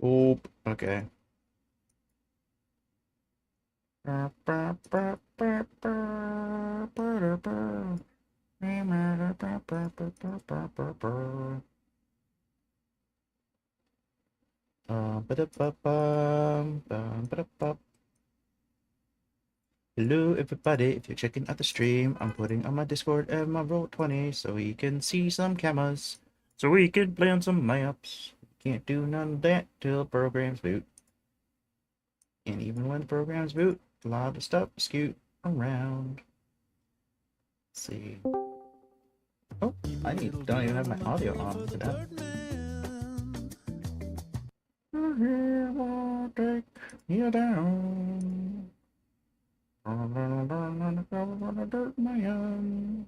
Oop. Okay. Hello everybody, if you're checking out the stream, I'm putting on my Discord and my Roll20 so we can see some cameras, so we can play on some maps. Can't do none of that till programs boot. And even when programs boot, a lot of stuff scoot around. Let's see. Oh, don't even have my audio on for that. Here will take you down. Dirt man.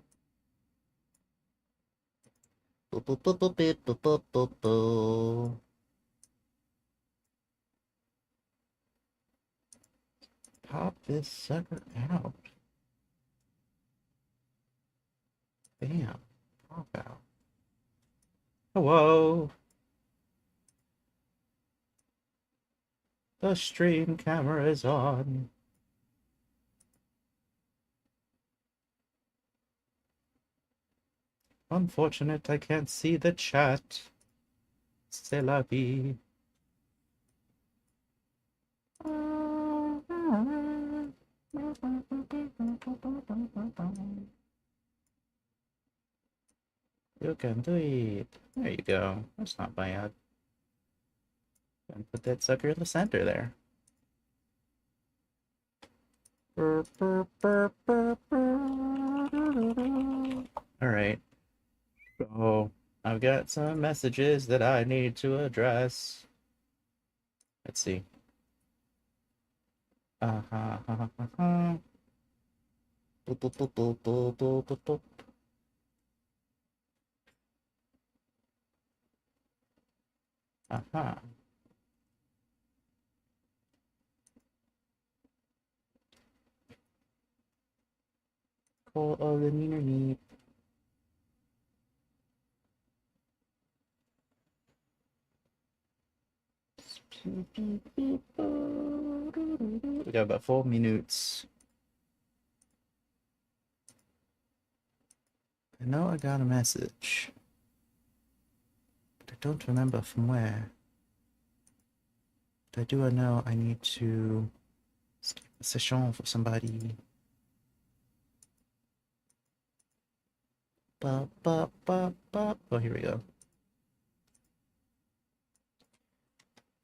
Pop this sucker out. Bam. Pop out. Hello. The stream camera is on. Unfortunate, I can't see the chat. C'est la vie. You can do it. There you go. That's not bad. And put that sucker in the center there. Alright. So, I've got some messages that I need to address. Let's see. Uh-huh. Boop, boop, boop, boop, boop, boop, boop, boop. Uh-huh. Call of the Neener Neep. We got about 4 minutes. I know I got a message, but I don't remember from where. But I know I need to skip a session for somebody. Bop, bop, bop, bop. Oh, here we go.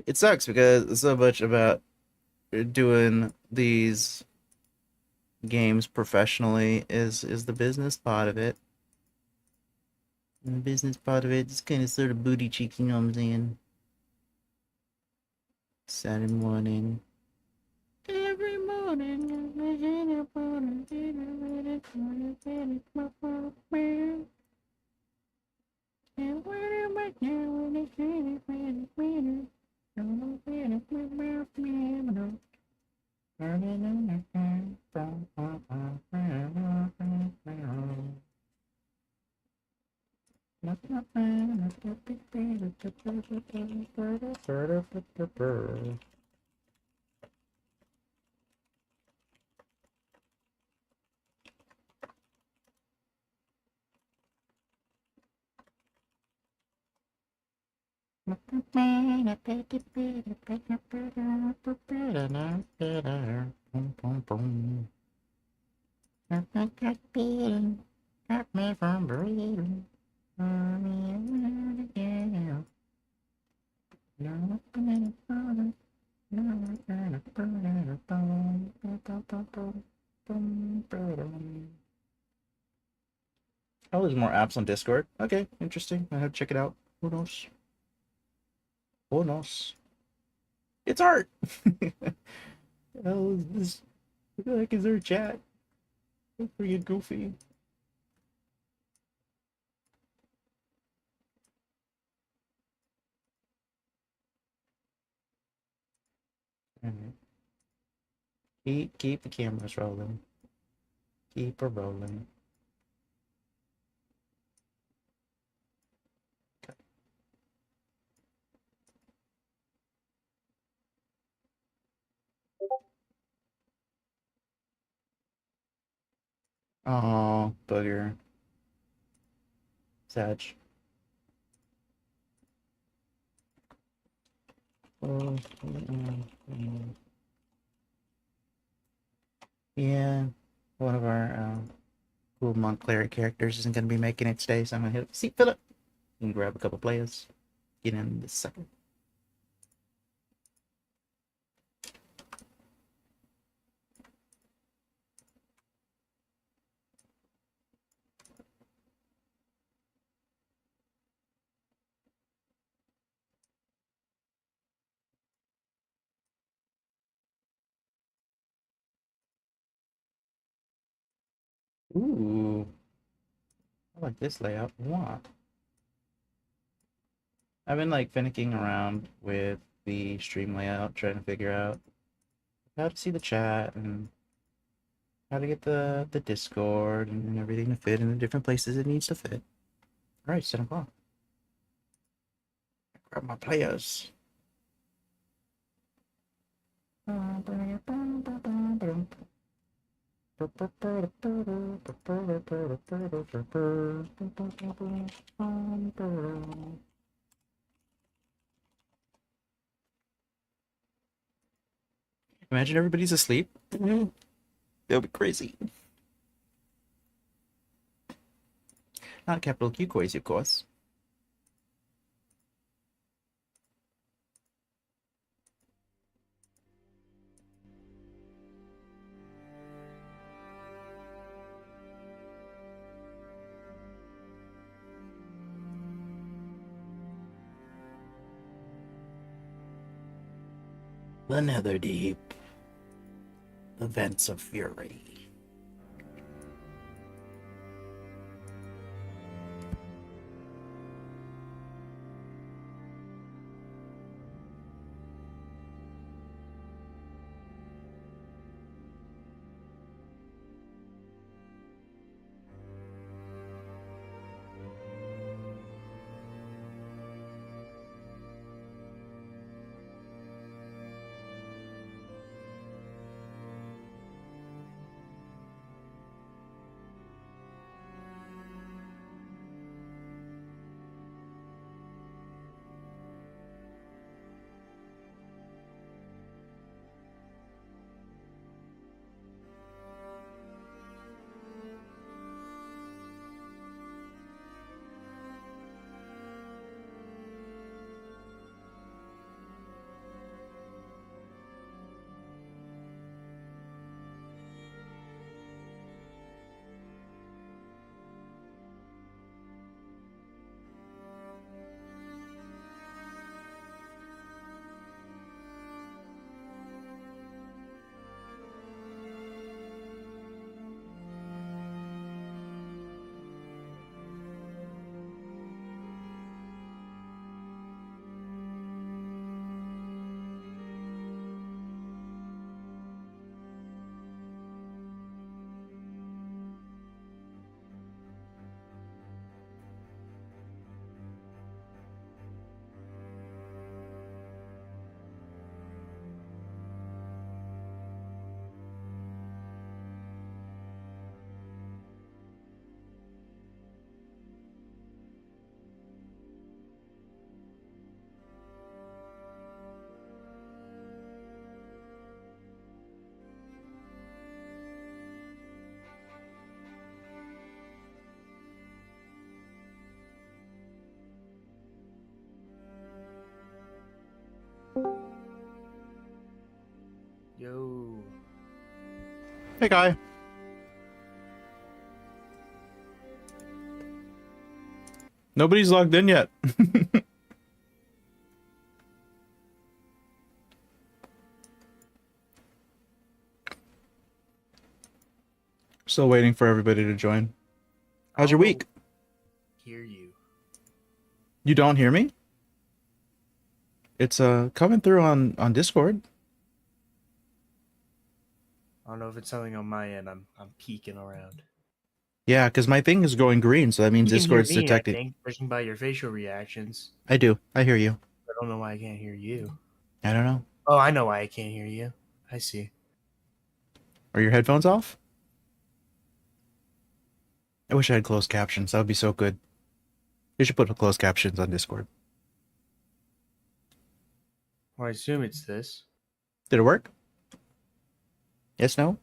It sucks because so much about doing these games professionally is the business part of it. And the business part of it is kind of sort of booty cheeky, you know what I'm saying? Saturday morning. Every morning. Got me from breathing. Oh, there's more apps on Discord. Okay, interesting. I have to check it out. Who knows? Who knows? It's art. Oh, this. What the heck is there chat? It's pretty goofy. Alright. Keep the cameras rolling. Keep her rolling. Oh, bugger. Sag. Oh, yeah, one of our cool monk cleric characters isn't going to be making it today, so I'm going to hit up seat Philip and grab a couple players. Get in this sucker. Ooh, I like this layout. What? I've been like finicking around with the stream layout, trying to figure out how to see the chat and how to get the Discord and everything to fit in the different places it needs to fit. All right, 7 o'clock. Grab my players. Imagine everybody's asleep. That would be crazy. Not capital Q crazy, of course. The Netherdeep. The Vents of Fury. Yo. Hey, guy. Nobody's logged in yet. Still waiting for everybody to join. How's your week? Hear you. You don't hear me? It's coming through on Discord. I don't know if it's something on my end. I'm peeking around. Yeah, because my thing is going green, so that means You can hear Discord's me, I detecting. think, judging by your facial reactions. I do. I hear you. I don't know why I can't hear you. I don't know. Oh, I know why I can't hear you. I see. Are your headphones off? I wish I had closed captions. That would be so good. You should put closed captions on Discord. Well, I assume it's this. Did it work? Yes, no?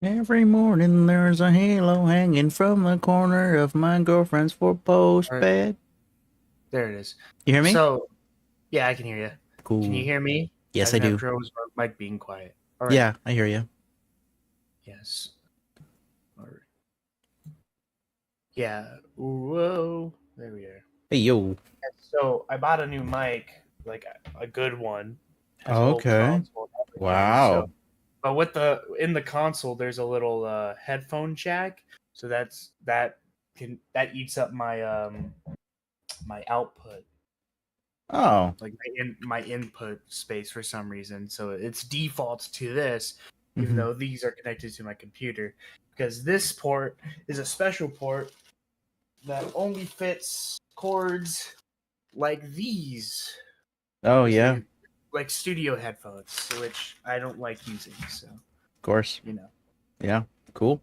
Every morning there's a halo hanging from the corner of my girlfriend's four-post All right, bed. there it is. You hear me? So, yeah, I can hear you. Can you Cool. hear me? I Yes, I didn't have do. trouble with my mic being quiet. All right. Yeah, I hear you. Yes. All right. Yeah. Whoa. There we are. Hey, yo. So I bought a new mic, like a good one, has a little Okay. console and everything. So, Wow. but with in the console, there's a little headphone jack. So that eats up my output, Oh. like my input space for some reason. So it's defaults to this, even Mm-hmm. though these are connected to my computer, because this port is a special port that only fits cords like these. Oh, These yeah. are like studio headphones, which I don't like using. So Of course. you know, Yeah. Cool.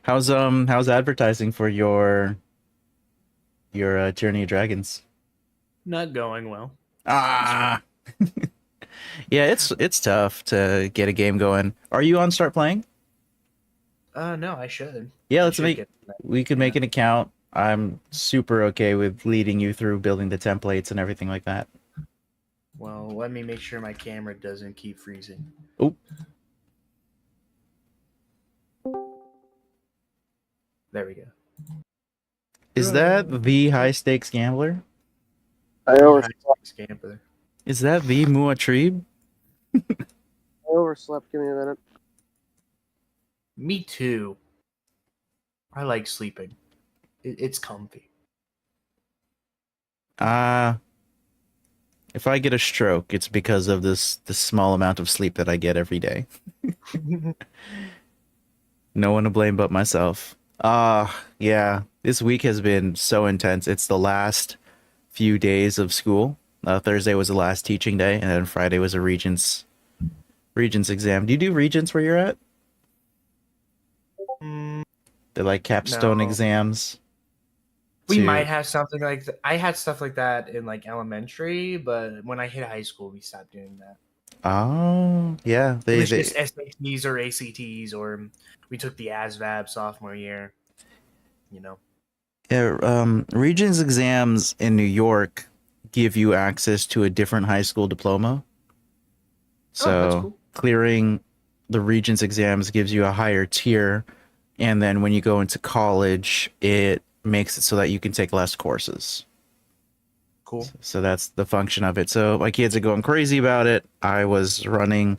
How's advertising for your Tyranny of Dragons? not going well. It's fine. Ah. Yeah, it's tough to get a game going. Are you on Start Playing? No, I should. Yeah, I let's should make get that. we could Yeah. make an account. I'm super okay with leading you through building the templates and everything like that. Well, let me make sure my camera doesn't keep freezing. Oh, There we go. is that the high stakes gambler? I The high overslept. scamper. Is that the Muatrib? I overslept. Give me a minute. Me too. I like sleeping. It's comfy. Ah, if I get a stroke, it's because of this small amount of sleep that I get every day. No one to blame but myself. Yeah. This week has been so intense. It's the last few days of school. Thursday was the last teaching day, and then Friday was a regents exam. Do you do regents where you're at? Mm, They're like capstone no, exams. we To might have something like that. I had stuff like that in like elementary, but when I hit high school, we stopped doing that. oh yeah, It they was they just SATs or ACTs, or we took the ASVAB sophomore year. You know. yeah, regents exams in New York give you access to a different high school diploma. Oh, that's So cool. clearing the regents exams gives you a higher tier, and then when you go into college, it makes it so that you can take less courses. Cool. So that's the function of it. So my kids are going crazy about it. I was running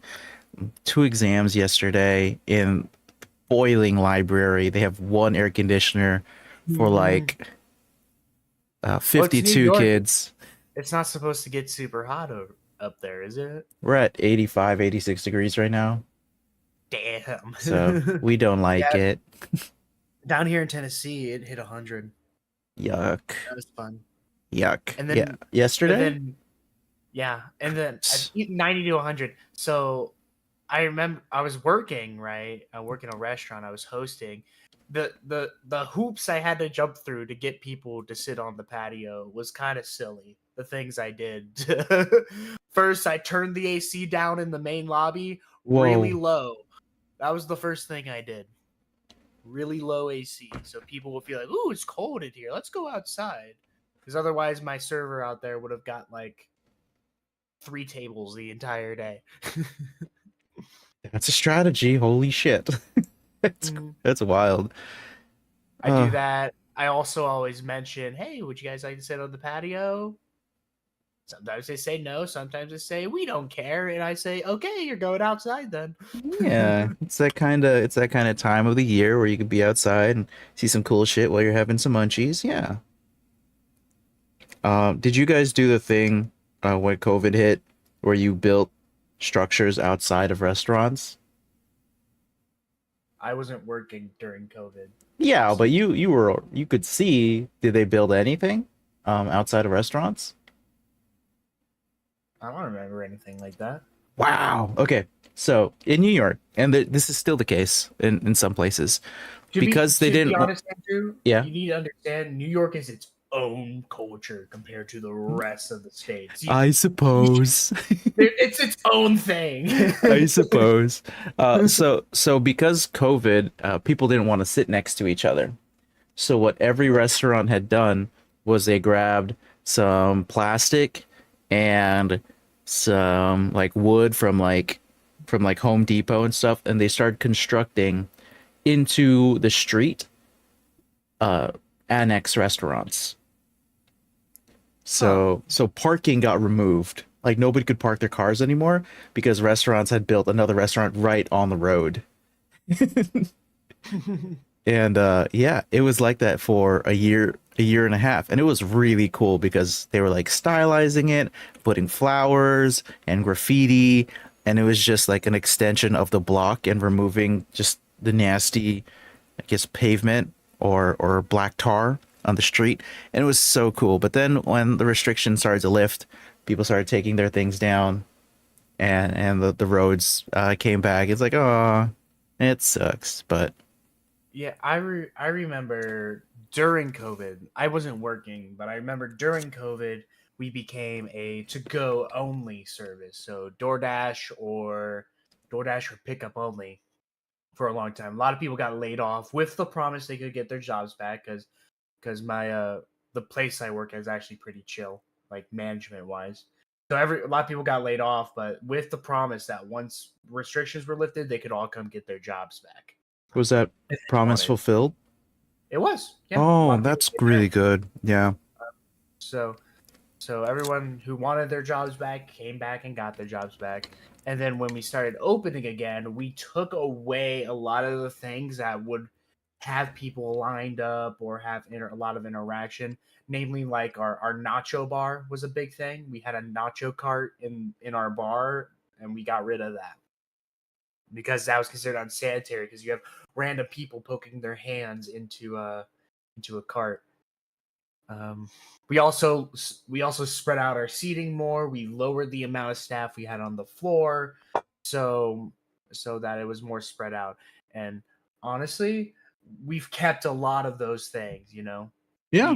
2 exams yesterday in boiling library. They have one air conditioner for like Well, it's New 52 York. kids. It's not supposed to get super hot up there, is it? We're at 85, 86 degrees right now. Damn. So we don't like Yeah, it. down here in Tennessee, it hit 100. Yuck. That was fun. Yuck. And Yeah. then, and Yesterday? then, yeah, and then 90 to 100. So I remember I was working, right? I work in a restaurant. I was hosting. The hoops I had to jump through to get people to sit on the patio was kind of silly. The things I did. First, I turned the AC down in the main lobby really Whoa. low. That was the first thing I did. Really low AC, so people will feel like, "Ooh, it's cold in here. Let's go outside." Because otherwise, my server out there would have got like 3 tables the entire day. That's a strategy. Holy shit. that's, Mhm. that's wild. I do Uh, that. I also always mention, "Hey, would you guys like to sit on the patio?" Sometimes they say no, sometimes they say we don't care, and I say, okay, you're going outside then. Yeah, it's that kind of time of the year where you could be outside and see some cool shit while you're having some munchies. Yeah. Did you guys do the thing when COVID hit where you built structures outside of restaurants? I wasn't working during COVID. Yeah, but you could see, did they build anything outside of restaurants? I don't remember anything like that. Wow. Okay. So in New York, and this is still the case in some places, because they to be didn't. honest, Andrew, Yeah. you need to understand New York is its own culture compared to the rest of the states. I suppose. It's its own thing. I suppose. So because COVID, people didn't want to sit next to each other. So what every restaurant had done was they grabbed some plastic and some like wood from Home Depot and stuff, and they started constructing into the street annex restaurants. So parking got removed. Like nobody could park their cars anymore because restaurants had built another restaurant right on the road. And yeah, it was like that for a year and a half. And it was really cool because they were like stylizing it, putting flowers and graffiti, and it was just like an extension of the block and removing just the nasty, I guess, pavement or black tar on the street. And it was so cool. But then when the restrictions started to lift, people started taking their things down, and the roads came back. It's like, oh, it sucks, but Yeah, I remember during COVID, I wasn't working, but I remember during COVID, we became a to-go only service. So DoorDash or pickup only for a long time. A lot of people got laid off with the promise they could get their jobs back because my the place I work at is actually pretty chill, like management wise. So a lot of people got laid off, but with the promise that once restrictions were lifted, they could all come get their jobs back. was that If they promise wanted. fulfilled? It was. Yeah. A Oh, lot of people that's did really that. good. Yeah. So everyone who wanted their jobs back came back and got their jobs back. And then when we started opening again, we took away a lot of the things that would have people lined up or have a lot of interaction. Namely, like our nacho bar was a big thing. We had a nacho cart in our bar, and we got rid of that because that was considered unsanitary because you have random people poking their hands into a cart. We also spread out our seating more. We lowered the amount of staff we had on the floor, so that it was more spread out. And honestly, we've kept a lot of those things. You know, Yeah.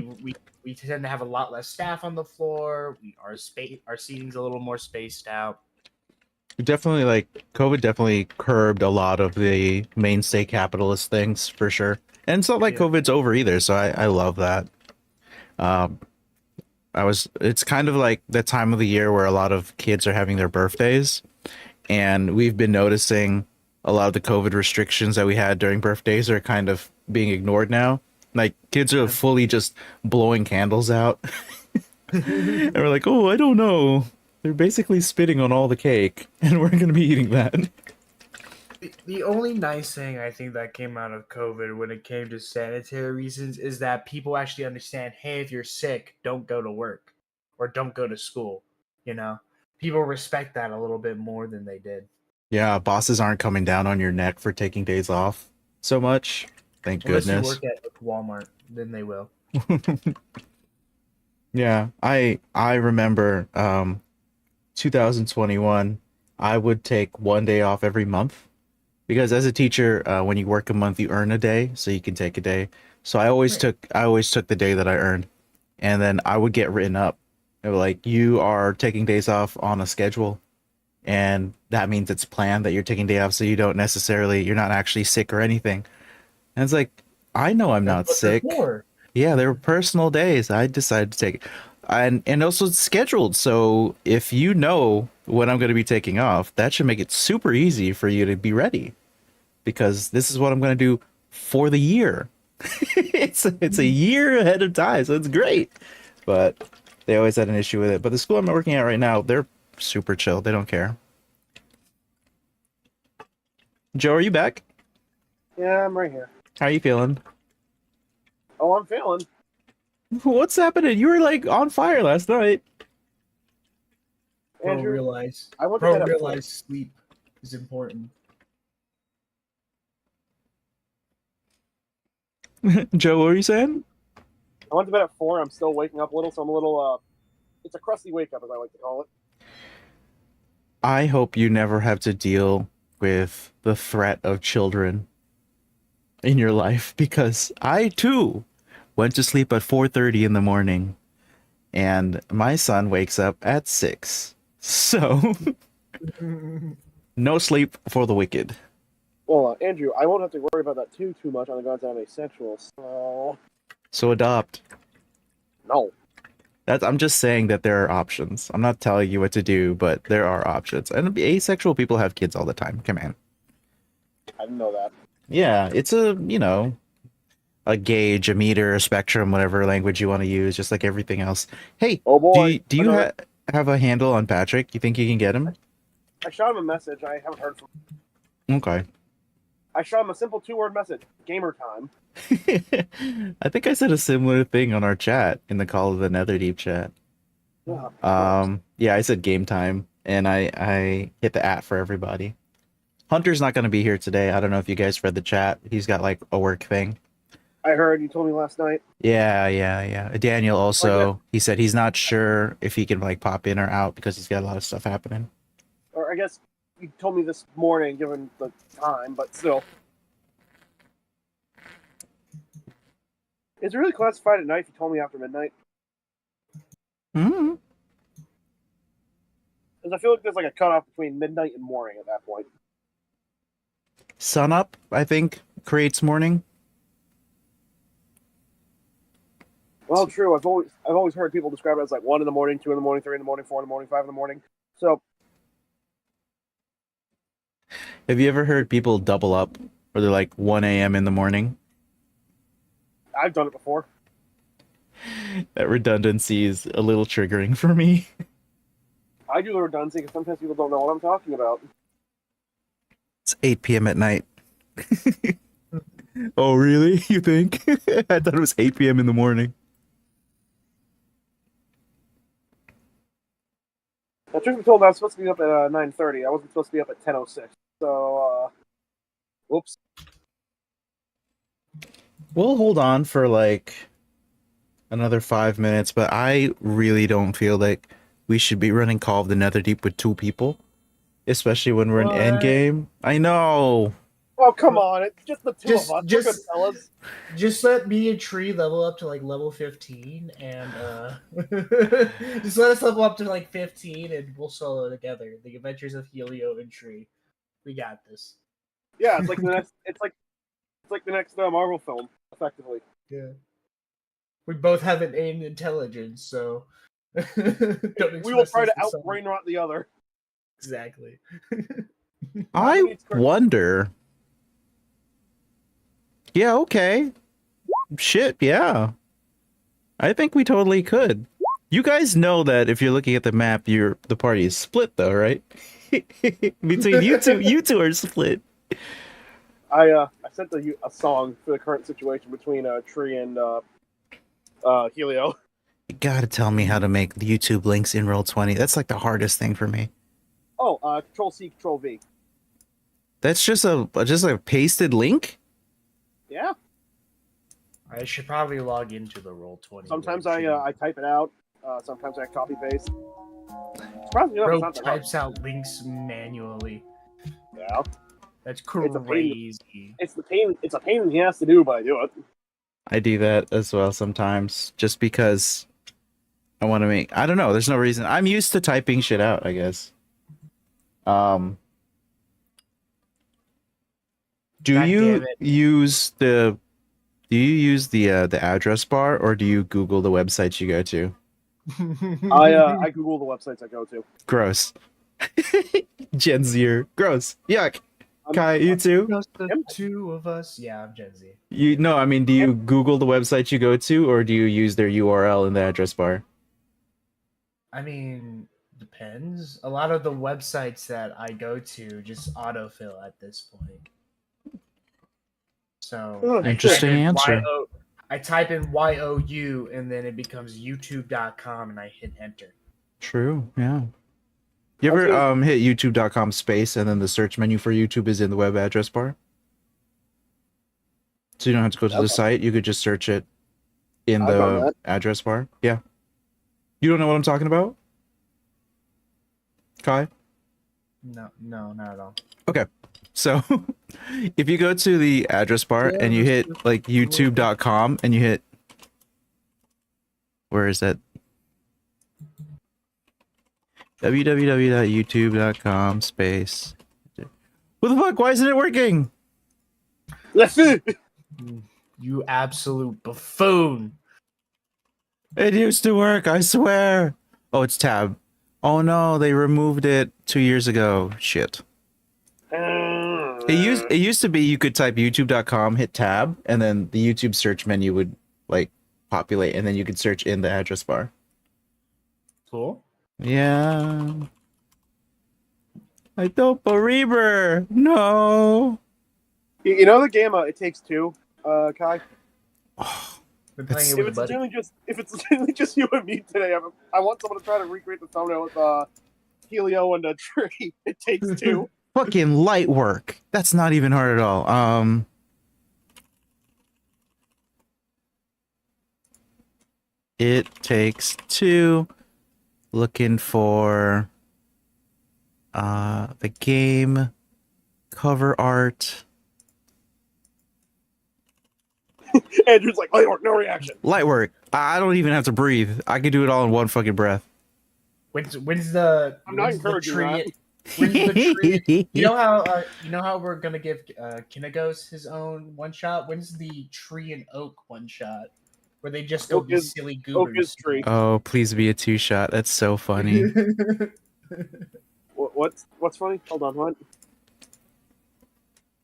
we tend to have a lot less staff on the floor. Our seating's a little more spaced out. Definitely, like, COVID definitely curbed a lot of the mainstay capitalist things for sure. And it's not like Yeah. COVID's over either, so I love that. It's kind of like the time of the year where a lot of kids are having their birthdays, and we've been noticing a lot of the COVID restrictions that we had during birthdays are kind of being ignored now. Like kids are fully just blowing candles out. And we're like, oh, I don't know. They're basically spitting on all the cake, and we're going to be eating that. The only nice thing I think that came out of COVID when it came to sanitary reasons is that people actually understand, hey, if you're sick, don't go to work or don't go to school. You know, people respect that a little bit more than they did. Yeah, bosses aren't coming down on your neck for taking days off so much. Thank Unless you goodness. work at Walmart, then they will. Yeah, I remember 2021, I would take one day off every month because as a teacher, when you work a month, you earn a day, so you can take a day. So I always Right. took the day that I earned, and then I would get written up. They were like, you are taking days off on a schedule, and that means it's planned that you're taking day off, so you're not actually sick or anything. And it's like, I know I'm not That's what they're sick. for. Yeah, they were personal days. I decided to take it. And also it's scheduled. So if you know when I'm going to be taking off, that should make it super easy for you to be ready. Because this is what I'm going to do for the year. It's a year ahead of time, so it's great. But They always had an issue with it. But the school I'm working at right now, they're super chill. They don't care. Joe, are you back? Yeah, I'm right here. How are you feeling? Oh, I'm failing. What's happening? You were like on fire last night. Bro, Andrew, realize. I went to Bro, bed at 4. realize sleep is important. Joe, what were you saying? I went to bed at 4. I'm still waking up a little, so I'm a little, it's a crusty wake up, as I like to call it. I hope you never have to deal with the threat of children in your life, because I too went to sleep at 4:30 in the morning and my son wakes up at 6. So, no sleep for the wicked. Well, Andrew, I won't have to worry about that too much on the grounds I'm asexual, So adopt. no. I'm just saying that there are options. I'm not telling you what to do, but there are options. And asexual people have kids all the time. Come on. I didn't know that. Yeah, it's a gauge, a meter, a spectrum, whatever language you want to use, just like everything else. Hey, Oh boy. do you have a handle on Patrick? You think you can get him? I shot him a message. I haven't heard from him. Okay. I shot him a simple 2-word message. Gamer time. I think I said a similar thing on our chat in the Call of the Netherdeep chat. Yeah, I said game time, and I hit the @ for everybody. Hunter's not going to be here today. I don't know if you guys read the chat. He's got like a work thing. I heard you told me last night. Yeah. Daniel also, he said he's not sure if he can like pop in or out because he's got a lot of stuff happening. Or I guess you told me this morning, given the time, but still. Is it really classified at night if you told me after midnight? Mm-hmm. Because I feel like there's like a cutoff between midnight and morning at that point. Sun up, I think, creates morning. Well, true. I've always heard people describe it as like 1 in the morning, 2 in the morning, 3 in the morning, 4 in the morning, 5 in the morning. So Have you ever heard people double up where they're like 1 a.m. in the morning? I've done it before. That redundancy is a little triggering for me. I do the redundancy because sometimes people don't know what I'm talking about. It's 8 p.m. at night. Oh, really? You think? I thought it was 8 p.m. in the morning. Now, truth be told, I was supposed to be up at 9:30. I wasn't supposed to be up at 10:06. So, whoops. We'll hold on for like another 5 minutes, but I really don't feel like we should be running Call of the Netherdeep with 2 people, especially when we're in What? endgame. I know. Oh, come on. It's just the two of us. Just- We're good fellas. Just let me and Tree level up to like level 15 and just let us level up to like 15 and we'll solo together. The Adventures of Helio and Tree. We got this. Yeah, it's like the next. It's like the next Marvel film, effectively. Yeah. We both have an A in intelligence, so don't We will express try to this to outbrain rot the other. Exactly. I wonder. Yeah, okay. Shit, yeah. I think we totally could. You guys know that if you're looking at the map, the party is split though, right? Between you two are split. I sent a song for the current situation between Tree and Helio. You gotta tell me how to make the YouTube links in Roll20. That's like the hardest thing for me. Oh, Control C, Control V. That's just a pasted link? Yeah. I should probably log into the Roll20. Sometimes I type it out. Sometimes I copy paste. Surprisingly enough, Bro it's not that hard. types out links manually. Yeah. That's It's a pain. crazy. It's a pain in the ass to do, but I do it. I do that as well sometimes, just because I want to make. I don't know. There's no reason. I'm used to typing shit out, I guess. Do God you damn it. use the address bar, or do you Google the websites you go to? I Google the websites I go to. Gross. Gen Zer. Gross. Yuck. Kai, you too? Just the two of us. Yeah, I'm Gen Z. I mean, do you Google the website you go to, or do you use their URL in the address bar? I mean, depends. A lot of the websites that I go to just autofill at this point. So Oh, I shit. type Interesting in answer. I type in YOU and then it becomes youtube.com and I hit enter. True. Yeah. You I was ever gonna- hit youtube.com space and then the search menu for YouTube is in the web address bar? So you don't have to go to the site. You could just search it in I've done the that. address bar. Yeah. You don't know what I'm talking about? Kai? No, not at all. Okay. So if you go to the address bar and you hit like youtube.com and you hit, where is that? www.youtube.com space. What the fuck? Why isn't it working? That's it. You absolute buffoon. It used to work, I swear. Oh, it's tab. Oh no, they removed it 2 years ago. Shit. It used to be you could type youtube.com, hit tab, and then the YouTube search menu would like populate, and then you could search in the address bar. Cool. Yeah. I don't Reaper. No. You know the game It Takes Two, Kai? Been It's- playing it If with a it's buddy. literally just you and me today, I want someone to try to recreate the thumbnail with Helio and a tree. It takes two. Fucking light work. That's not even hard at all. It takes two. Looking for the game cover art. Andrew's like, oh, no reaction. Light work. I don't even have to breathe. I can do it all in one fucking breath. When's the I'm not when's the encouraging tree? that. When's the tree? You know how we're gonna give Kinegos his own one shot. When's the tree and oak one shot? Where they just go Oak be is- silly Oak goobers. is tree. Oh, please be a two shot. That's so funny. What's funny? Hold on, what?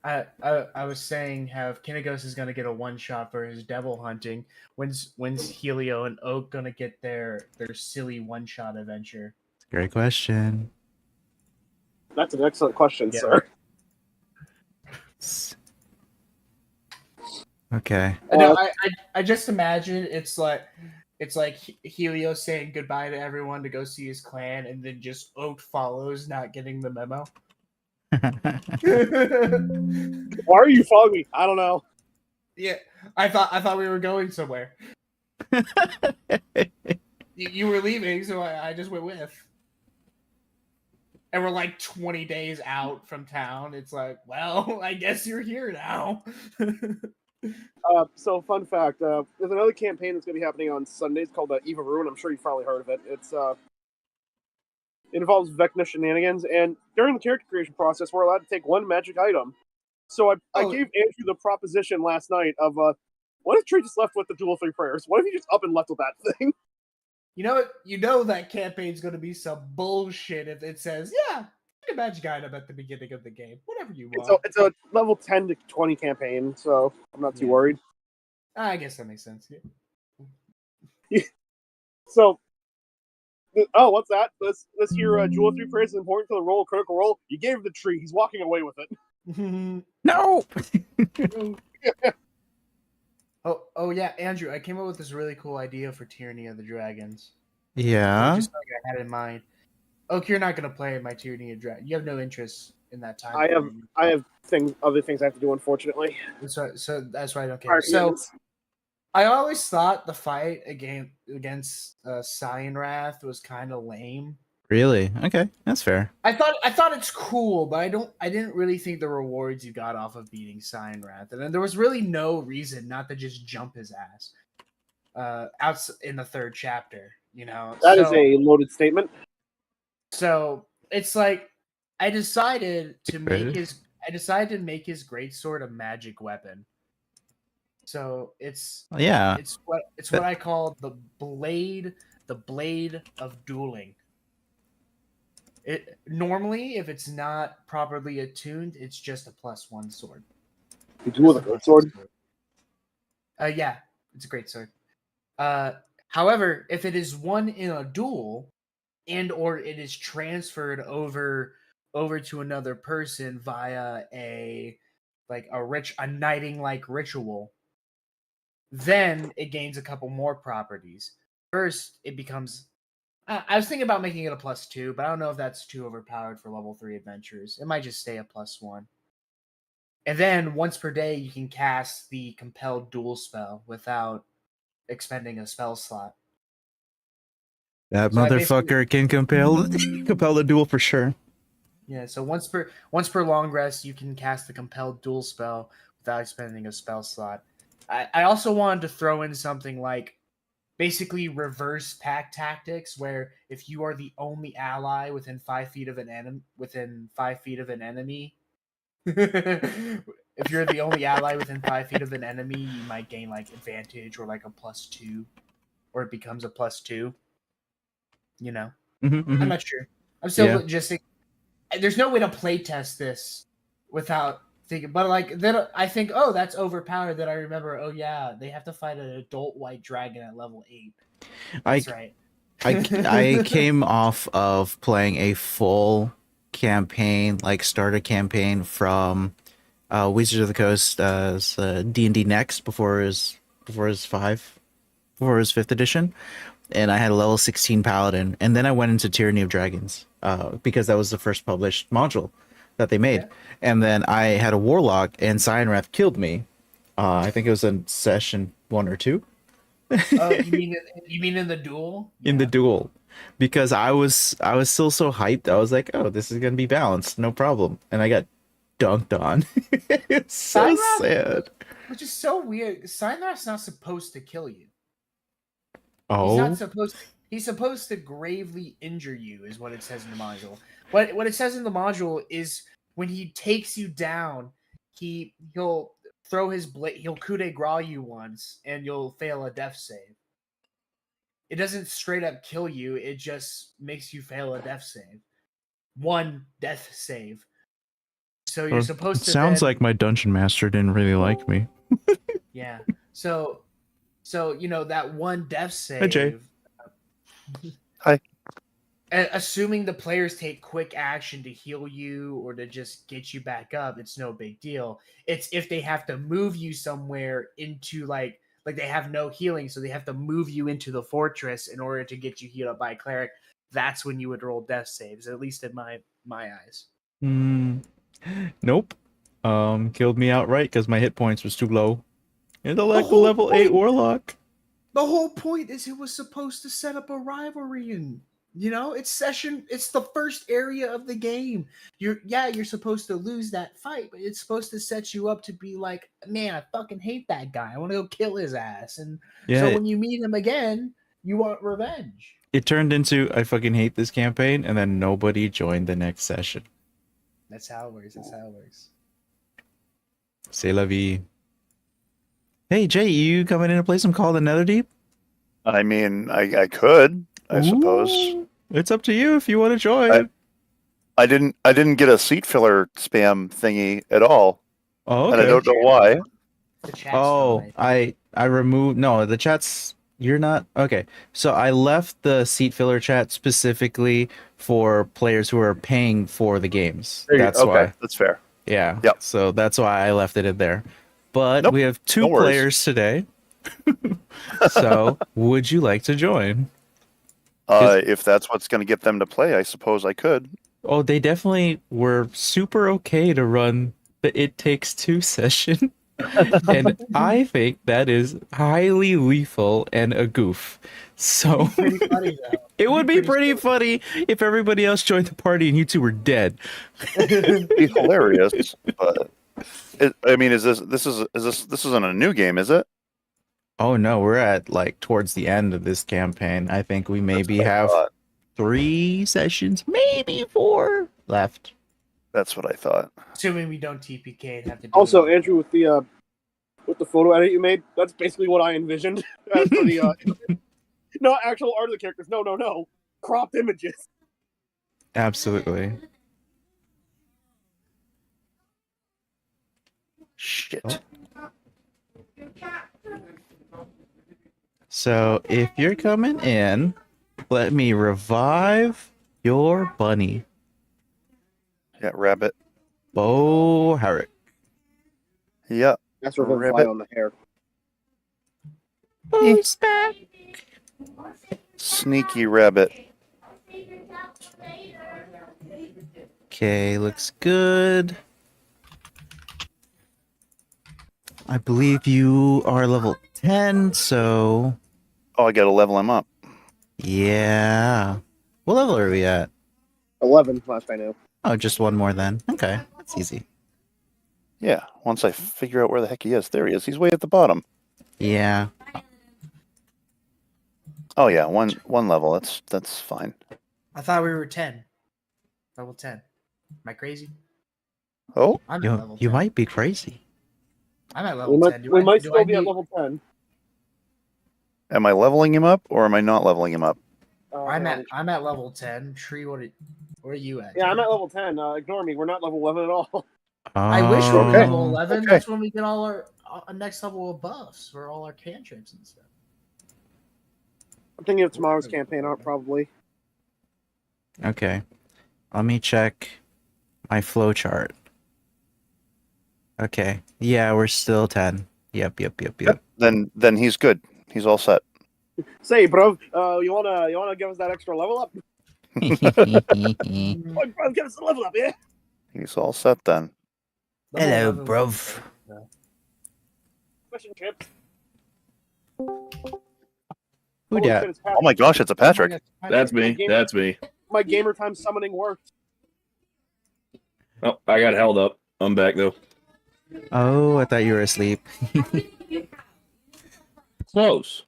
I was saying how Kinegos is gonna get a one shot for his devil hunting. When's Helio and Oak gonna get their silly one shot adventure? Great question. That's an excellent question, Yeah. sir. Okay. No, I just imagine it's like Helio saying goodbye to everyone to go see his clan, and then just Oak follows, not getting the memo. Why are you following me? I don't know. Yeah, I thought we were going somewhere. You were leaving, so I just went with. And we're like 20 days out from town. It's like, well, I guess you're here now. So, fun fact: there's another campaign that's going to be happening on Sundays called Eva Ruin. I'm sure you've probably heard of it. It involves Vecna shenanigans, and during the character creation process, we're allowed to take one magic item. So I gave Andrew the proposition last night of, what if Tree just left with the Duel 3 Prayers? What if he just up and left with that thing? You know that campaign's going to be some bullshit if it says, yeah, take a magic item at the beginning of the game. Whatever you want. It's a level 10 to 20 campaign, so I'm not too Yeah. worried. I guess that makes sense. So, what's that? This here Duel 3 Prayers is important to the roll, critical roll. You gave the tree. He's walking away with it. Yeah. No. Oh yeah, Andrew, I came up with this really cool idea for Tyranny of the Dragons. Yeah. Just like I had in mind. Oh, you're not gonna play my Tyranny of Dragons. You have no interest in that time. I have other things I have to do, unfortunately. So that's why I don't care. Alright, So yes. I always thought the fight against Cyan Wrath was kind of lame. Really? Okay, that's fair. I thought it's cool, but I didn't really think the rewards you got off of beating Cyan Wrath, and then there was really no reason not to just jump his ass out in the third chapter. You know, That is a loaded statement. So it's like I decided to Really? make his greatsword a magic weapon. So it's Yeah. what I call the blade of dueling. It normally, if it's not properly attuned, it's just a +1 sword. You do with a great sword. Yeah, it's a great sword. However, if it is won in a duel, and or it is transferred over to another person via a knighting like ritual, then it gains a couple more properties. First, it becomes. I was thinking about making it a +2, but I don't know if that's too overpowered for level 3 adventures. It might just stay a +1. And then once per day, you can cast the compelled duel spell without expending a spell slot. That So I motherfucker can compel the duel for sure. Yeah, so once per long rest, you can cast the compelled duel spell without expending a spell slot. I also wanted to throw in something like basically reverse pack tactics, where if you are the only ally within 5 feet of an enemy, if you're the only ally within 5 feet of an enemy, you might gain like advantage or like a +2, or it becomes a +2. You know, I'm not sure. I'm still just. There's no way to playtest this without thinking, but like then I think, oh, that's overpowered. Then I remember, oh yeah, they have to fight an adult white dragon at level 8. That's right. I came off of playing a full campaign, like starter campaign from Wizards of the Coast D&D Next before his 5th edition, and I had a level 16 paladin, and then I went into Tyranny of Dragons because that was the first published module that they made. Yeah. And then I had a warlock, and Cyanrath killed me. I think it was in session 1 or 2. Oh, you mean in the duel? Yeah. In the duel, because I was still so hyped. I was like, oh, this is gonna be balanced, no problem, and I got dunked on. It's so sad. Which is so weird. Cyanrath's not supposed to kill you. Oh, he's not supposed to. He's supposed to gravely injure you, is what it says in the module. What it says in the module is when he takes you down, he'll throw his blade. He'll coup de grace you once, and you'll fail a death save. It doesn't straight up kill you. It just makes you fail a death save. 1 death save. So you're supposed to. Sounds like my dungeon master didn't really like me. Yeah. So that 1 death save. Hi, Jay. Hi. Assuming the players take quick action to heal you or to just get you back up, it's no big deal. It's if they have to move you somewhere into like they have no healing, so they have to move you into the fortress in order to get you healed up by a cleric. That's when you would roll death saves, at least in my eyes. Nope. Killed me outright because my hit points was too low. Intellectual level 8 warlock. The whole point is it was supposed to set up a rivalry, and it's the first area of the game. You're supposed to lose that fight, but it's supposed to set you up to be like, man, I fucking hate that guy. I want to go kill his ass. And so when you meet him again, you want revenge. It turned into I fucking hate this campaign, and then nobody joined the next session. That's how it works. C'est la vie. Hey, Jay, you coming in to play some Call of the Netherdeep? I mean, I could, I suppose. It's up to you if you want to join. I didn't get a seat filler spam thingy at all. Oh, okay. And I don't know why. I removed... No, the chat's... You're not... Okay, so I left the seat filler chat specifically for players who are paying for the games. That's why. That's fair. Yeah. Yep. So that's why I left it in there. But we have 2 players today. So, would you like to join? If that's what's going to get them to play, I suppose I could. Oh, they definitely were super okay to run the It Takes 2 session. And I think that is highly lethal and a goof. So, it would be pretty funny if everybody else joined the party and you 2 were dead. It'd be hilarious, but... this isn't a new game, is it? Oh no, we're at towards the end of this campaign. I think we maybe have 3 sessions, maybe 4 left. That's what I thought. Assuming we don't TPK and have to do Also, Andrew, with the photo edit you made, that's basically what I envisioned as for the not actual art of the characters. No. Cropped images. Absolutely. Shit. So if you're coming in, Let me revive your bunny. Yeah, rabbit. Bo Herrick. Yeah. That's Revivify Ribbit. on the hair. Who's back? Sneaky rabbit. Okay, looks good. I believe you are level 10, so Oh, I gotta level him up. yeah. What level are we at? 11, last I knew. Oh, just one more then. Okay, that's easy. Yeah. Once I figure out where the heck he is, there he is. He's way at the bottom. Yeah. Oh yeah, one level. That's fine. I thought we were 10. Level 10. Am I crazy? Oh, I'm at level 10. You might be crazy. I'm at We level 10. might, we might still be at level 10. am I leveling him up or am I not leveling him up? I'm at level 10. Tree, where are you at? Yeah, I'm at level 10. Ignore me. We're not level 11 at all. I wish we were Okay. level 11. Okay. That's when we get all our next level of buffs for all our cantrips and stuff. I'm thinking of tomorrow's campaign art, probably. Okay. Let me check my flowchart. Okay. Yeah, we're still 10. Yep. Then he's good. He's all set. Say, bro, you wanna give us that extra level up? Oh, bro, give us a level up, yeah? He's all set then. Hello, Level 11 bruv. Question chips. Who dat? Oh my gosh, it's a Patrick. That's me. That's me. My gamer time summoning worked. Oh, I got held up. I'm back though. Oh, I thought you were asleep. Close.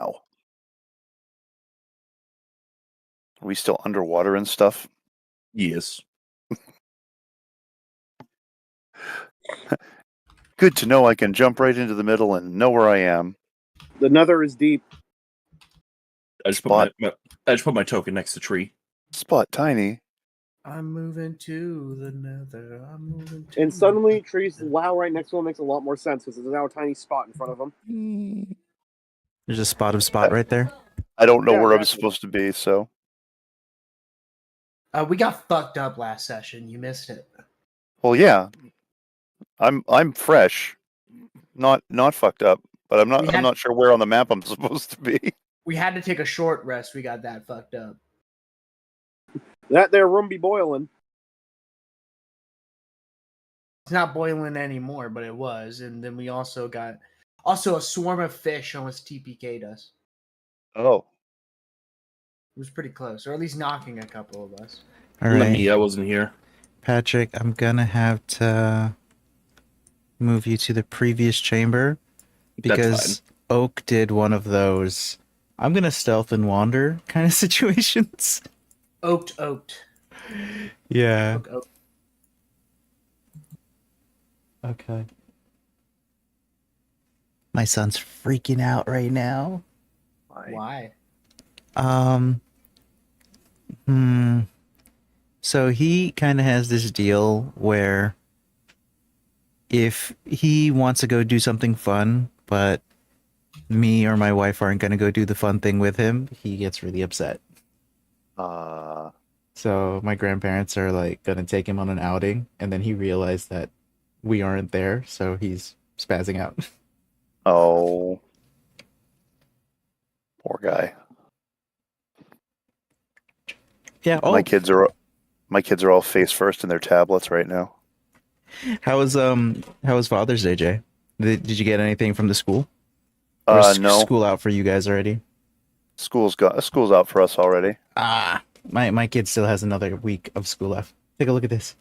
Ow. Are we still underwater and stuff? Yes. Good to know I can jump right into the middle and know where I am. The nether is deep. I just put my token next to tree. Spot tiny. I'm moving to the nether. I'm moving to And suddenly, trees wow right next to him makes a lot more sense because there's now a tiny spot in front of him. There's a spot right there. I don't know Yeah, where I'm exactly. supposed to be, so We got fucked up last session. You missed it. well yeah. I'm fresh. Not fucked up, but I'm not sure where on the map I'm supposed to be. We had to take a short rest. We got that fucked up. That there room be boiling. It's not boiling anymore, but it was. And then we also got a swarm of fish almost TPK'd us. Oh. It was pretty close, or at least knocking a couple of us. All Let right, me. I wasn't here. Patrick, I'm gonna have to move you to the previous chamber That's because Oak did one of those I'm gonna stealth and wander kind of situations. Oaked. Yeah. Oak. Okay. My son's freaking out right now. Why? So he kind of has this deal where if he wants to go do something fun, but me or my wife aren't going to go do the fun thing with him, he gets really upset. So my grandparents are like going to take him on an outing, and then he realized that we aren't there, so he's spazzing out. Oh. Poor guy. Yeah. Oh, My kids are all face first in their tablets right now. how was Father's Day, Jay? Did you get anything from the school? Or is No. school out for you guys already? School's out for us already. My kid still has another week of school left. Take a look at this.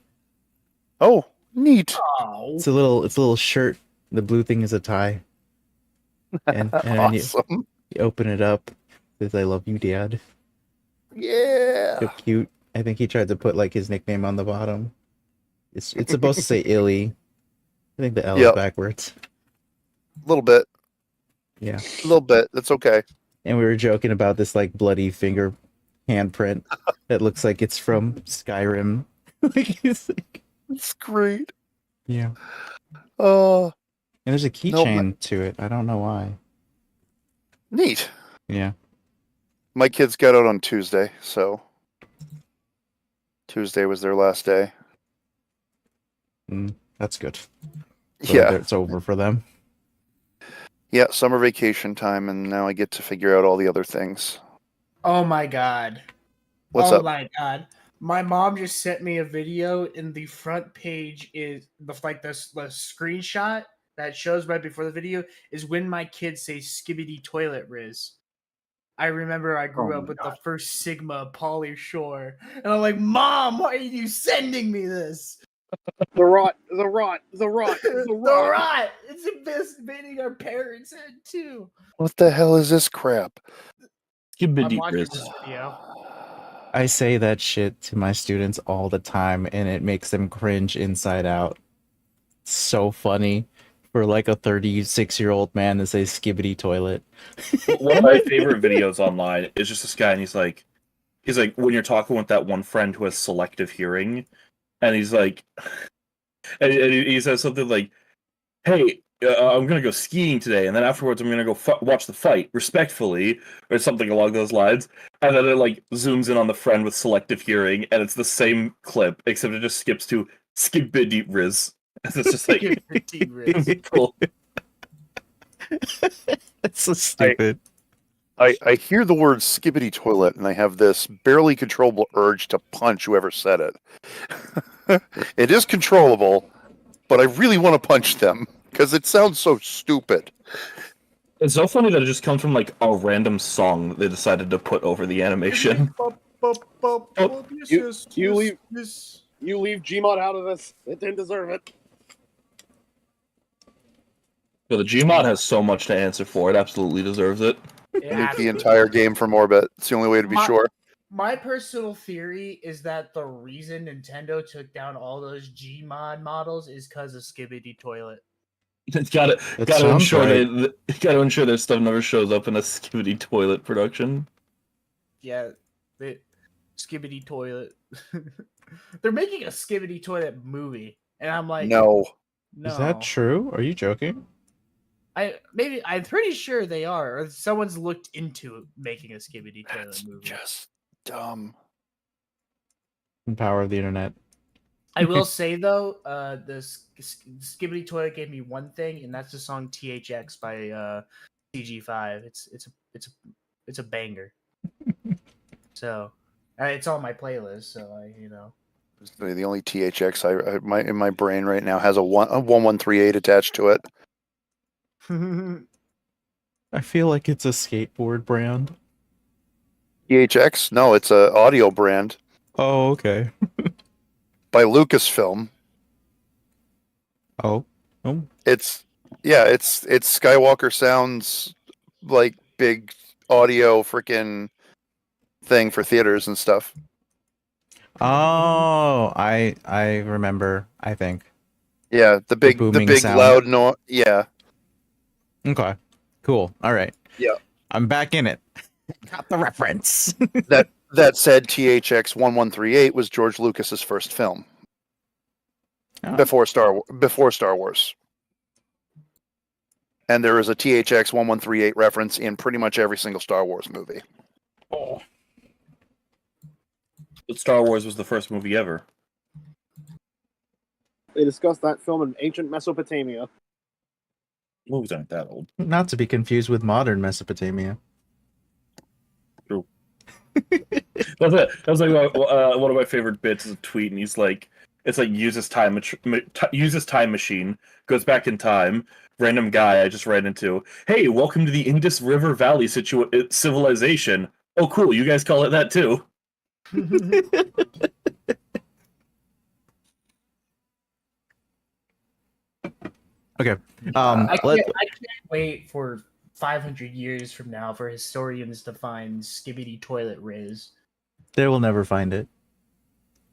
Oh, neat. Oh. It's a little shirt. The blue thing is a tie. And then Awesome. you open it up. It says, "I love you, Dad." Yeah. So cute. I think he tried to put like his nickname on the bottom. It's supposed to say illy. I think the L is Yep. backwards. A little bit. Yeah. A little bit. That's okay. And we were joking about this like bloody finger handprint that looks like it's from Skyrim. It's like, It's great. yeah. Oh, And there's a No, keychain to it. I don't know why. neat. Yeah. My kids got out on Tuesday, so Tuesday was their last day. That's good. So Yeah. it's over for them. Yeah, summer vacation time, and now I get to figure out all the other things. Oh my god. What's oh up? my god. My mom just sent me a video, and the front page is the screenshot that shows right before the video is when my kids say "skibbity toilet riz." I remember I grew Oh up my with God. the first Sigma Polly Shore, and I'm like, "Mom, why are you sending me this?" The rot, the rot, the rot, the The rot. rot. It's invading our parents' head too. What the hell is this crap? Give me I'm deep watching Riz. this video. I say that shit to my students all the time, and it makes them cringe inside out. It's so funny for like a 36-year-old man to say skibbity toilet. One of my favorite videos online is just this guy, and he's like, when you're talking with that one friend who has selective hearing, and he's like, and he says something like, "Hey, I'm gonna go skiing today, and then afterwards I'm gonna go watch the fight, respectfully," or something along those lines. And then it like zooms in on the friend with selective hearing, and it's the same clip, except it just skips to skibbity riz. And it's just like, cool. It's so stupid. I hear the word skibbity toilet, and I have this barely controllable urge to punch whoever said it. It is controllable, but I really want to punch them because it sounds so stupid. It's so funny that it just comes from like a random song that they decided to put over the animation. You leave Gmod out of this. It didn't deserve it. So the Gmod has so much to answer for. It absolutely deserves it. Nuke the entire game from orbit. It's the only way to be sure. My personal theory is that the reason Nintendo took down all those Gmod models is because of Skibbity Toilet. It's got to ensure their stuff never shows up in a Skibbity Toilet production. Yeah, Skibbity Toilet. They're making a Skibbity Toilet movie, and I'm like, No. Is that true? Are you joking? I'm pretty sure they are, or someone's looked into making a Skibbity Toilet That's movie. just dumb. The power of the internet. I will say though, the Skibbity Toilet gave me one thing, and that's the song "THX" by CG5. It's a banger. So it's on my playlist. So The only THX in my brain right now has a 1138 attached to it. I feel like it's a skateboard brand. THX? No, it's a audio brand Oh, okay. by Lucasfilm. Oh. It's Skywalker Sound's like big audio freaking thing for theaters and stuff. Oh, I remember, I think. Yeah, the big sound. loud noise. Yeah. Okay. Cool. All right. Yeah. I'm back in it. Got the reference. That said, THX 1138 was George Lucas's first film. Oh. Before Star Wars. And there is a THX 1138 reference in pretty much every single Star Wars movie. Oh. But Star Wars was the first movie ever. They discussed that film in ancient Mesopotamia. Movies aren't that old. Not to be confused with modern Mesopotamia. True. That was like one of my favorite bits is a tweet, and he's like, it's like uses time machine, goes back in time. Random guy I just ran into. Hey, welcome to the Indus River Valley civilization. Oh, cool. You guys call it that too. Okay. I can't wait for 500 years from now for historians to find Skibbity Toilet Riz. They will never find it.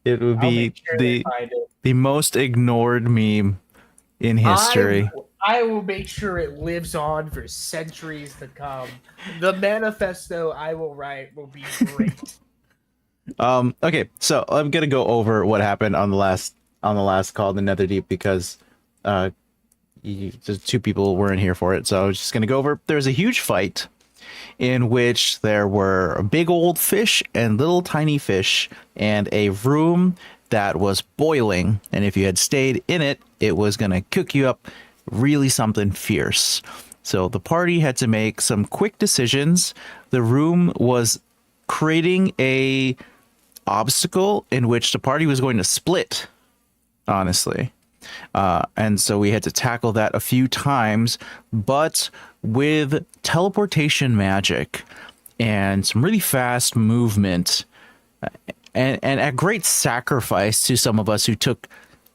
It would I'll be make sure they find it. The most ignored meme in history. I will make sure it lives on for centuries to come. The manifesto I will write will be great. Okay, so I'm gonna go over what happened on the last call, the Netherdeep, because the two people weren't here for it. So I was just gonna go over. There's a huge fight in which there were big old fish and little tiny fish, and a room that was boiling. And if you had stayed in it, it was gonna cook you up really something fierce. So the party had to make some quick decisions. The room was creating a obstacle in which the party was going to split, honestly. And so we had to tackle that a few times, but with teleportation magic and some really fast movement, and at great sacrifice to some of us who took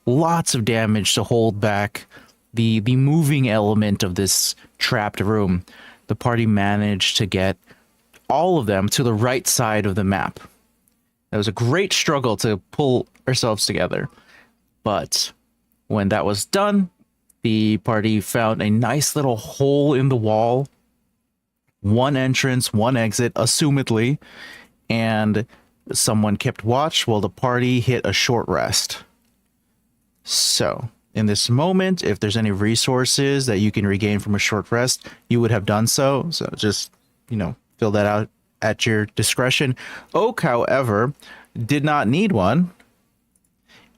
lots of damage to hold back the moving element of this trapped room, the party managed to get all of them to the right side of the map. It was a great struggle to pull ourselves together, but when that was done, the party found a nice little hole in the wall, one entrance, one exit, assumedly, and someone kept watch while the party hit a short rest. So, in this moment, if there's any resources that you can regain from a short rest, you would have done so. So just, fill that out at your discretion. Oak, however, did not need one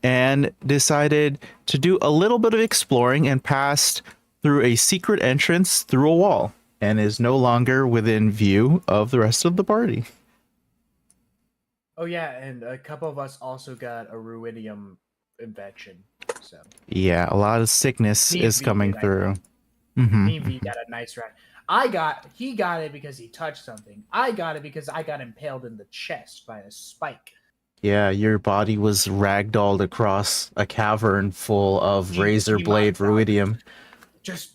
and decided to do a little bit of exploring and passed through a secret entrance through a wall and is no longer within view of the rest of the party. Oh yeah, and a couple of us also got a ruidium infection. So yeah, a lot of sickness is coming through. Me and V got a nice round. He got it because he touched something. I got it because I got impaled in the chest by a spike. Yeah, your body was ragdolled across a cavern full of razor blade ruidium. Just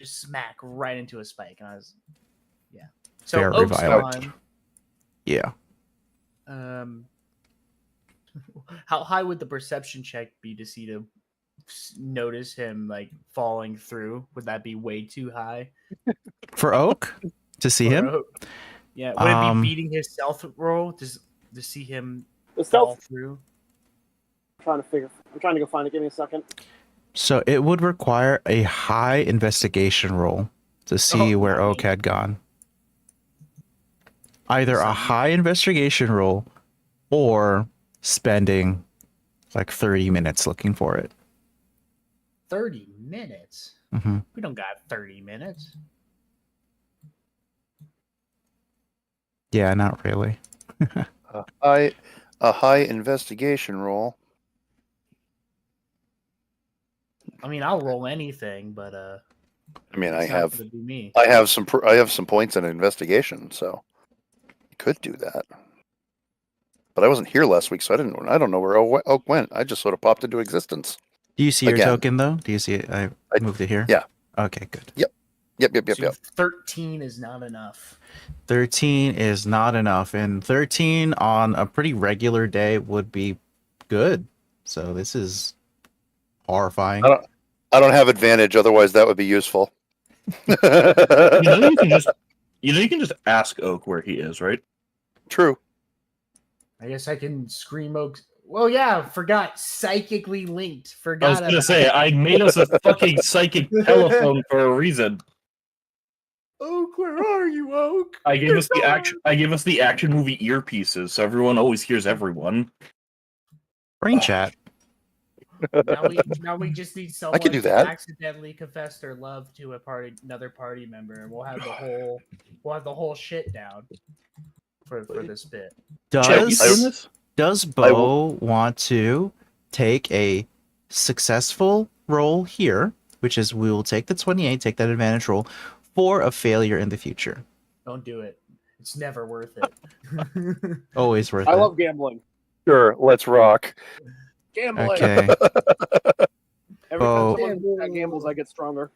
smack right into a spike, and I was, yeah. So very Oak's violent. gone. Yeah. How high would the perception check be to notice him like falling through? Would that be way too high for Oak to see him? Oak? Yeah, would it be beating his stealth roll to see him fall through? I'm trying to go find it. Give me a second. So it would require a high investigation roll to see where Oak had gone. Either a high investigation roll or spending like 30 minutes looking for it. 30 minutes? Mm-hmm. We don't got 30 minutes. Yeah, not really. A high investigation roll. I mean, I'll roll anything, but I mean, I have some points in investigation, so I could do that. But I wasn't here last week, so I don't know where Oak went. I just sort of popped into existence. Do you see your token though? Do you see it? I moved it here. Yeah. Okay, good. Yep. 13 is not enough. 13 is not enough, and 13 on a pretty regular day would be good. So this is horrifying. I don't have advantage, otherwise that would be useful. You can just ask Oak where he is, right? True. I guess I can scream Oak. Well, yeah, forgot psychically linked. I was gonna say I made us a fucking psychic telephone for a reason. Oak, where are you, Oak? I gave us the action movie earpieces, so everyone always hears everyone. Brain chat. Now we just need someone to accidentally confess their love to another party member, and we'll have the whole shit down for this bit. Does Bo want to take a successful roll here, which is we will take the 28, take that advantage roll, for a failure in the future? Don't do it. It's never worth it. Always worth it. I love gambling. Sure, let's rock. Gambling. Okay. Every time someone gambles, I get stronger.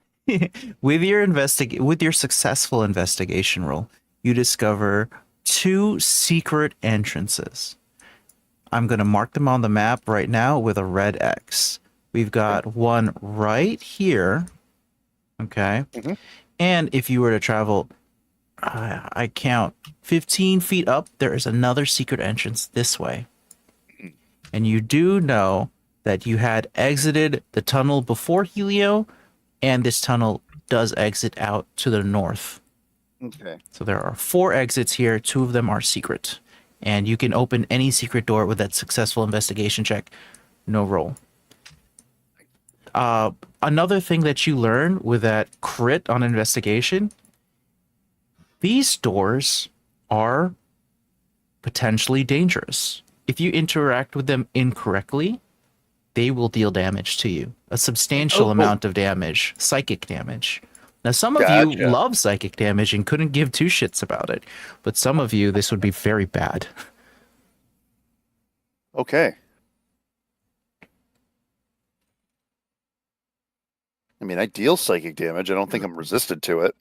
With your successful investigation roll, you discover 2 secret entrances. I'm going to mark them on the map right now with a red X. We've got one right here. Okay. Mhm. And if you were to travel, I count 15 feet up, there is another secret entrance this way. And you do know that you had exited the tunnel before Helio, and this tunnel does exit out to the north. Okay. So there are 4 exits here. 2 of them are secret. And you can open any secret door with that successful investigation check. No roll. Another thing that you learn with that crit on investigation, these doors are potentially dangerous. If you interact with them incorrectly, they will deal damage to you. A substantial amount of damage, psychic damage. Now, some of you Gotcha. love psychic damage and couldn't give 2 shits about it, but some of you, this would be very bad. Okay. I mean, I deal psychic damage. I don't think I'm resistant to it.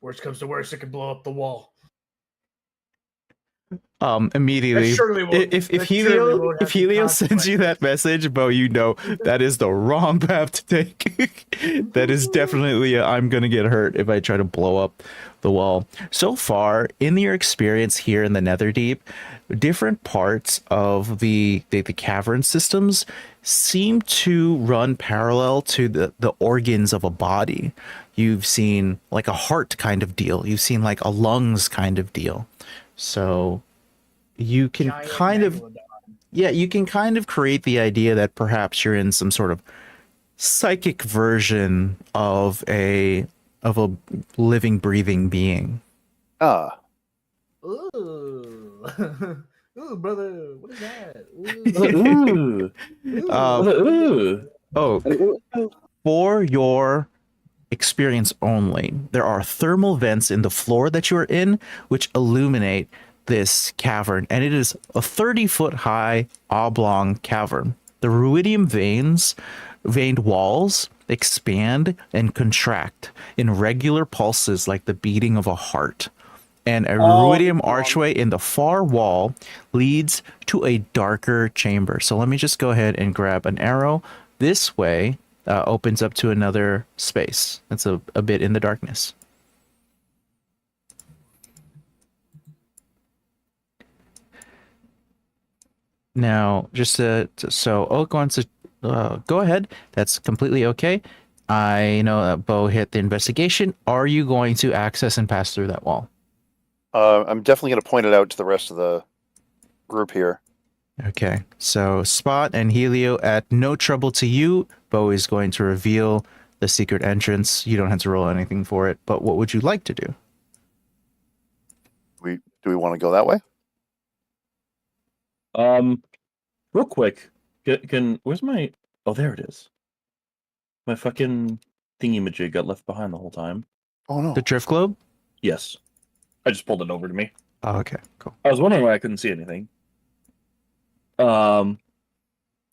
Worst comes to worst, it can blow up the wall. Immediately, That surely won't- if that surely Helio won't have Helio any sends you that message, Bo, you know that is the wrong path to take. That is definitely I'm gonna get hurt if I try to blow up the wall. So far, in your experience here in the Netherdeep, different parts of the cavern systems seem to run parallel to the organs of a body. You've seen like a heart kind of deal. You've seen like a lungs kind of deal. So you can Giant kind of megalodon. you can kind of create the idea that perhaps you're in some sort of psychic version of a living, breathing being. Ah. Ooh. Ooh, brother, what is that? Ooh. Ooh. Oh, for your experience only, there are thermal vents in the floor that you are in, which illuminate this cavern, and it is a 30-foot high oblong cavern. The ruidium veined walls expand and contract in regular pulses like the beating of a heart. And a ruidium archway in the far wall leads to a darker chamber. So let me just go ahead and grab an arrow. This way opens up to another space that's a bit in the darkness. Now, just so Oak wants to go ahead. That's completely okay. I know that Bo hit the investigation. Are you going to access and pass through that wall? I'm definitely going to point it out to the rest of the group here. Okay, so Spot and Helio, at no trouble to you, Bo is going to reveal the secret entrance. You don't have to roll anything for it, but what would you like to do? Do we want to go that way? Real quick, can where's my? Oh, there it is. My fucking thingy-majig got left behind the whole time. Oh no. The drift globe? Yes, I just pulled it over to me. Oh, okay, cool. I was wondering why I couldn't see anything. So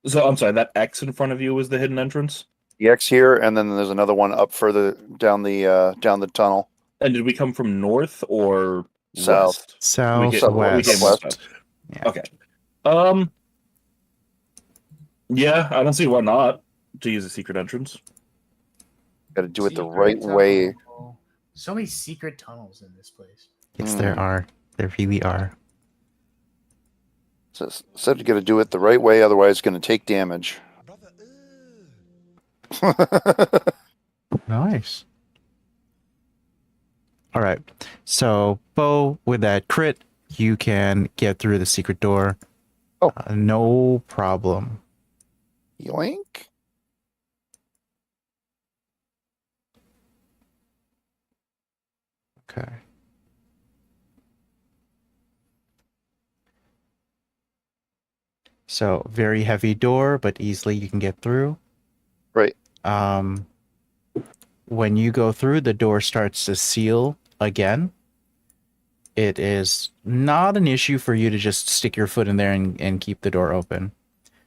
I'm sorry. That X in front of you was the hidden entrance. The X here, and then there's another one up further down the tunnel. And did we come from north or South. west? South, We came west. west. Yeah. Okay. Yeah, I don't see why not to use a secret entrance. Got to do it the Secret right way. tunnel. So many secret tunnels in this place. Yes, there are. There really are. Said you got to do it the right way, otherwise it's going to take damage. Nice. All right. So, Bo, with that crit, you can get through the secret door. Oh. No problem. Yoink. Okay. So, very heavy door, but easily you can get through. Right. When you go through, the door starts to seal again. It is not an issue for you to just stick your foot in there and keep the door open.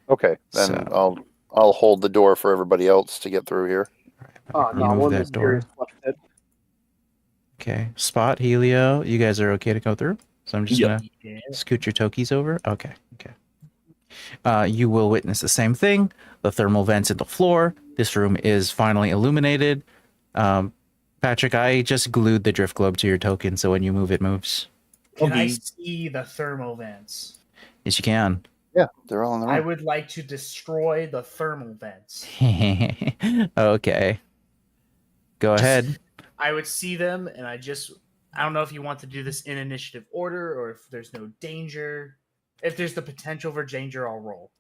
Okay, then So- I'll hold the door for everybody else to get through here. No, Remove one that mysterious door. left it. Okay. Spot, Helio, you guys are okay to go through? So I'm just Yep. gonna Yeah. scoot your tokies over. Okay. Okay. You will witness the same thing. The thermal vents in the floor. This room is finally illuminated. Patrick, I just glued the drift globe to your token, so when you move, it moves. Can I Okay. see the thermal vents? Yes, you can. Yeah, they're all in the I room. would like to destroy the thermal vents. Okay. Go ahead. I would see them, and I don't know if you want to do this in initiative order or if there's no danger. If there's the potential for danger, I'll roll.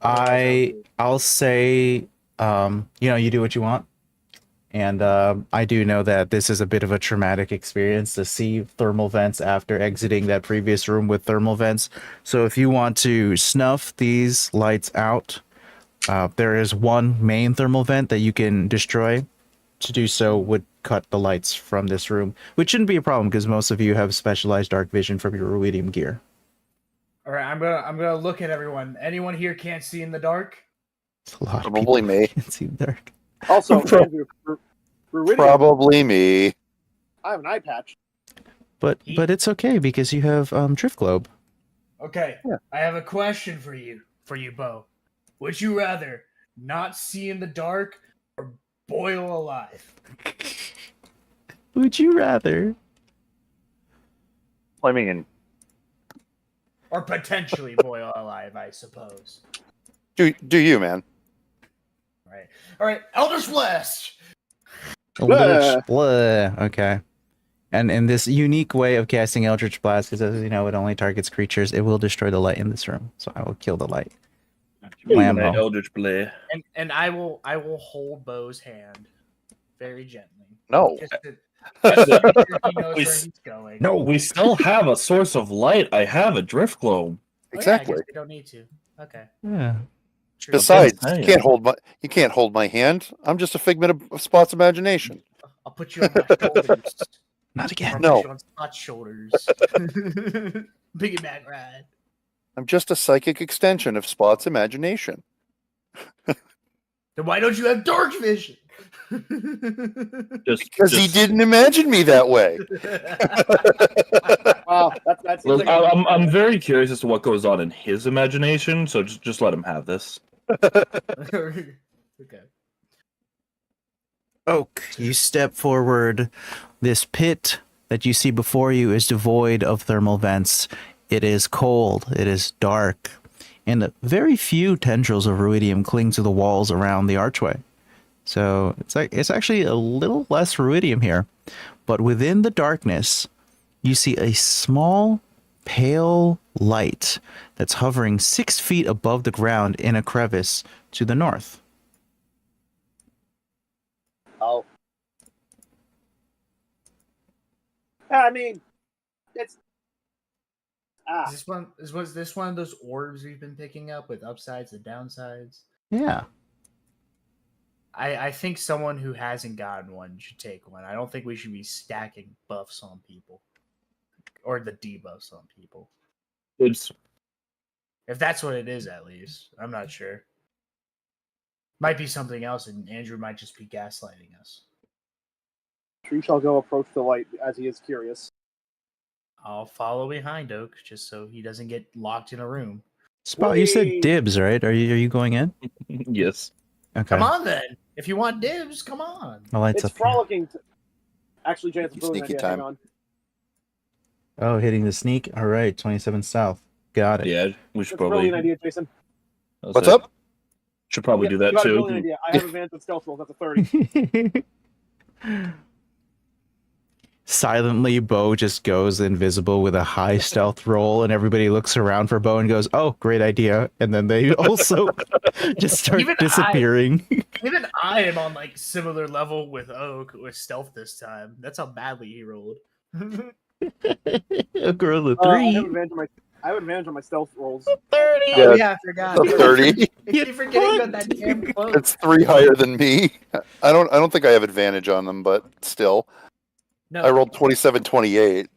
Otherwise, I'll say, you do what you want. And I do know that this is a bit of a traumatic experience to see thermal vents after exiting that previous room with thermal vents. So if you want to snuff these lights out, there is one main thermal vent that you can destroy. To do so would cut the lights from this room, which shouldn't be a problem because most of you have specialized dark vision from your ruidium gear. All right, I'm gonna look at everyone. Anyone here can't see in the dark? It's a lot Probably of people me. can't see the dark. Also, Andrew, Ruidium, Probably me. I have an eye patch. But it's okay because you have drift globe. Okay, Yeah. I have a question for you, Bo. Would you rather not see in the dark or boil alive? Would you rather? I mean, Or potentially boil alive, I suppose. do you, man? All right, Eldritch Blast! Eldritch Blast. Okay. And in this unique way of casting Eldritch Blast, because as you know, it only targets creatures, it will destroy the light in this room. So I will kill the light. Blammo. Eldritch Blade. And I will hold Bo's hand very gently. No. Just to make sure he knows where he's going. No. We still have a source of light. I have a drift globe. Exactly. Oh, yeah, I guess we don't need to. Okay. Yeah. True. Besides, I'm you saying. can't hold my hand. I'm just a figment of Spot's imagination. I'll put you on my shoulders. Not again. I'll No. put you on Spot's shoulders. Piggyback ride. I'm just a psychic extension of Spot's imagination. Then why don't you have dark vision? Because he didn't imagine me that way. Wow, that seems Look, like I'm very curious as to what goes on in his imagination, so just let him have this. Okay. Oak, you step forward. This pit that you see before you is devoid of thermal vents. It is cold. It is dark. And very few tendrils of ruidium cling to the walls around the archway. So it's actually a little less ruidium here. But within the darkness, you see a small, pale light that's hovering 6 feet above the ground in a crevice to the north. Oh. I mean, it's Was this one of those orbs we've been picking up with upsides and downsides? Yeah. I think someone who hasn't gotten one should take one. I don't think we should be stacking buffs on people. Or the debuffs on people. It's If that's what it is, at least. I'm not sure. Might be something else, and Andrew might just be gaslighting us. Tree shall go approach the light as he is curious. I'll follow behind Oak just so he doesn't get locked in a room. Spot, you said Whee! dibs, right? Are you going in? yes. Okay. Come on, then. If you want dibs, come on. The lights It's up here. frolicking. Actually, Janet's a brilliant Sneaky idea. Hang time. on. Oh, hitting the sneak. All right, 27 south. Got it. Yeah, we should That's a probably. brilliant idea, Jason. What's up? Should probably Yeah, do that you got a too. brilliant idea. I have advanced with stealth rolls. That's a 30. Silently, Bo just goes invisible with a high stealth roll, and everybody looks around for Bo and goes, "Oh, great idea!" And then they also just start Even disappearing. Even I am on like similar level with Oak with stealth this time. That's how badly he rolled. A girl of I three. have advantage on my stealth rolls. 30. Oh yeah, I forgot. A 30. You're forgetting about that damn cloak. It's 3 higher than me. I don't think I have advantage on them, but still. No, I rolled 27, 28.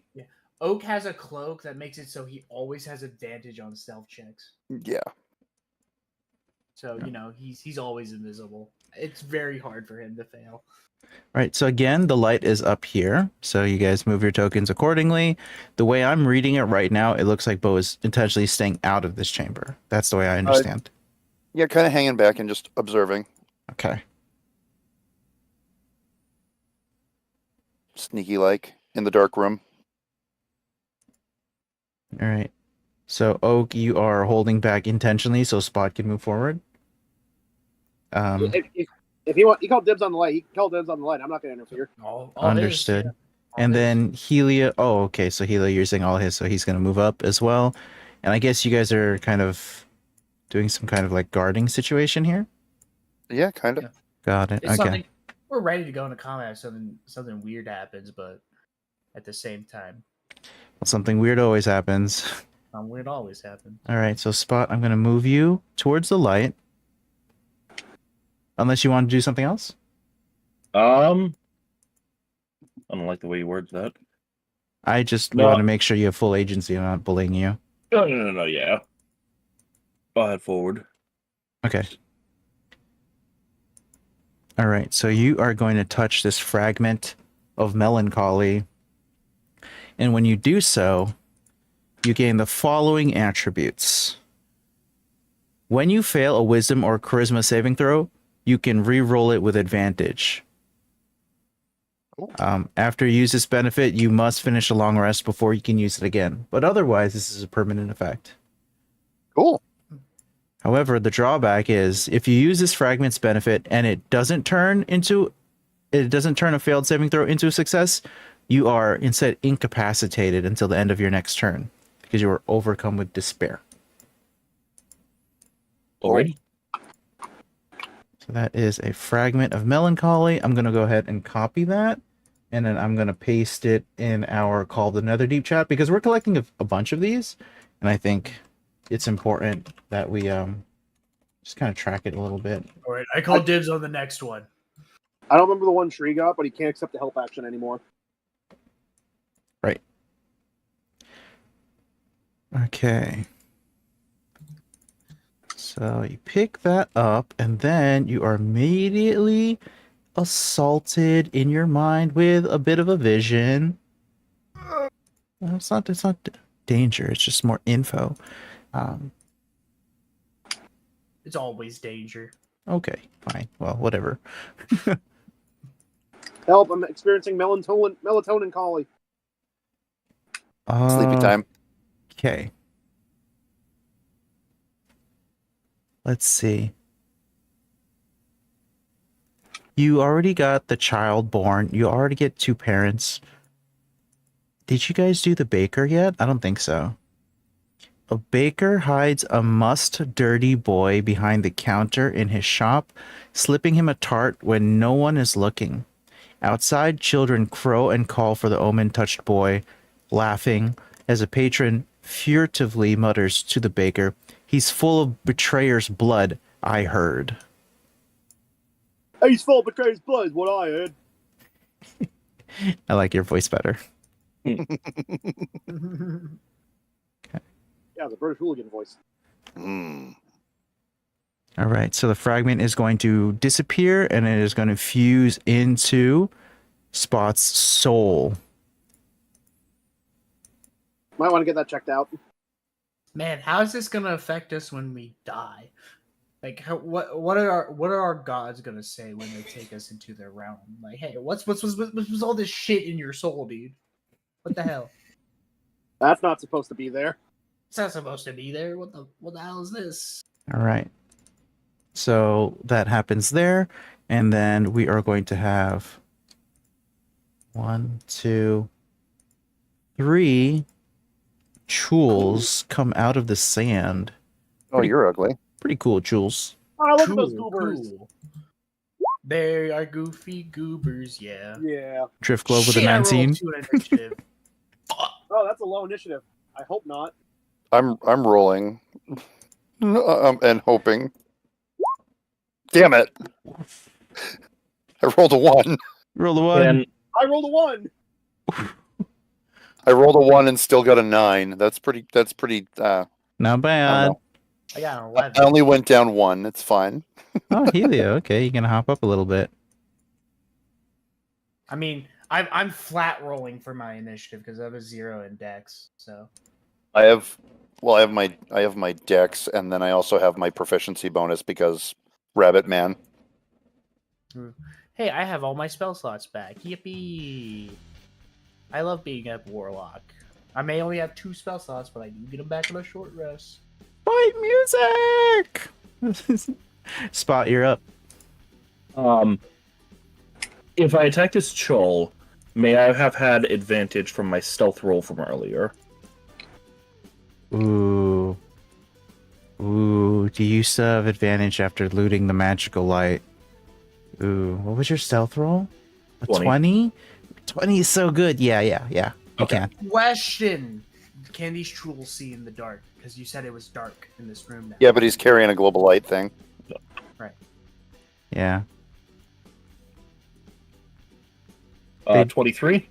Oak has a cloak that makes it so he always has advantage on stealth checks. Yeah. So you know he's always invisible. It's very hard for him to fail. Right, so again, the light is up here, so you guys move your tokens accordingly. The way I'm reading it right now, it looks like Bo is intentionally staying out of this chamber. That's the way I understand. Yeah, kind of hanging back and just observing. Okay. Sneaky like in the dark room. All right. So Oak, you are holding back intentionally so Spot can move forward. If he called dibs on the light, he can call dibs on the light. I'm not going to interfere. All Understood. His, And all his. then Helia. Oh, okay. So Helia, you're saying all his, so he's going to move up as well. And I guess you guys are kind of doing some kind of like guarding situation here. Yeah, kind of. Yeah. Got it. It's Okay. something we're ready to go into combat if something weird happens, but at the same time, Well, something weird always happens. weird always happens. All right. So Spot, I'm going to move you towards the light. Unless you want to do something else. I don't like the way you worded that. I just No. want to make sure you have full agency. I'm not bullying you. No, yeah. Go ahead, forward. Okay. All right. So you are going to touch this fragment of melancholy. And when you do so, you gain the following attributes. When you fail a wisdom or charisma saving throw, you can re-roll it with advantage. After you use this benefit, you must finish a long rest before you can use it again. But otherwise, this is a permanent effect. Cool. However, the drawback is if you use this fragment's benefit and it doesn't turn a failed saving throw into a success, you are instead incapacitated until the end of your next turn because you are overcome with despair. Alrighty. So that is a fragment of melancholy. I'm going to go ahead and copy that, and then I'm going to paste it in our Call the Netherdeep chat because we're collecting a bunch of these, and I think it's important that we just kind of track it a little bit. All right, I call dibs on the next one. I don't remember the one Tree got, but he can't accept the help action anymore. Right. Okay. So you pick that up, and then you are immediately assaulted in your mind with a bit of a vision. Well, it's not danger. It's just more info. It's always danger. Okay, fine. Well, whatever. Help! I'm experiencing melatonin collie. Sleepy time. Okay. Let's see. You already got the child born. You already get 2 parents. Did you guys do the baker yet? I don't think so. A baker hides a dirty boy behind the counter in his shop, slipping him a tart when no one is looking. Outside, children crow and call for the omen-touched boy, laughing as a patron furtively mutters to the baker, "He's full of betrayer's blood, I heard." He's full of betrayer's blood, is what I heard. I like your voice better. Yeah, the British hooligan voice. All right, so the fragment is going to disappear, and it is going to fuse into Spot's soul. Might want to get that checked out. Man, how is this gonna affect us when we die? Like, what are our gods gonna say when they take us into their realm? Like, hey, what's all this shit in your soul, dude? What the hell? That's not supposed to be there. It's not supposed to be there. What the hell is this? All right. So that happens there, and then we are going to have 1, 2, 3 Chules come out of the sand. Oh, you're ugly. Pretty cool, Chules. Oh, look at those goobers. Cool. They are goofy goobers, yeah. Yeah. Drift Glove with a Shit, I rolled 19. 2 initiative. Oh, that's a low initiative. I hope not. I'm rolling and hoping. Damn it! I rolled a 1. Roll the 1. And I rolled a 1. I rolled a 1 and still got a 9. That's pretty. Not I don't bad. know. I got an I 11. only went down 1. It's fine. Oh, Helio. Okay, you can hop up a little bit. I mean, I'm flat rolling for my initiative because I have a 0 in Dex. So I have my dex, and then I also have my proficiency bonus because Rabbit Man. hey, I have all my spell slots back. Yippee! I love being a warlock. I may only have 2 spell slots, but I do get them back on a short rest. Fight music! Spot, you're up. If I attack this Chol, may I have had advantage from my stealth roll from earlier? Ooh. Ooh, do you still have advantage after looting the magical light? Ooh, what was your stealth roll? A 20. 20? 20 is so good. Yeah. You Okay. can. Question: can these trolls see in the dark? Because you said it was dark in this room now. Yeah, but he's carrying a global light thing. Yeah. 23?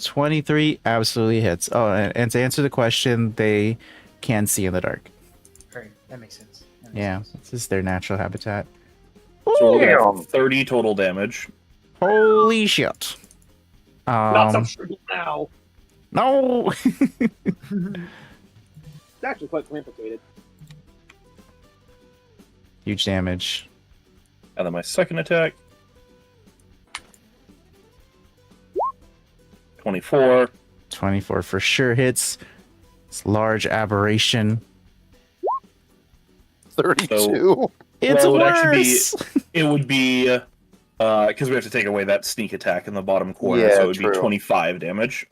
23 absolutely hits. Oh, and to answer the question, they can see in the dark. Right, that makes sense. Yeah, this is their natural habitat. So we're looking at 30 total damage. Holy shit. Not some shit now. No! It's actually quite complicated. Huge damage. And then my second attack. 24. 24 for sure hits. It's large aberration. 32. It's Well, worse! it would be because we have to take away that sneak attack in the bottom corner, Yeah, so it would true. be 25 damage.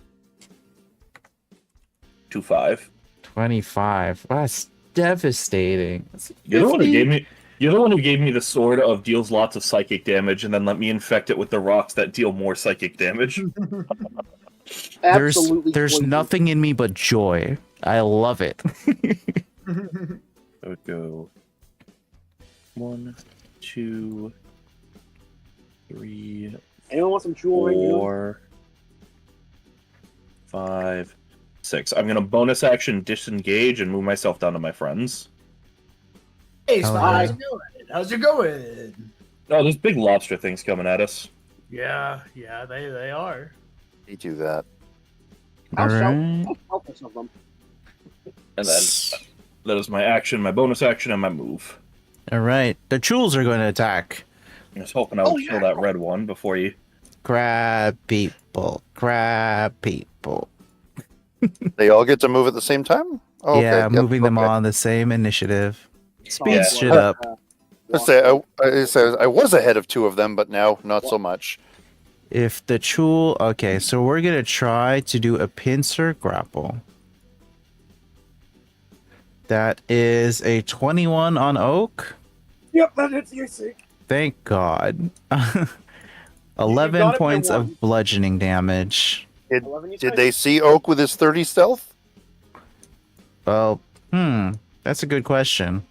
2-5. 25. That's devastating. That's You're the one who 50. gave me. You're the one who gave me the sword of deals lots of psychic damage, and then let me infect it with the rocks that deal more psychic damage. Absolutely. There's poison. nothing in me but joy. I love it. I would go 1, 2, 3, Anyone want some jewelry? 4, 5, 6. I'm gonna bonus action disengage and move myself down to my friends. Hey, Hell Spot, how's yeah. it going? How's it going? Oh, there's big lobster things coming at us. Yeah, they are. They do that. I'll shout. Alright. I'll help of them. And then that is my action, my bonus action, and my move. Alright. The Chuls are going to attack. I was hoping I would kill that red one before you. Grab people. Grab people. They all get to move at the same time? Oh, Yeah, okay. Yep, moving them okay. on the same initiative. Speed Yeah. shit up. I was ahead of 2 of them, but now not so much. If the Chul... Okay, so we're going to try to do a pincer grapple. That is a 21 on Oak. Yep, that hits you, sick. Thank God. 11 got it by points 1. of bludgeoning damage. 11 you Did said? they see Oak with his 30 stealth? Well, that's a good question.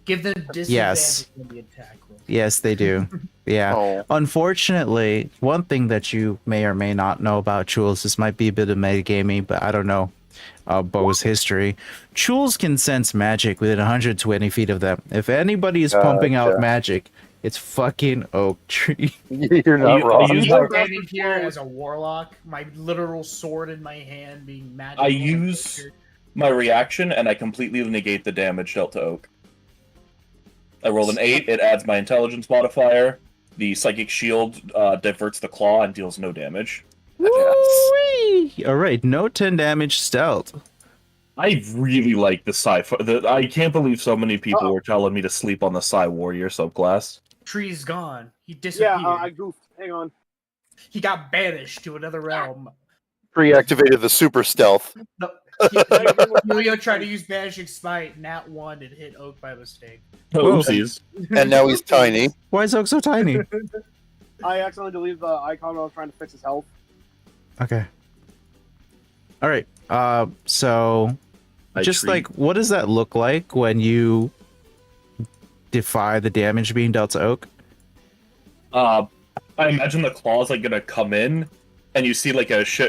Give them disadvantage Yes. on the attack roll. Yes, they do. Yeah. Oh. Unfortunately, one thing that you may or may not know about Chuls, this might be a bit of metagaming, but I don't know Bo's history. Chuls can sense magic within 120 feet of them. If anybody is pumping out Gotcha. magic, it's fucking Oak Tree. You're Are not you- wrong. are you- I'm standing here as a warlock, my literal sword in my hand, being magical. I use my reaction, and I completely negate the damage dealt to Oak. I rolled an 8, it adds my intelligence modifier. The psychic shield diverts the claw and deals no damage. Woo-wee! All right, no 10 damage stealth. I really like the sci-fi. I can't believe so many people Uh-oh. were telling me to sleep on the Psy Warrior subclass. Tree's gone. He Yeah, disappeared. I goofed. Hang on. He got banished to another realm. Pre-activated the super stealth. No, Julio tried to use Banishing Smite, nat 1, and hit Oak by mistake. Oopsies. And now he's tiny. Why is Oak so tiny? I accidentally deleted the icon when I was trying to fix his health. Okay. All right. So I just treat- like, what does that look like when you defy the damage being dealt to Oak? I imagine the claw's like gonna come in, and you see like it's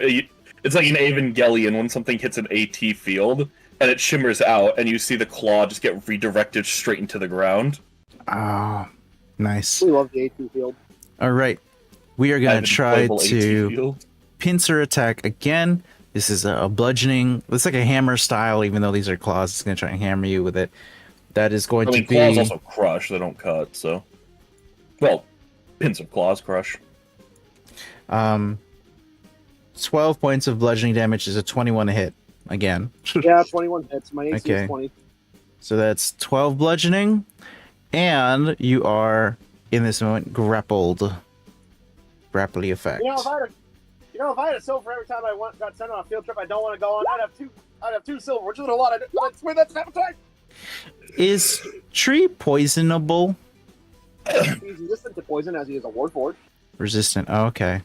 like an Evangelion when something hits an AT field, and it shimmers out, and you see the claw just get redirected straight into the ground. Oh, nice. We love the A2 field. All right. We are I going have to an try employable AT to field. pincer attack again. This is a bludgeoning. It's like a hammer style, even though these are claws. It's going to try and hammer you with it. That is going I mean, to claws be... also crush; they don't cut. So, well, pins of claws crush. 12 points of bludgeoning damage is a 21 to hit. Again. Yeah, 21 hits. My AC Okay. is 20. So that's 12 bludgeoning. And you are, in this moment, grappled. Grapply effect. If I had a silver every time I got sent on a field trip I don't want to go on, I'd have 2 silver, which isn't a lot. Let's win that snap attack. Is tree poisonable? He's resistant to poison as he is a warforged. Resistant. Oh, okay.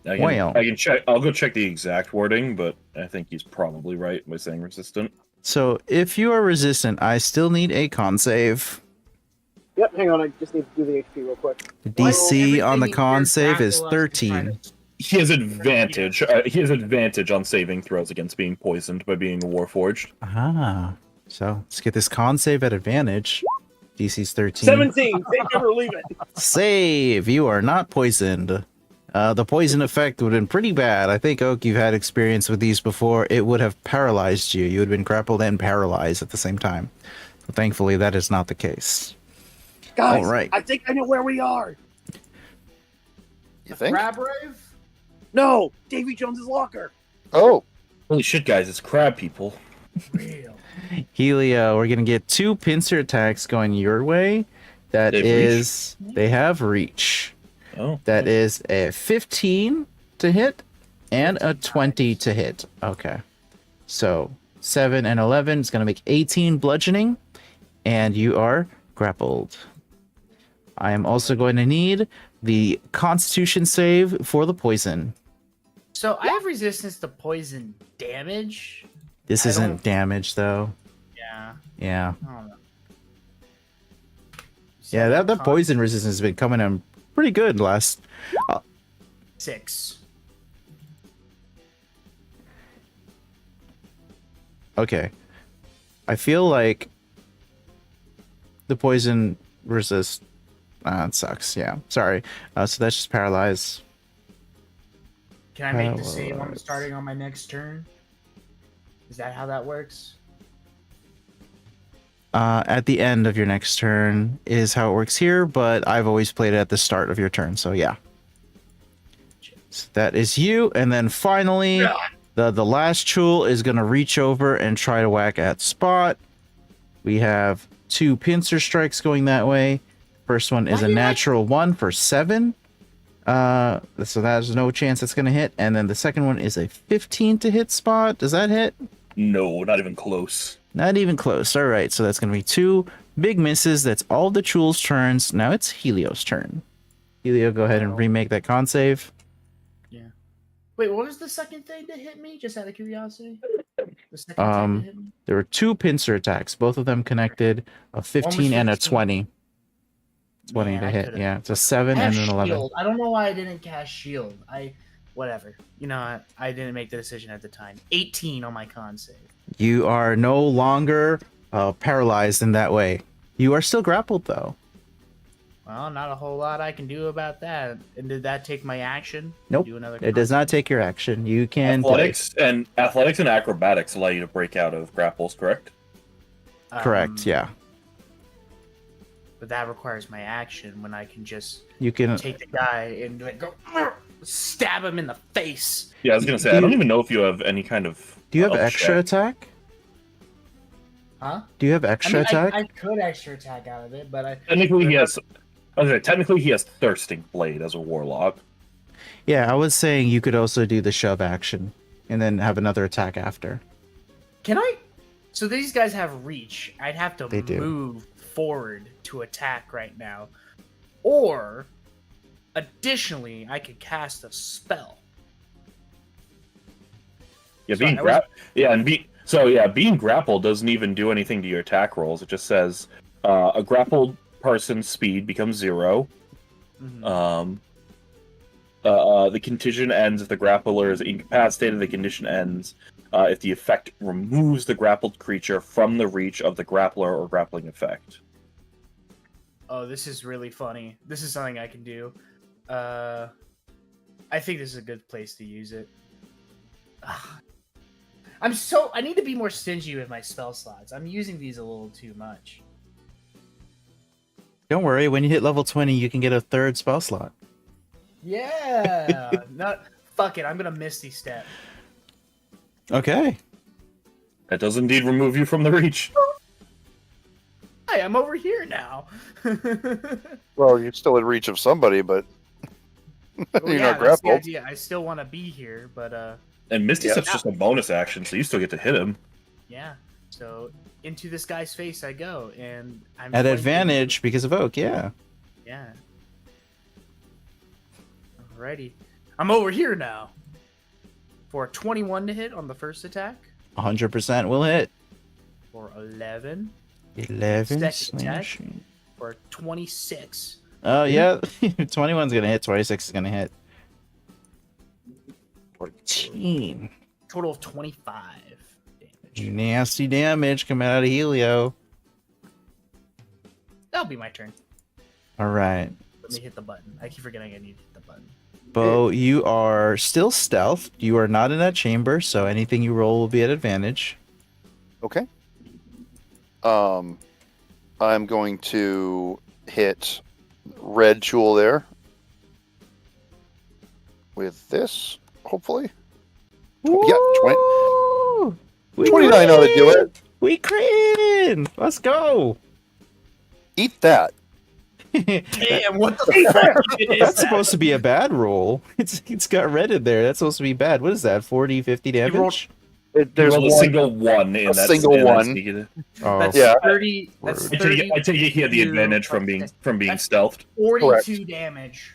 I Well. can check. I'll go check the exact wording, but I think he's probably right by saying resistant. So if you are resistant, I still need a con save. Yep, hang on, I just need to do the HP real quick. The DC on the Everything con here save is grapple us to try 13. to- He has advantage. He has advantage on saving throws against being poisoned by being a warforged. Ah. So let's get this con save at advantage. DC's 13. 17, take it or leave it. Save! You are not poisoned. The poison effect would have been pretty bad. I think, Oak, you've had experience with these before. It would have paralyzed you. You would have been grappled and paralyzed at the same time. But thankfully, that is not the case. Guys, All right. I think I know where we are. You think? Crab Rave? No, Davy Jones's locker. Oh, Holy shit, guys! It's crab people. Real. Helio, we're going to get 2 pincer attacks going your way. That They've is... They have reach. Oh, That is a 15 to hit and a 20 to hit. Okay. So 7 and 11 is going to make 18 bludgeoning, and you are grappled. I am also going to need the Constitution save for the poison. So I have resistance to poison damage. This I isn't don't- damage, though. Yeah. Yeah. I don't know. Yeah, So that poison resistance has been coming in pretty good last... 6. Okay. I feel like the poison resist... it sucks, yeah. Sorry. So that's just paralyze. Can I make the save on starting on my next turn? Is that how that works? At the end of your next turn is how it works here, but I've always played it at the start of your turn, so yeah. So that is you, and then finally, the last Chul is going to reach over and try to whack at Spot. We have 2 pincer strikes going that way. First one is a natural 1 for 7. So there's no chance that's going to hit. And then the second one is a 15 to hit Spot. Does that hit? no, not even close. Not even close. All right, so that's going to be 2 big misses. That's all the Chul's turns. Now it's Helio's turn. Helio, go ahead and remake that con save. Wait, what was the second thing that hit me? Just out of curiosity. The second thing that hit me? There were 2 pincer attacks, both of them connected, a 15 and a 15. 20. 20 Man, to I hit, could've- yeah. It's a 7 I and have an 11. shield. I don't know why I didn't cast shield. Whatever. You know, I didn't make the decision at the time. 18 on my con save. You are no longer paralyzed in that way. You are still grappled, though. Well, not a whole lot I can do about that. And did that take my action? Nope. Do another It does not take your action. You can... Athletics and acrobatics allow you to break out of grapples, correct? Correct, yeah. But that requires my action when I can just You can... take the guy and like go stab him in the face. Yeah, I was gonna say I don't even know if you have any kind of. Do you have of extra check. attack? Huh? Do you have I extra mean, attack? I could extra attack out of it, but I Technically, he has. Okay, technically, he has thirsting blade as a warlock. Yeah, I was saying you could also do the shove action and then have another attack after. can I. So these guys have reach. I'd have to They do. move forward to attack right now, or additionally, I could cast a spell. Yeah, Sorry, being I was- being grappled doesn't even do anything to your attack rolls. It just says a grappled person's speed becomes 0. Mhm. The condition ends if the grappler is incapacitated. The condition ends if the effect removes the grappled creature from the reach of the grappler or grappling effect. Oh, this is really funny. This is something I can do. I think this is a good place to use it. Ugh. I need to be more stingy with my spell slots. I'm using these a little too much. Don't worry, when you hit level 20, you can get a third spell slot. Yeah. Fuck it. I'm gonna Misty Step. Okay. That does indeed remove you from the reach. Hi, I'm over here now. Well, you're still in reach of somebody, but Well, you're yeah, not that's the grappled. idea. I still want to be here, but And Misty Yeah. Step's just a bonus action, so you still get to hit him. yeah. So into this guy's face I go, and I'm At flanking- advantage because of Oak, yeah. Yeah. Alrighty, I'm over here now. For a 21 to hit on the first attack, 100% will hit. for 11, 11 Second attack. slashing. for 26. Oh, yeah. 21's going to hit. 26 is going to hit. 14. Total of 25 damage. Nasty damage coming out of Helio. That'll be my turn. All right. Let me hit the button. I keep forgetting I need to hit the button. Bo, you are still stealth. You are not in that chamber, so anything you roll will be at advantage. Okay. I'm going to hit red jewel there with this, hopefully. Yeah, 20, Woo! We 29 ought to do it. We crit! Let's go! Eat that. Damn, what the fuck is That's that? supposed to be a bad roll. It's got red in there. That's supposed to be bad. What is that? 40, 50 damage? There's There's a one. single one in a that single in that one. sneak attack. Oh, That's Yeah. 30. That's Word. I take it he had the 32 advantage from being That's- stealthed. 42 damage.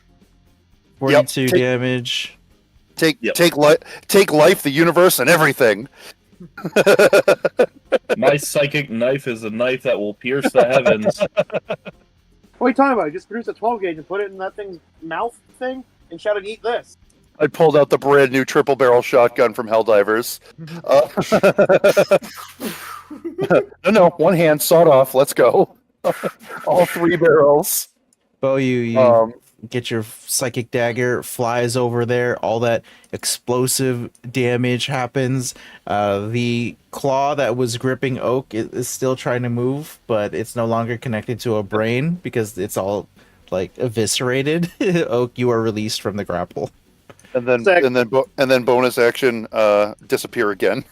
42 Yep. damage. Take Yep. take life, the universe, and everything. My psychic knife is a knife that will pierce the heavens. What are you talking about? I just produced a 12 gauge and put it in that thing's mouth thing and shouted, "Eat this!" I pulled out the brand new triple barrel shotgun from Helldivers. No, one hand, sawed off. Let's go. All three barrels. Bo, you get your psychic dagger, flies over there, all that explosive damage happens. The claw that was gripping Oak is still trying to move, but it's no longer connected to a brain because it's all like eviscerated. Oak, you are released from the grapple. And then Sick. and then bonus action, disappear again.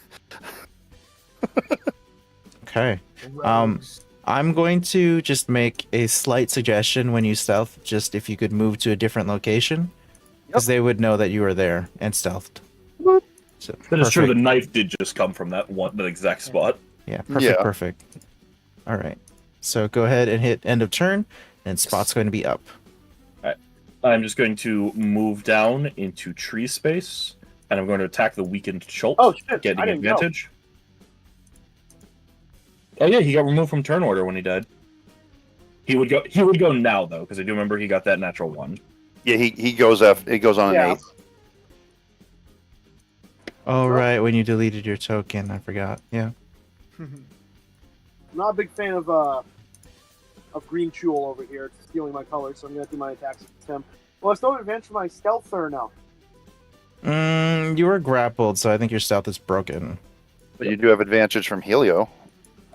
Okay. Rogues. I'm going to just make a slight suggestion when you stealth, just if you could move to a different location, because they would know that you are there and stealthed. So, That is true. The perfect. knife did just come from that exact spot. Yeah, perfect, Yeah. perfect. All right. So go ahead and hit end of turn, and Spot's going to be up. I'm just going to move down into tree space, and I'm going to attack the weakened Schultz, Oh shit! getting I didn't know. advantage. Oh yeah, he got removed from turn order when he died. He would go now though, because I do remember he got that natural one. Yeah, he goes on Yeah. an 8. Oh, right, when you deleted your token, I forgot. Yeah. I'm not a big fan of Green Jewel over here. It's stealing my colors, so I'm gonna do my attacks with him. Well, I still have advantage for my stealth there now. You were grappled, so I think your stealth is broken. But you do have advantage from Helio.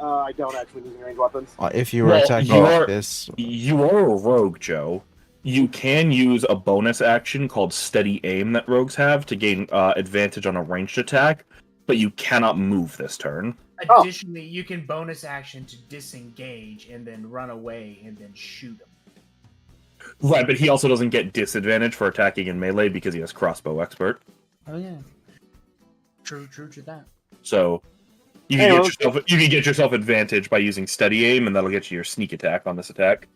I don't actually use range weapons. If you were Well, attacking you like are- this. You are a rogue, Joe. You can use a bonus action called Steady Aim that rogues have to gain advantage on a ranged attack, but you cannot move this turn. Oh. Additionally, you can bonus action to disengage and then run away and then shoot him. Right, but he also doesn't get disadvantage for attacking in melee because he has crossbow expert. Oh yeah. True to that. So you Hey, can get yourself advantage by using Steady Aim, and that'll get you your sneak attack on this attack.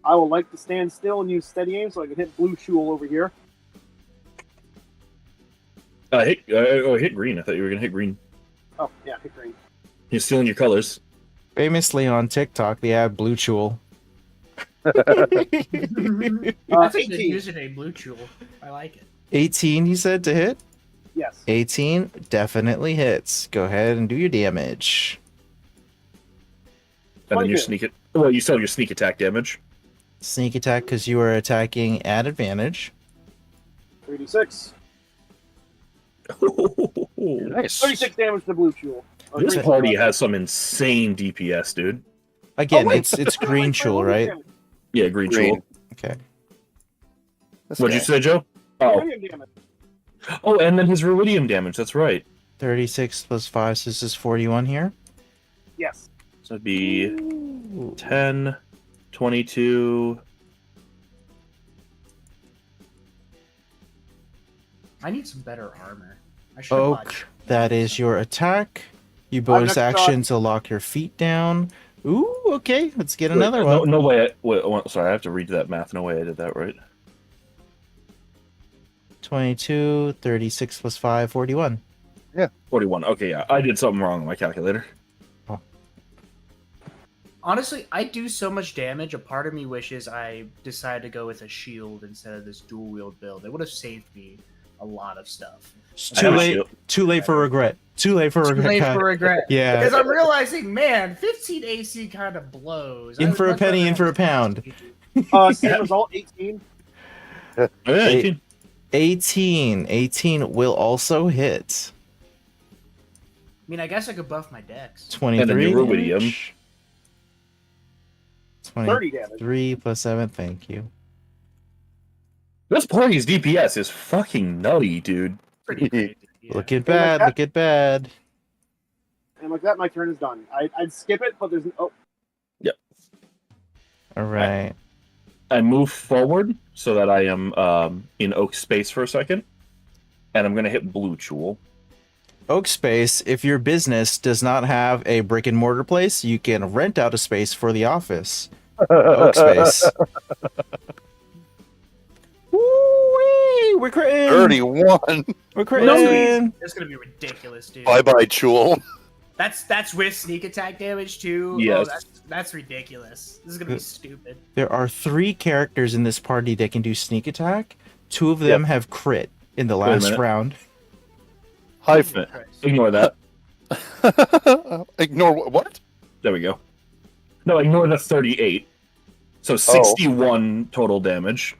I will like to stand still and use steady aim so I can hit Blue Jewel over here. Hit green. I thought you were gonna hit green. Oh yeah, hit green. He's stealing your colors. Famously on TikTok, they have Blue Chewel. I think the 18. username Blue Jewel. I like it. 18, you said, to hit? Yes. 18 definitely hits. Go ahead and do your damage. And then you 22. sneak it. Well, you still have your sneak attack damage. Sneak attack because you are attacking at advantage. 3d6. Nice. 36 damage to Blue Jewel. Or This Green party Jewel. has some insane DPS, dude. Again, Oh, wait. it's green chul, right? Yeah, green Green. jewel. Okay. This What'd you guy. say, Joe? Oh, Radiant damage. oh, and then his ruidium damage. That's right. 36 plus 5, so this is 41 here. Yes. So it'd be Ooh. 10, 22. I need some better armor. I should have bought Oak, that is your attack. You I'm bonus next action to lock your feet down. Ooh, okay, let's get another Wait, one. No way. Sorry, I have to read that math. No way I did that right. 22, 36 plus 5, 41. 41. Okay, yeah. I did something wrong on my calculator. Honestly, I do so much damage. A part of me wishes I decided to go with a shield instead of this dual wield build. It would have saved me a lot of stuff. It's I too have a late. shield. Too late for regret. Too late for Too regret. late Kai. for regret. Yeah. Because I'm realizing, man, 15 AC kind of blows. In I would for a much penny, rather in for a have pound. 16. Same result, 18. Oh, yeah, 18. 18 will also hit. I mean, I guess I could buff my dex. 23. your rubidium. damage. 30 damage. 23 plus 7, thank you. This party's DPS is fucking nutty, dude. Pretty crazy. Yeah. Look at bad, that- look at bad. And like that, my turn is done. I'd skip it, but there's oh, Alright. I move forward so that I am in oak space for a second. And I'm going to hit blue jewel. Oak space, if your business does not have a brick and mortar place, you can rent out a space for the office. Oak space. Woo-wee! We're critting! 31. We're That's critting! gonna be ridiculous, dude. Bye bye, Jewel. That's with sneak attack damage too. Yes. Oh, that's ridiculous. This is gonna be stupid. There are 3 characters in this party that can do sneak attack. 2 of them have crit in the a last minute. round. Hi. Jesus Christ. Ignore that. Ignore what? There we go. No, ignore the 38. So 61 total damage.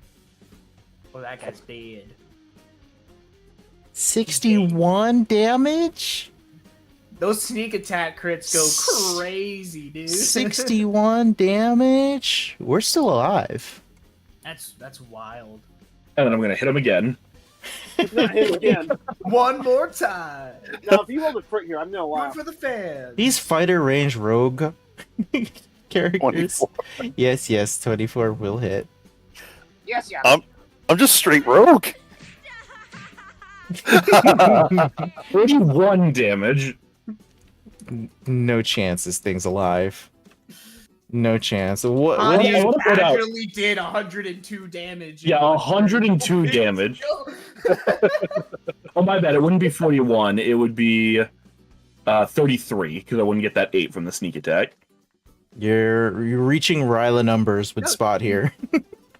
Oh, that guy's dead. 61 damage? Those sneak attack crits go crazy, dude. 61 damage? We're still alive. That's wild. And then I'm going to hit him again. it's not him again. One more time. Now, if he rolled a crit here, I'm gonna Root laugh. for the fans. These fighter range rogue characters. 24. Yes, 24 will hit. Yes, yeah. I'm just straight rogue. 31 damage. No chance this thing's alive. No chance. What do Anya you... I wanna put out- actually did 102 damage. Yeah, 102 damage. Oh, my bad. It wouldn't be 41. It would be 33, because I wouldn't get that 8 from the sneak attack. You're reaching Ryla numbers with Spot here.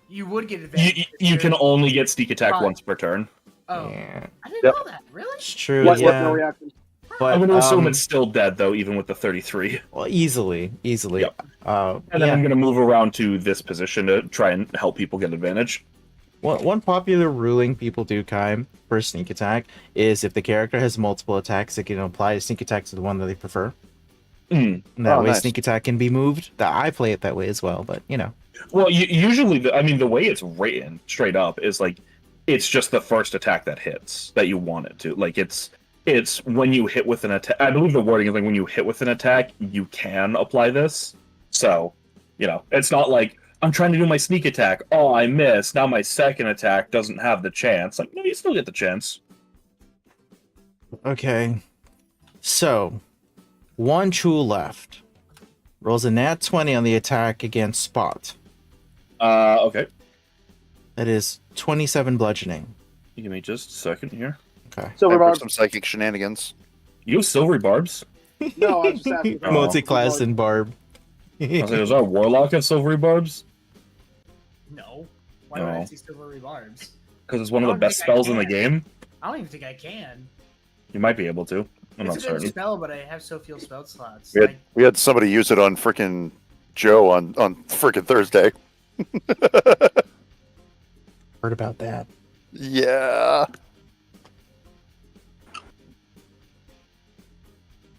You would get advantage. You can only get sneak attack Fine. once per turn. Oh, Yeah, I didn't Yep. know that. Really? it's true. What? No Yeah, reaction. but I'm going to assume it's still dead, though, even with the 33. well, easily. Yep. And then Yeah. I'm going to move around to this position to try and help people get advantage. One popular ruling people do, Kai, for sneak attack is if the character has multiple attacks, they can apply a sneak attack to the one that they prefer. Mm. And that Oh, way, nice. sneak attack can be moved. I play it that way as well, but you know. Well, usually, the way it's written straight up is like it's just the first attack that hits that you want it to. Like it's when you hit with an attack. I believe the wording is like when you hit with an attack, you can apply this. So, it's not like I'm trying to do my sneak attack. Oh, I missed. Now my second attack doesn't have the chance. Like, no, you still get the chance. Okay. So, 1 Chul left. Rolls a nat 20 on the attack against Spot. Okay. That is 27 bludgeoning. Give me just a second here. Okay. Silver Time for Barb. some psychic shenanigans. You have silvery barbs? No, I was just asking. Oh. Multi-class and barb. I was like, does our warlock have silvery barbs? No. Why would I No. see silvery barbs? Because it's one of I the don't best think I spells in the can. game. I don't even think I can. You might be able to. I'm It's not a good certain. spell, but I have so few spell slots. We had somebody use it on frickin' Joe on frickin' Thursday. Heard about that. Yeah.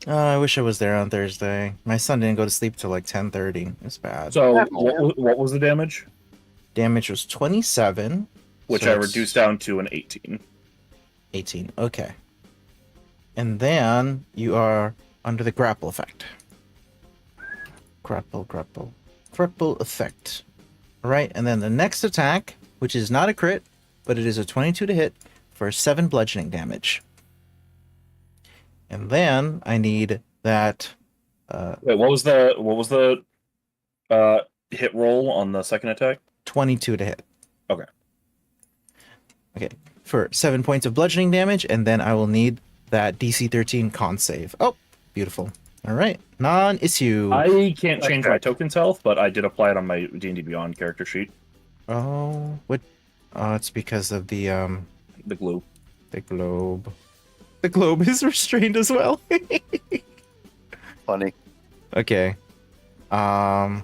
I wish I was there on Thursday. My son didn't go to sleep till like 10:30. It's bad. So Yeah, what was the damage? Damage was 27. Which so I it's reduced down to an 18. 18. Okay. And then you are under the grapple effect. Grapple effect. Alright, and then the next attack, which is not a crit, but it is a 22 to hit for 7 bludgeoning damage. And then I need that. Wait, what was the hit roll on the second attack? 22 to hit. Okay. Okay, for 7 points of bludgeoning damage, and then I will need that DC 13 con save. Oh, beautiful. All right, non-issue. I can't change my token's health, but I did apply it on my D&D Beyond character sheet. Oh, what? Oh, it's because of the glue. The globe. The globe is restrained as well. Funny. Okay. I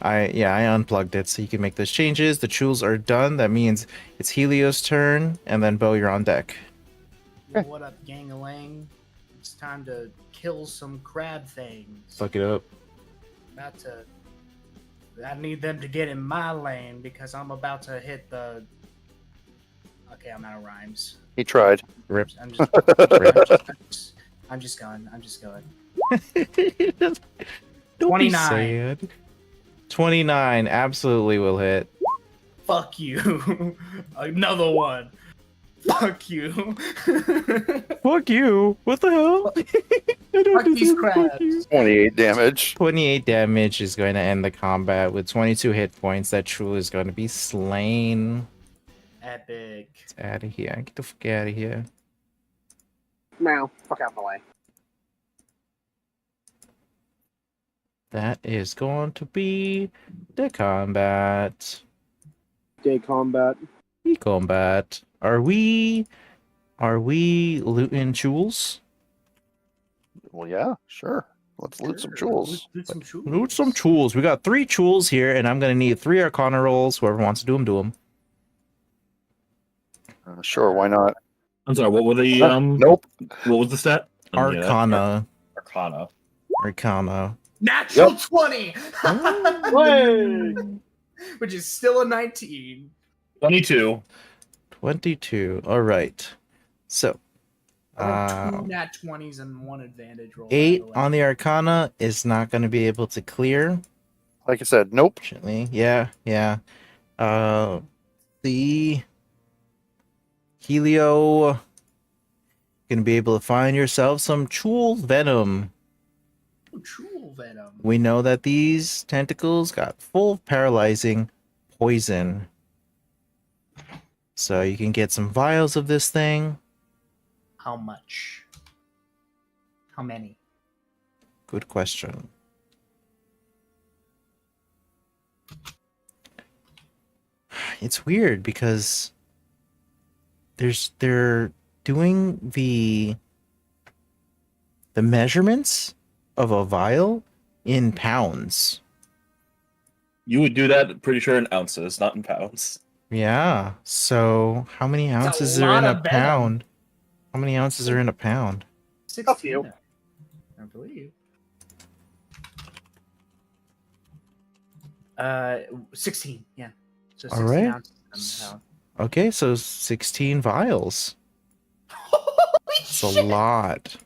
unplugged it so you can make those changes. The tools are done. That means it's Helios' turn, and then Bo, you're on deck. What up, gang-a-lang? It's time to kill some crab things. Fuck it up. I need them to get in my lane because I'm about to hit the. Okay, I'm out of rhymes. He tried. Rip. I'm just. I'm just going. Don't 29. be sad. 29 absolutely will hit. Fuck you. Another one. Fuck you. Fuck you. What the hell? I don't Fuck these deserve to fuck crabs. you. 28 damage. 28 damage is going to end the combat with 22 hit points. That True is going to be slain. Epic. It's out of here. Get the fuck out of here. Now, fuck out of the way. That is going to be the combat. Day combat. The combat. Are we looting jewels? Well, yeah, sure. Let's loot some jewels. Loot some jewels. We got 3 jewels here, and I'm gonna need 3 Arcana rolls. Whoever wants to do them, do them. Sure, why not? I'm sorry, what were the Nope. what was the stat? Arcana. Arcana. Arcana. Natural 20! Way! Which is still a 19. 22. 22. All right. So, I rolled 2 nat 20s and 1 advantage roll. 8 on the Arcana is not going to be able to clear. Like I said, nope. Fortunately. Yeah. The Helio going to be able to find yourself some Chul Venom. True venom. We know that these tentacles got full of paralyzing poison. So you can get some vials of this thing. How much? How many? Good question. It's weird because they're doing the measurements of a vial in pounds. You would do that, pretty sure, in ounces, not in pounds. Yeah. So how many ounces are in a pound? How many ounces are in a pound? 16. A few. I believe. 16. Yeah. So 16 All right. ounces in a pound. Okay, so 16 vials. It's a lot.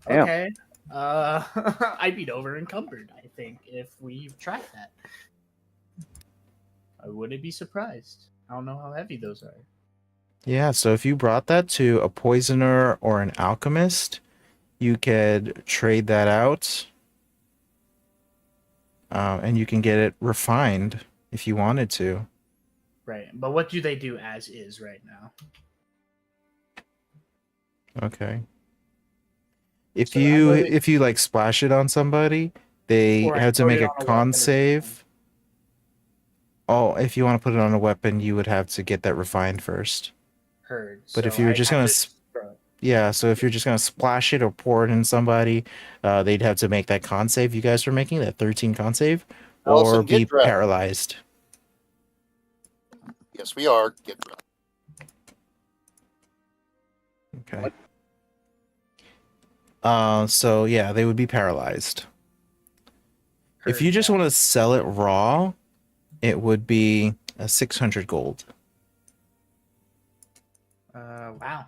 Damn. Okay. I'd be over encumbered, I think, if we tried that. I wouldn't be surprised. I don't know how heavy those are. Yeah, so if you brought that to a poisoner or an alchemist, you could trade that out. And you can get it refined if you wanted to. Right. But what do they do as is right now? Okay. If So you like splash it on somebody, they Or I have to throw make it a on a con weapon or save. Oh, if you want to put it on a weapon, you would have to get that refined first. Heard. But if So you're I just have gonna, to yeah, so if you're just gonna splash it or pour it in somebody, they'd have to make that con save you guys were making, that 13 con save, or Allison, get be dressed. paralyzed. Yes, we are. Get dressed. Okay. So yeah, they would be paralyzed. If heard you just that. want to sell it raw, it would be a 600 gold. Wow.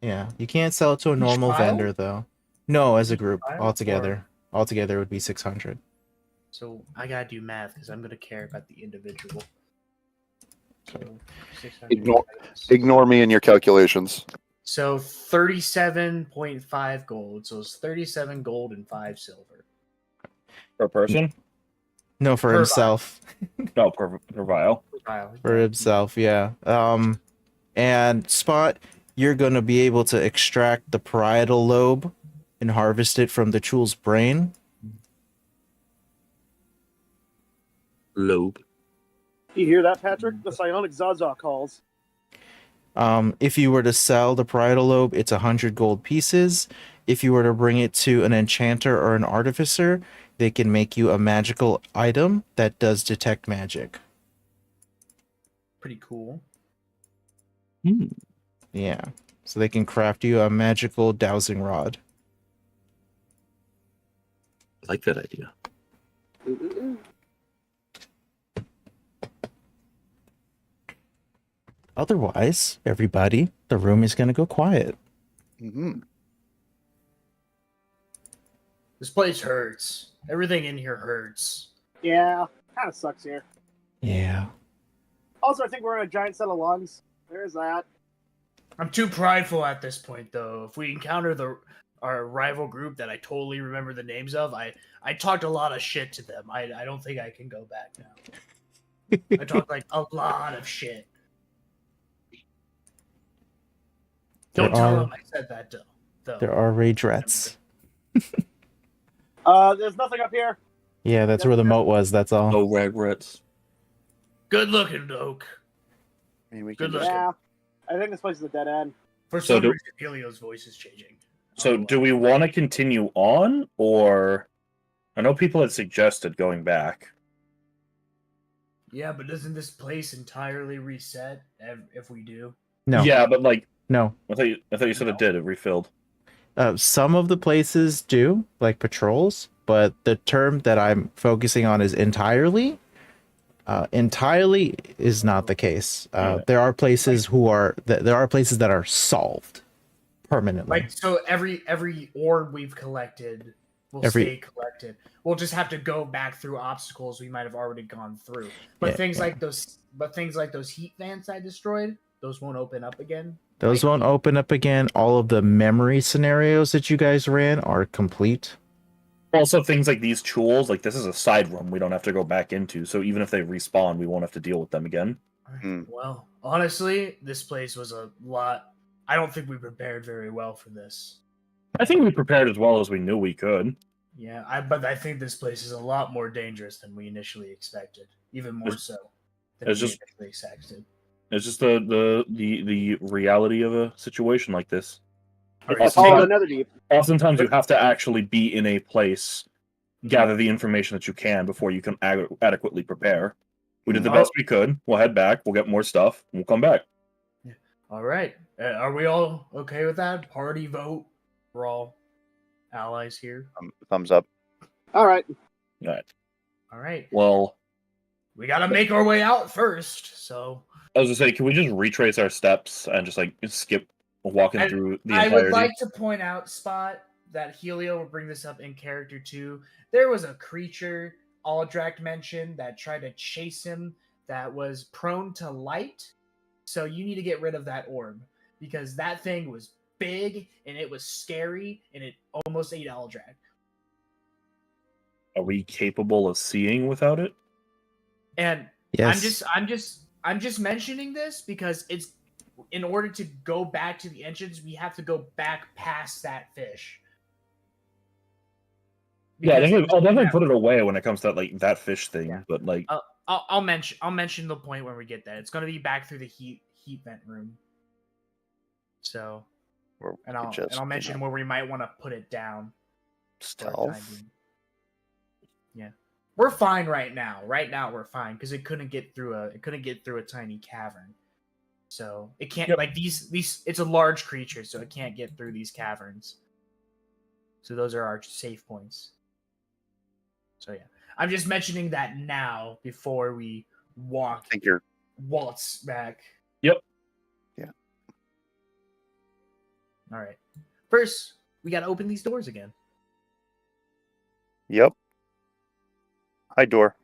Yeah, you can't sell it to a Each normal file? vendor though. No, as a Each group, file, altogether. Altogether, it would be 600. So I gotta do math because I'm gonna care about the individual. So 600 Ignore me in your calculations. So 37.5 gold. So it's 37 gold and 5 silver. Per person? No, for Per himself. No, per vial. For himself, yeah. And Spot, you're gonna be able to extract the parietal lobe and harvest it from the Chul's brain. Lobe. You hear that, Patrick? The psionic Zaza calls. If you were to sell the parietal lobe, it's 100 gold pieces. If you were to bring it to an enchanter or an artificer, they can make you a magical item that does detect magic. Pretty cool. Yeah. So they can craft you a magical dowsing rod. I like that idea. Otherwise, everybody, the room is going to go quiet. Mm-hmm. This place hurts. Everything in here hurts. Yeah, kind of sucks here. Yeah. Also, I think we're in a giant set of lungs. There's that. I'm too prideful at this point, though. If we encounter our rival group that I totally remember the names of, I talked a lot of shit to them. I don't think I can go back now. I talked like a lot of shit. Don't tell them I said that, though. There are ragerettes. There's nothing up here. Yeah, that's where the moat was. That's all. No regrets. Good looking, Oak. I mean, we Good can luck. just, Yeah, I think this place is a dead end. For So some do- reason, Helio's voice is changing. So do we want to continue on, or I know people had suggested going back. Yeah, but doesn't this place entirely reset if we do? No. Yeah, but like No. I thought you said it did. It refilled. Some of the places do, like patrols, but the term that I'm focusing on is entirely. Entirely is not the case. There are places there are places that are solved permanently. Like, so every orb we've collected will stay collected. We'll just have to go back through obstacles we might have already gone through. But things like those heat vents I destroyed, those won't open up again. Those won't open up again. All of the memory scenarios that you guys ran are complete. Also, things like these tools, like this is a side room we don't have to go back into. So even if they respawn, we won't have to deal with them again. Well, honestly, this place was a lot. I don't think we prepared very well for this. I think we prepared as well as we knew we could. Yeah, but I think this place is a lot more dangerous than we initially expected. Even more so than we initially expected. It's just the reality of a situation like this. It's all another deep. Oftentimes, you have to actually be in a place, gather the information that you can before you can adequately prepare. We did the best we could. We'll head back. We'll get more stuff. And we'll come back. All right. Are we all okay with that? Party vote. We're all allies here. thumbs up. All right. All right. All right. Well, we got to make our way out first. So I was gonna say, can we just retrace our steps and just like skip walking through the entirety? I would like to point out, Spot, that Helio will bring this up in character too. There was a creature Aldrak mentioned that tried to chase him that was prone to light. So you need to get rid of that orb because that thing was big and it was scary and it almost ate Aldrak. Are we capable of seeing without it? And Yes. I'm just mentioning this because it's in order to go back to the entrance, we have to go back past that fish. Yeah, I'll definitely put it away when it comes to that fish thing. Yeah. But like, I'll mention the point when we get there. It's going to be back through the heat vent room. So, Or we and could just, I'll mention where we might want to put it down. For a time stealth. being. Yeah, we're fine right now. Right now we're fine because it couldn't get through a tiny cavern. So it can't Yep. like these. It's a large creature, so it can't get through these caverns. So those are our safe points. So yeah, I'm just mentioning that now before we I think you're. waltz back. Yep. Yeah. All right. First, we got to open these doors again. Yep. Hi, door.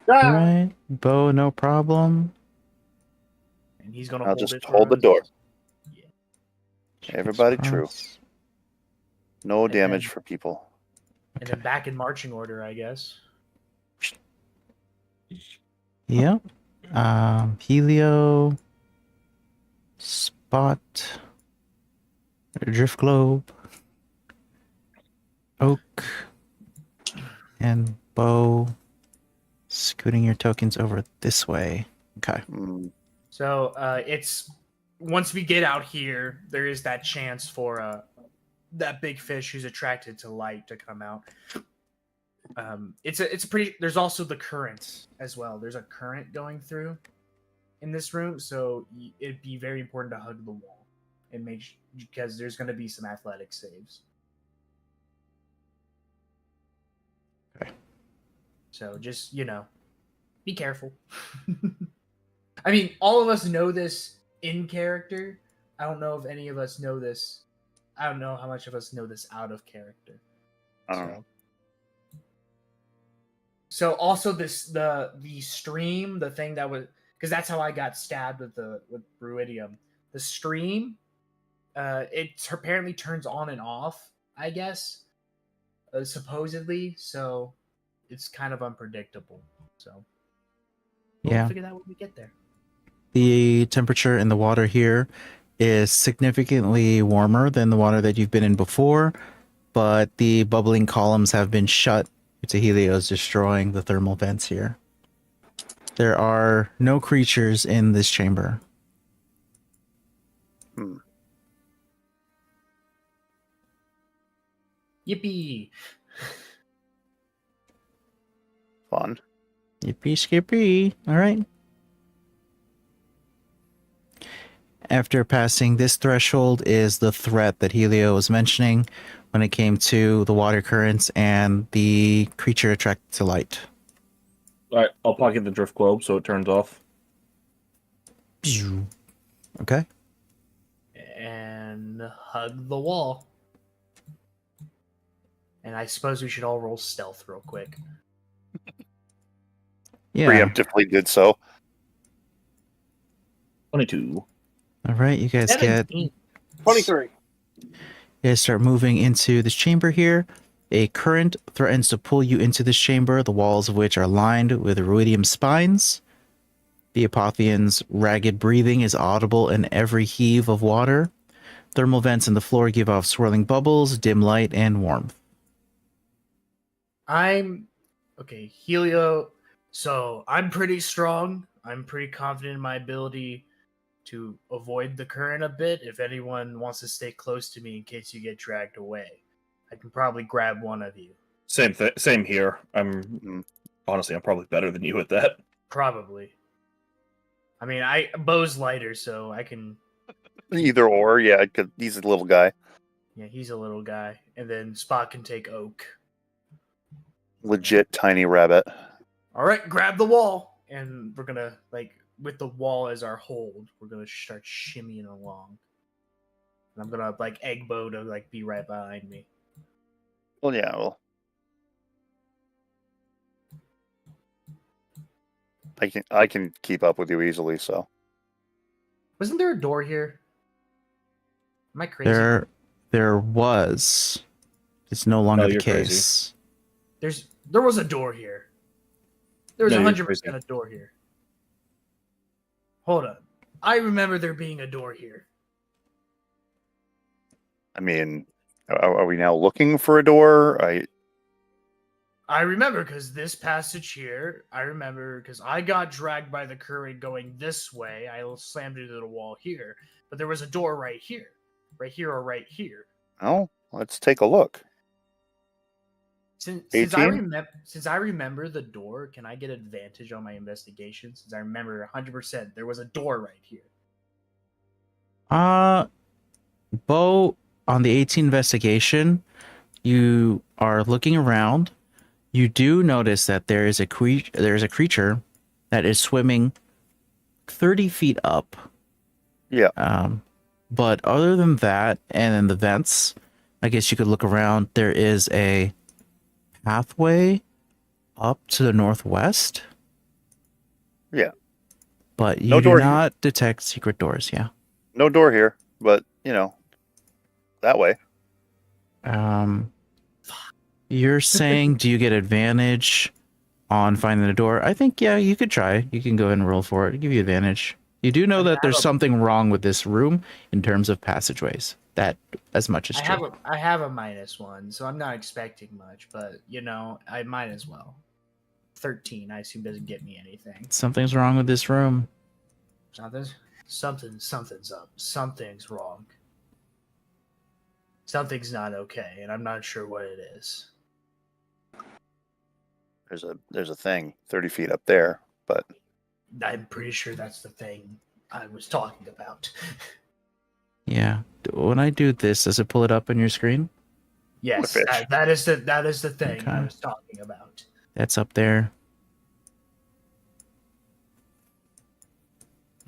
Ah! All right, Bo, no problem. And he's gonna I'll hold just it for hold the us. door. Yeah. Everybody true. Cross. No And damage then- for people. And then back in marching order, I guess. Yep. Helio, Spot, Drift Globe, Oak, and Bo. Scooting your tokens over this way. Okay. Mm, So it's once we get out here, there is that chance for that big fish who's attracted to light to come out. It's a pretty. There's also the current as well. There's a current going through in this room, so it'd be very important to hug the wall and because there's going to be some athletic saves. Okay. So just be careful. I mean, all of us know this in character. I don't know if any of us know this. I don't know how much of us know this out of character. I don't know. So also the stream, the thing that was because that's how I got stabbed with Bruidium. The stream, it apparently turns on and off. I guess, supposedly. So it's kind of unpredictable. So Yeah. we'll figure that out when we get there. The temperature in the water here is significantly warmer than the water that you've been in before, but the bubbling columns have been shut due to Helios destroying the thermal vents here. There are no creatures in this chamber. Yippee! Fun. Yippee skippy. All right. After passing this threshold is the threat that Helio was mentioning when it came to the water currents and the creature attracted to light. All right, I'll pocket the drift globe so it turns off. Okay. And hug the wall. And I suppose we should all roll stealth real quick. Yeah. Preemptively did so. 22. All right. You guys get 17. 23. You guys start moving into this chamber here. A current threatens to pull you into this chamber, the walls of which are lined with ruidium spines. The Apotheon's ragged breathing is audible in every heave of water. Thermal vents in the floor give off swirling bubbles, dim light, and warmth. Okay, Helio. So I'm pretty strong. I'm pretty confident in my ability to avoid the current a bit. If anyone wants to stay close to me in case you get dragged away, I can probably grab one of you. Same here. I'm probably better than you at that. Probably. I mean, Bo's lighter, so I can. Either or, yeah. He's a little guy. Yeah, he's a little guy, and then Spot can take Oak. Legit tiny rabbit. All right, grab the wall, and we're gonna with the wall as our hold. We're gonna start shimmying along, and I'm gonna egg Bo to be right behind me. Well, yeah. Well, I can keep up with you easily. So Wasn't there a door here? Am I crazy? There was. It's no longer No, the you're case. There was a door here. There was No, you're 100% crazy. a door here. Hold on. I remember there being a door here. I mean, are we now looking for a door? I remember because this passage here, I remember because I got dragged by the current going this way. I slammed into the wall here, but there was a door right here or right here. Oh, let's take a look. Since I 18? remember, the door, can I get advantage on my investigation? Since I remember 100%, there was a door right here. Bo, on the 18 investigation, you are looking around. You do notice that there is a creature that is swimming 30 feet up. Yeah. But other than that, and in the vents, I guess you could look around. There is a pathway up to the northwest. Yeah. But you No do door not detect secret doors. Yeah. No door here, but that way. You're saying, do you get advantage on finding the door? I think, yeah, you could try. You can go ahead and roll for it. I'll give you advantage. You do know that there's something wrong with this room in terms of passageways. That as much as true. I have a -1, so I'm not expecting much, but I might as well. 13, I assume, doesn't get me anything. Something's wrong with this room. Something's up. Something's wrong. Something's not okay, and I'm not sure what it is. There's a thing 30 feet up there, but I'm pretty sure that's the thing I was talking about. Yeah. When I do this, does it pull it up on your screen? Yes, fish. that is the thing I Okay. was talking about. That's up there.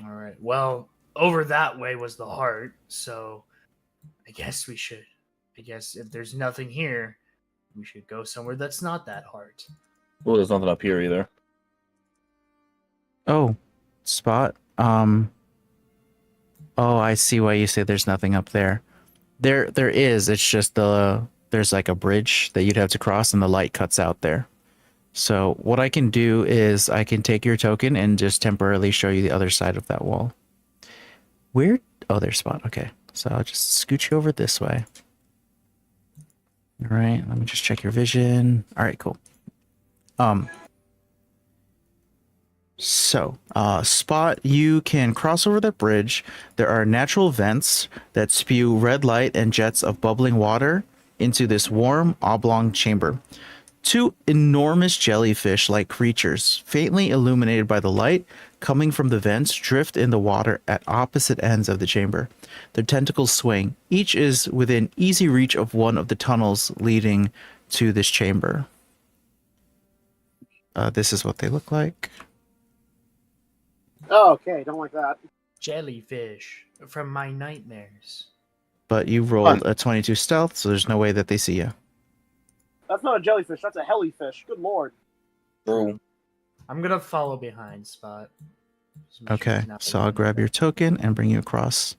All right. Well, over that way was the heart, so I guess if there's nothing here, we should go somewhere that's not that heart. Well, there's nothing up here either. Oh, Spot. Oh, I see why you say there's nothing up there. There is. It's just there's like a bridge that you'd have to cross, and the light cuts out there. So what I can do is I can take your token and just temporarily show you the other side of that wall. Where? Oh, there's Spot. Okay, so I'll just scoot you over this way. All right. Let me just check your vision. All right. Cool. So, Spot, you can cross over that bridge. There are natural vents that spew red light and jets of bubbling water into this warm, oblong chamber. Two enormous jellyfish-like creatures, faintly illuminated by the light coming from the vents, drift in the water at opposite ends of the chamber. Their tentacles swing. Each is within easy reach of one of the tunnels leading to this chamber. This is what they look like. Oh, okay, don't like that. Jellyfish from my nightmares. But you rolled a 22 stealth, so there's no way that they see you. That's not a jellyfish, that's a helifish. Good lord. True. I'm gonna follow behind Spot. Just make sure Okay, he's not so I'll leaving. grab your token and bring you across.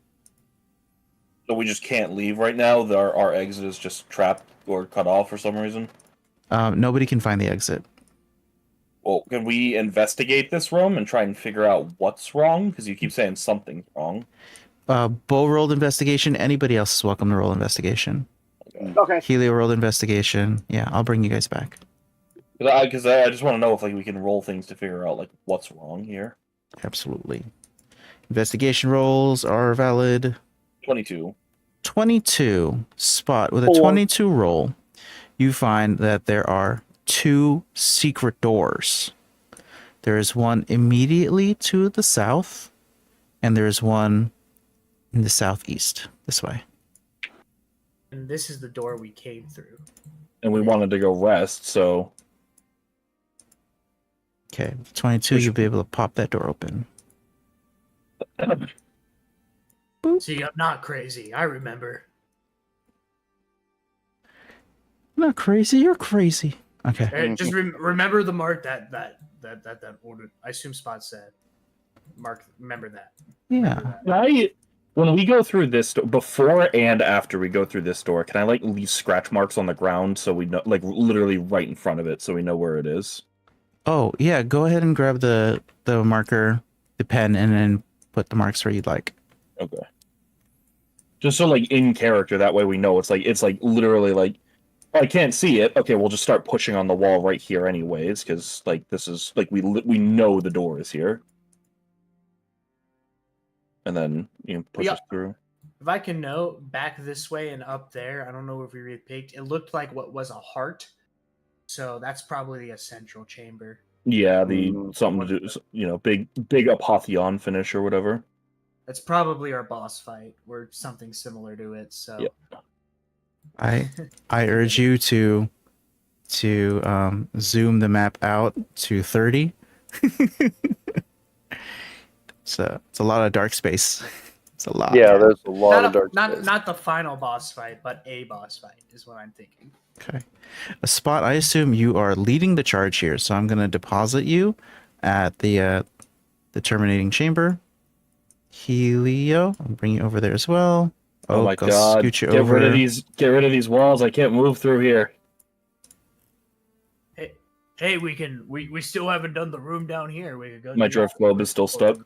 So we just can't leave right now. Our exit is just trapped or cut off for some reason. Nobody can find the exit. Well, can we investigate this room and try and figure out what's wrong? Because you keep saying something's wrong. Bo rolled investigation. Anybody else is welcome to roll investigation. Okay. Helio rolled investigation. Yeah, I'll bring you guys back. Because I just want to know if we can roll things to figure out what's wrong here. Absolutely. Investigation rolls are valid. 22. 22. Spot. With a 4. 22 roll, you find that there are 2 secret doors. There is one immediately to the south, and there is one in the southeast, this way. And this is the door we came through. And we wanted to go west, so... Okay, with 22, you'll be able to pop that door open. See, I'm not crazy. I remember. I'm not crazy, you're crazy. Okay. Just remember the mark that ordered. I assume Spot said. Mark, remember that. Yeah. When we go through this before and after we go through this door, can I leave scratch marks on the ground so we know, literally right in front of it, so we know where it is? Oh, yeah, go ahead and grab the marker, the pen, and then put the marks where you'd like. Okay. Just so in character, that way we know it's literally I can't see it. Okay, we'll just start pushing on the wall right here, anyways, because like this is like we know the door is here, and then push Yeah. us through. If I can note, back this way and up there, I don't know if we really picked. It looked like what was a heart, so that's probably a central chamber. Yeah, the Mm. something to do, big Apotheon finish or whatever. That's probably our boss fight or something similar to it. So Yep. I urge you to zoom the map out to 30. So it's a lot of dark space. It's a lot. Yeah, there's a lot of dark not space. not the final boss fight, but a boss fight is what I'm thinking. Okay. A spot, I assume you are leading the charge here, so I'm going to deposit you at the terminating chamber. Helio, I'll bring you over there as well. Oh my I'll god! scoot you Get over. Get rid of these walls. I can't move through here. Hey, we still haven't done the room down here. We could go. My do drift that. globe is still stuck.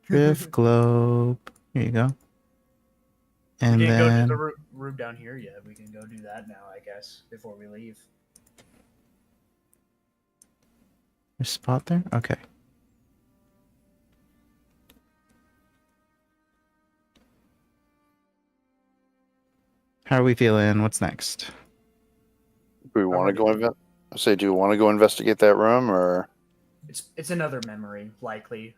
Drift globe. Here you go. We And didn't go to then the room down here yet. We can go do that now, I guess, before we leave. there's a spot there. Okay. How are we feeling? What's next? Do we want to go do we want to go investigate that room, or It's another memory, likely.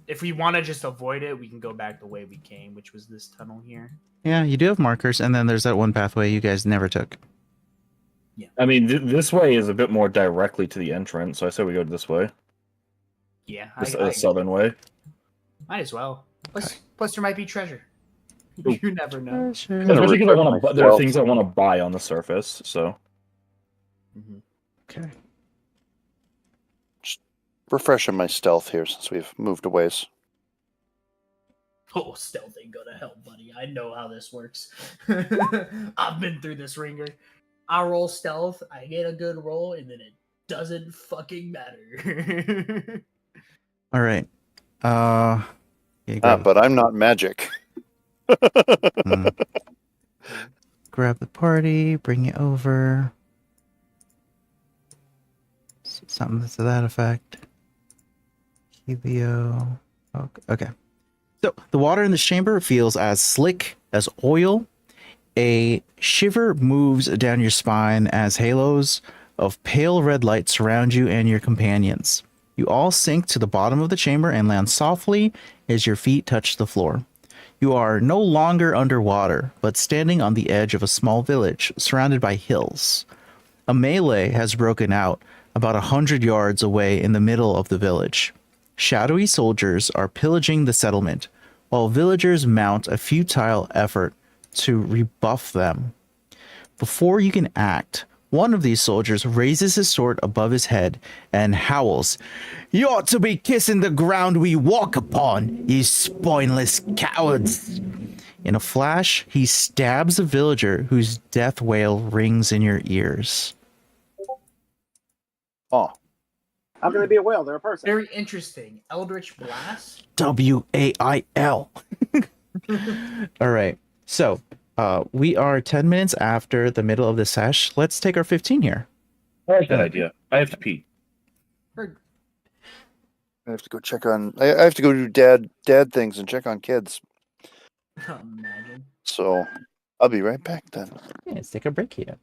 If we want to just avoid it, we can go back the way we came, which was this tunnel here. Yeah, you do have markers, and then there's that one pathway you guys never took. I mean, this way is a bit more directly to the entrance, so I say we go this way. Yeah, The southern way. might as well. Plus, there might be treasure. You never know. Treasure. Especially because there are Well- things I want to buy on the surface. So Okay. refreshing my stealth here since we've moved a ways. Oh, stealth ain't gonna help, buddy. I know how this works. I've been through this ringer. I roll stealth, I get a good roll, and then it doesn't fucking matter. All right. Yeah, But I'm not magic. grab the party, bring it over. Something to that effect. Helio. Okay. So the water in this chamber feels as slick as oil. A shiver moves down your spine as halos of pale red light surround you and your companions. You all sink to the bottom of the chamber and land softly as your feet touch the floor. You are no longer underwater, but standing on the edge of a small village surrounded by hills. A melee has broken out about 100 yards away in the middle of the village. Shadowy soldiers are pillaging the settlement, while villagers mount a futile effort to rebuff them. Before you can act, one of these soldiers raises his sword above his head and howls, "You ought to be kissing the ground we walk upon, you spineless cowards!" In a flash, he stabs a villager whose death wail rings in your ears. Oh, How can they be a whale? They're a person. Very interesting. Eldritch Blast? WAIL. All right. So, we are 10 minutes after the middle of the sesh. Let's take our 15 here. I like that idea. I have to pee. Heard. I have to go check on. I have to go do dad things and check on kids. Imagine. So I'll be right back then. Yeah, let's take a break here.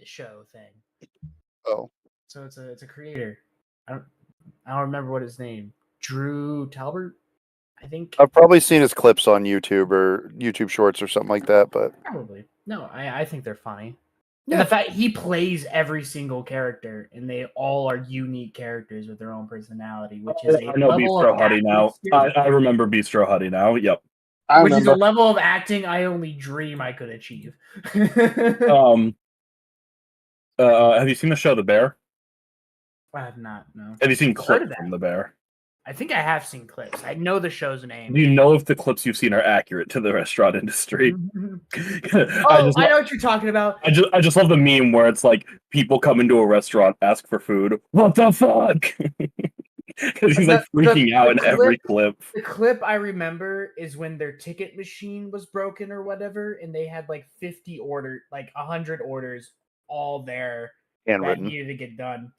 show thing. Oh, So it's a creator. I don't remember what his name. Drew Talbert, I think. I've probably seen his clips on YouTube or YouTube Shorts or something like that. But Probably. No, I think they're funny. And Yeah. the fact he plays every single character, and they all are unique characters with their own personality, which is a I know level of Bistro Huddy acting now. skill, I remember Bistro Huddy now. Yep. I which is a remember. level of acting I only dream I could achieve. Um. Have you seen the show The Bear? I have not. No. Have you seen Heard clips of that. from The Bear? I think I have seen clips. I know the show's name. Do you know if the clips you've seen are accurate to the restaurant industry? Oh, I know what you're talking about. I just love the meme where it's like people come into a restaurant, ask for food. What the fuck? Because he's like freaking out in every clip. The clip I remember is when their ticket machine was broken or whatever, and they had like 100 orders all there that handwritten. needed to get done.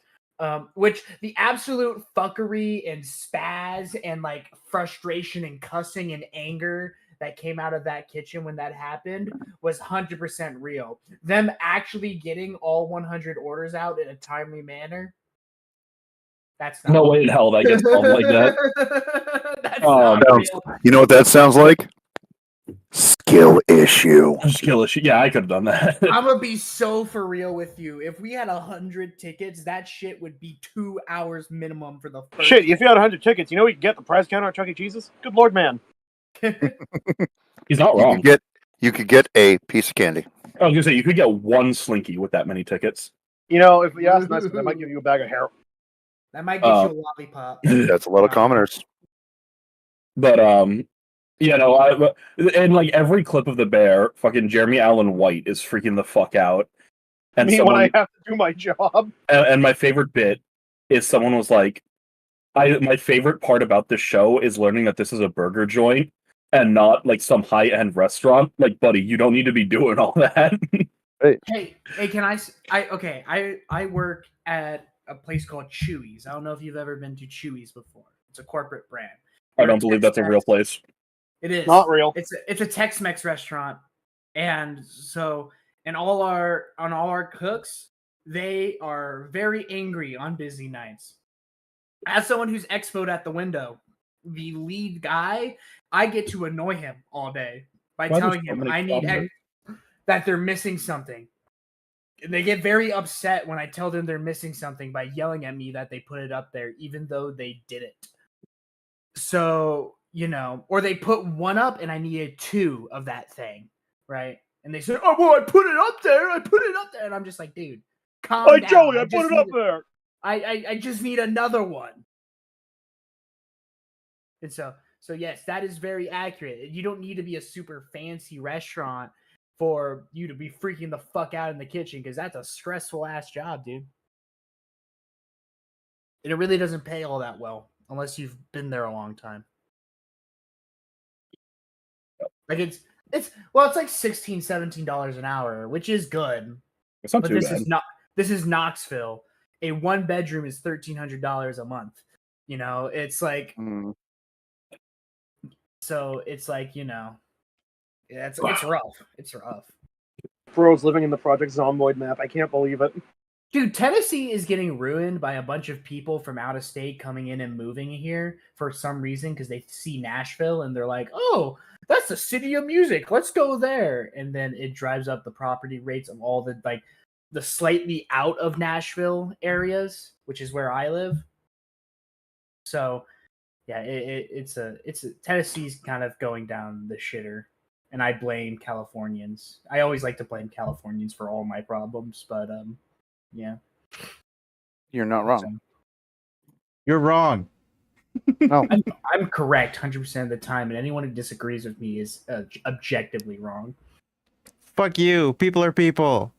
Which the absolute fuckery and spaz and like frustration and cussing and anger that came out of that kitchen when that happened was 100% real. Them actually getting all 100 orders out in a timely manner. That's not No way in hell that gets solved like that. That's not Sounds, real. you know what that sounds like? Skill issue. Skill issue. Yeah, I could have done that. I'm gonna be so for real with you. If we had 100 tickets, that shit would be 2 hours minimum for the first. Shit, if you had 100 tickets, you know you get the prize counter at Chuck E. Cheese's? Good lord, man. He's not wrong. You could get a piece of candy. I was gonna say you could get one Slinky with that many tickets. You know, if you ask nice, I might give you a bag of hair. That might get you a lollipop. That's a lot of commoners. But you know, and like every clip of the bear, fucking Jeremy Allen White is freaking the fuck out. And Me when I have to do my job. And my favorite bit is someone was like, my favorite part about this show is learning that this is a burger joint and not like some high-end restaurant. Like, buddy, you don't need to be doing all that. Hey, can I work at a place called Chewy's. I don't know if you've ever been to Chewy's before. It's a corporate brand. I don't believe that's a real place. It is Not real. It's a Tex-Mex restaurant, and all our cooks, they are very angry on busy nights. As someone who's expoed at the window, the lead guy, I get to annoy him all day by telling him I need that they're missing something. And they get very upset when I tell them they're missing something by yelling at me that they put it up there, even though they didn't. So, you know, or they put one up and I needed 2 of that thing, right? And they say, "Oh, well, I put it up there. And I'm just like, dude, calm down. Joey, I put it up there. I just need another one. And so yes, that is very accurate. You don't need to be a super fancy restaurant for you to be freaking the fuck out in the kitchen, because that's a stressful ass job, dude. And it really doesn't pay all that well unless you've been there a long time. Like it's like $16, $17 an hour, which is good. It's not but too this bad. This is Knoxville. A 1-bedroom is $1,300 a month. You know, it's like so it's like, you know, it's rough. It's rough. Bro's living in the Project Zomboid map. I can't believe it. Dude, Tennessee is getting ruined by a bunch of people from out of state coming in and moving here for some reason because they see Nashville and they're like, oh, that's the city of music. Let's go there. And then it drives up the property rates of all the like the slightly out of Nashville areas, which is where I live. So yeah, it's Tennessee's kind of going down the shitter. And I blame Californians. I always like to blame Californians for all my problems, but yeah. You're not wrong. You're wrong. No. I'm correct 100% of the time, and anyone who disagrees with me is objectively wrong. Fuck you. People are people.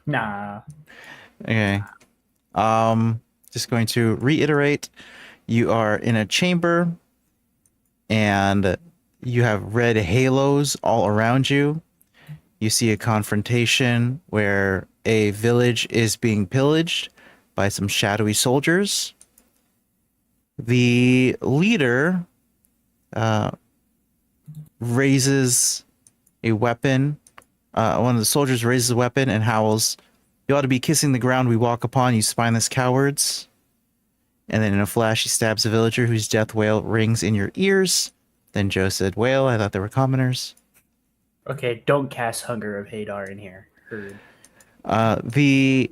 Nah. Okay. Just going to reiterate. You are in a chamber, and you have red halos all around you. You see a confrontation where a village is being pillaged by some shadowy soldiers. The leader raises a weapon One of the soldiers raises a weapon and howls, "You ought to be kissing the ground we walk upon, you spineless cowards." And then in a flash, he stabs a villager whose death wail rings in your ears. Then Joe said, "Wail, I thought they were commoners." Okay, don't cast Hunger of Hadar in here. Heard. The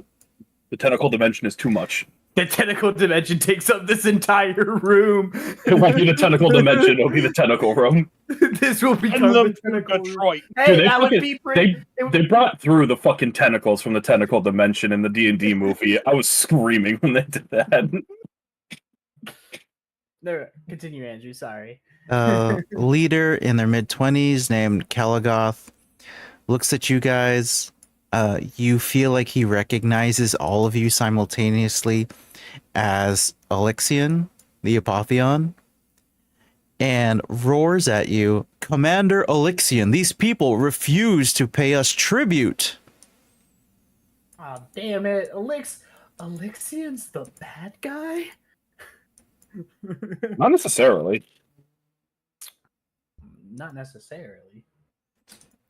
tentacle dimension is too much. The tentacle dimension takes up this entire room. It won't be the tentacle dimension. It'll be the tentacle room. This will become Send them the to tentacle room. Detroit. Hey, Dude, that would be pretty. They brought through the fucking tentacles from the tentacle dimension in the D&D movie. I was screaming when they did that. No, continue, Andrew. Sorry. leader in their mid-20s named Kalagoth looks at you guys. You feel like he recognizes all of you simultaneously as Alexian, the Apotheon, and roars at you, "Commander Alexian, these people refuse to pay us tribute." Oh, damn it. Alexian's the bad guy? Not necessarily. Not necessarily.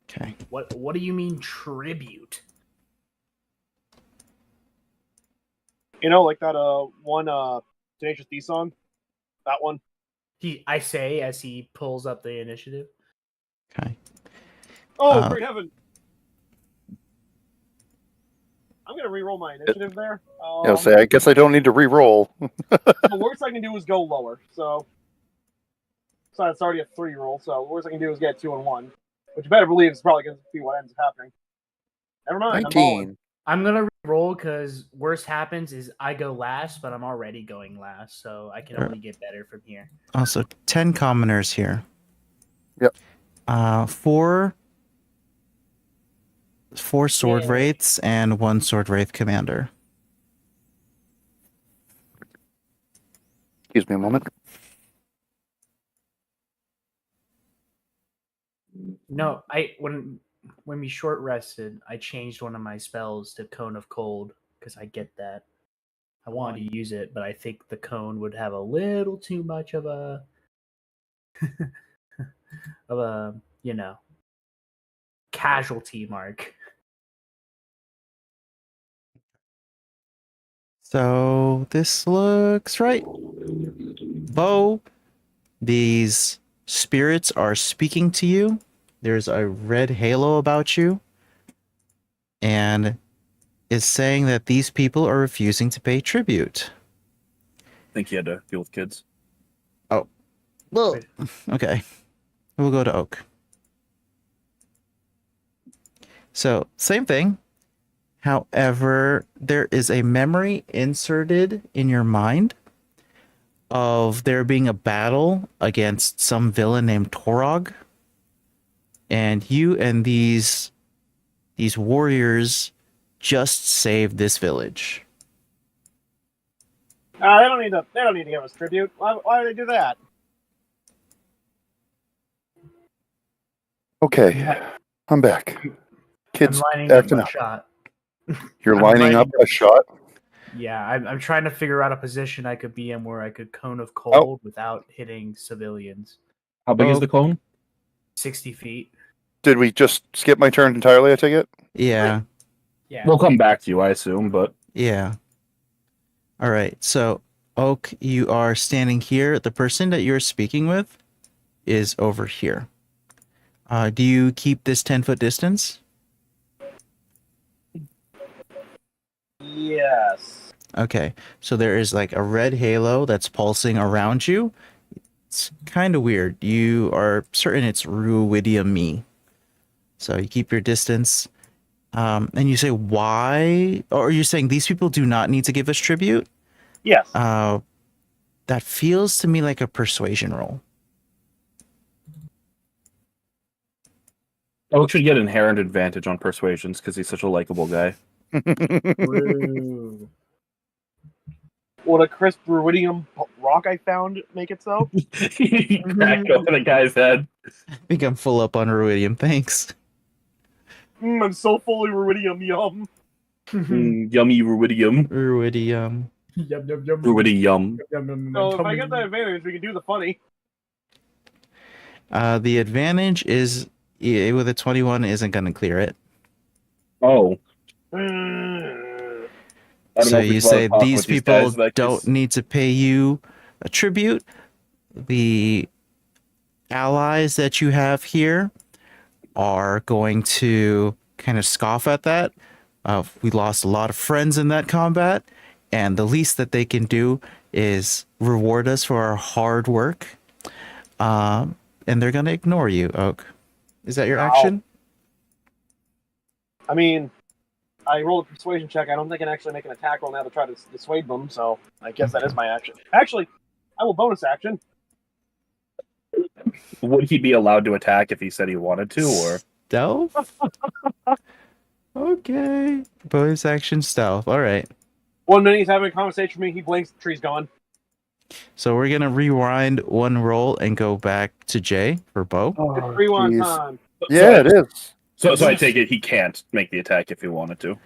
Okay. What do you mean tribute? You know, like that one Tenacious D song? That one. I say as he pulls up the initiative. Okay. Oh, great heaven. I'm gonna re-roll my initiative there. I'll say, I guess I don't need to re-roll. The worst I can do is go lower. So it's already a 3 roll. So the worst I can do is get 2 and 1, which you better believe is probably going to be what ends up happening. Never mind. 19. I'm gonna roll because worst happens is I go last, but I'm already going last, so I can only get better from here. Also, 10 commoners here. Yep. 4 sword Yay. wraiths and 1 sword wraith commander. Excuse me a moment. No, when we short rested, I changed one of my spells to Cone of Cold because I get that. I wanted to use it, but I think the cone would have a little too much of a casualty mark. So this looks right. Bo, these spirits are speaking to you. There's a red halo about you, and is saying that these people are refusing to pay tribute. I think he had to deal with kids. Well, okay. We'll go to Oak. So, same thing. However, there is a memory inserted in your mind of there being a battle against some villain named Torog. And you and these warriors just saved this village. They don't need to give us tribute. Why do they do that? Okay, I'm back. Kids I'm lining up acting a up. shot. You're I'm lining up a shot? Yeah, I'm trying to figure out a position I could be in where I could Cone of Cold without hitting civilians. How big is the cone? 60 feet. Did we just skip my turn entirely, I take it? Yeah. Yeah. We'll come back to you, I assume, but Yeah. All right. So, Oak, you are standing here. The person that you're speaking with is over here. Do you keep this 10-foot distance? Yes. Okay. So there is like a red halo that's pulsing around you. It's kind of weird. You are certain it's Ruidium me. So you keep your distance. And you say, why? Or are you saying these people do not need to give us tribute? Yes. That feels to me like a persuasion roll. Oak should get inherent advantage on persuasions because he's such a likable guy. True. Would a crisp ruidium rock I found make it so? He cracked open a guy's head. I think I'm full up on Ruidium. Thanks. I'm so fully ruidium, yum. Yummy ruidium. Ruidium. Yum, yum, yum. Ruidium. Yum, yum, So yum, if I get yum. that advantage, we can do the funny. The advantage is with a 21 isn't going to clear it. Oh, Mm. I don't So know if we you should bother say talking these with these people guys in that don't case. need to pay you a tribute. The allies that you have here are going to kind of scoff at that. We lost a lot of friends in that combat, and the least that they can do is reward us for our hard work. And they're going to ignore you, Oak. Is that your action? I mean, I rolled a persuasion check. I don't think I can actually make an attack roll now to try to dissuade them, so I guess that is my action. Actually, I will bonus action. Would he be allowed to attack if he said he wanted to, or Stealth? Okay. Bonus action stealth. All right. 1 minute he's having a conversation with me. He blinks, the tree's gone. So we're going to rewind one roll and go back to Jay for Bo. It's 3-1 jeez. time. Yeah, it is. so I take it he can't make the attack if he wanted to.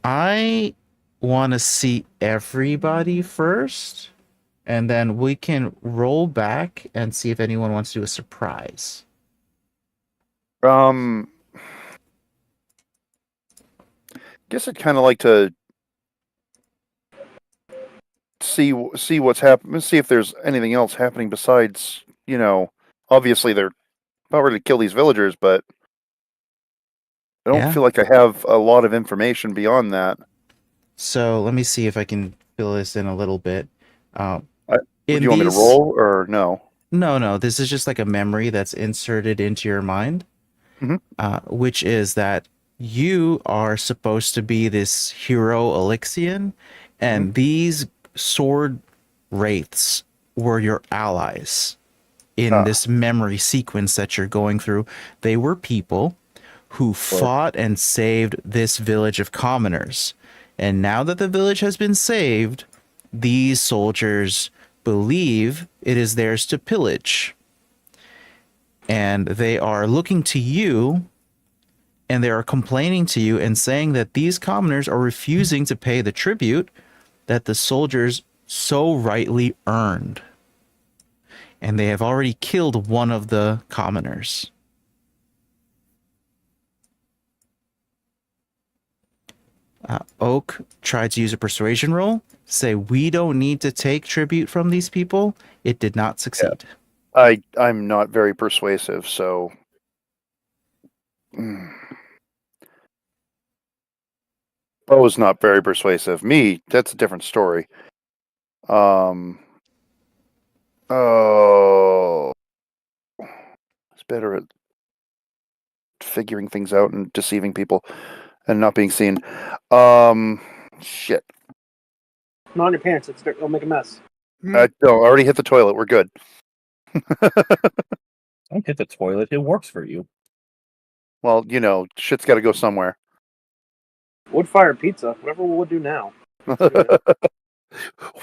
I want to see everybody first, and then we can roll back and see if anyone wants to do a surprise. Guess I'd kind of like to see what's happening. See if there's anything else happening besides, obviously they're about ready to kill these villagers, but I don't Yeah. feel like I have a lot of information beyond that. So let me see if I can fill this in a little bit. Do you want me to roll or no? No. This is just like a memory that's inserted into your mind, Mhm. Which is that you are supposed to be this hero Elixian, and these sword wraiths were your allies in this memory sequence that you're going through. They were people who fought and saved this village of commoners. And now that the village has been saved, these soldiers believe it is theirs to pillage. And they are looking to you, and they are complaining to you and saying that these commoners are refusing to pay the tribute that the soldiers so rightly earned. And they have already killed one of the commoners. Oak tried to use a persuasion roll, say we don't need to take tribute from these people. It did not succeed. I'm not very persuasive, so Bo's not very persuasive. Me, that's a different story. Oh, it's better at figuring things out and deceiving people and not being seen. Shit. Not on your pants. It'll make a mess. No, I already hit the toilet. We're good. Don't hit the toilet. It works for you. Well, shit's got to go somewhere. Wood fire pizza. Whatever we'll do now.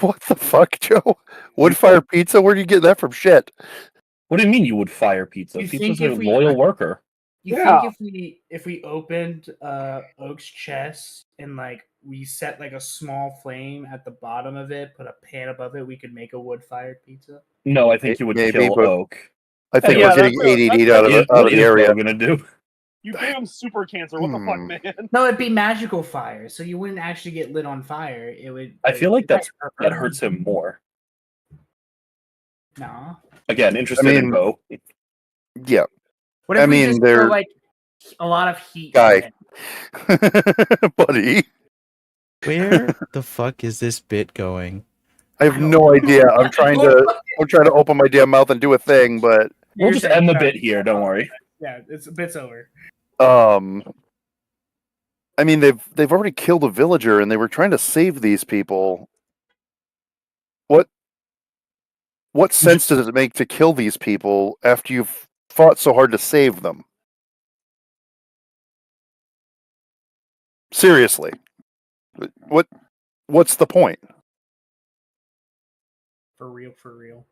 What the fuck, Joe? Wood fire pizza? Where do you get that from? Shit. What do you mean you would fire pizza? You Pizza's think a if we- loyal worker. You Yeah. think if we opened Oak's chest and we set a small flame at the bottom of it, put a pan above it, we could make a wood fired pizza? No, I think you would Maybe, kill but Oak. I think Yeah, we're getting ADD out of What the is area. Bo gonna do? You gave him super cancer. What the fuck, man? No, it'd be magical fire, so you wouldn't actually get lit on fire. It would. I feel like that hurts him more. No. Again, interested in Bo. Yeah. What if I we mean, just they're- throw a lot of heat? Guy. in it? Buddy. Where the fuck is this bit going? I have no idea. I'm trying to open my damn mouth and do a thing, but We'll You're just saying- end the bit here. Don't worry. Yeah, bit's over. I mean they've already killed a villager and they were trying to save these people. What sense does it make to kill these people after you've fought so hard to save them? Seriously. What's the point? For real.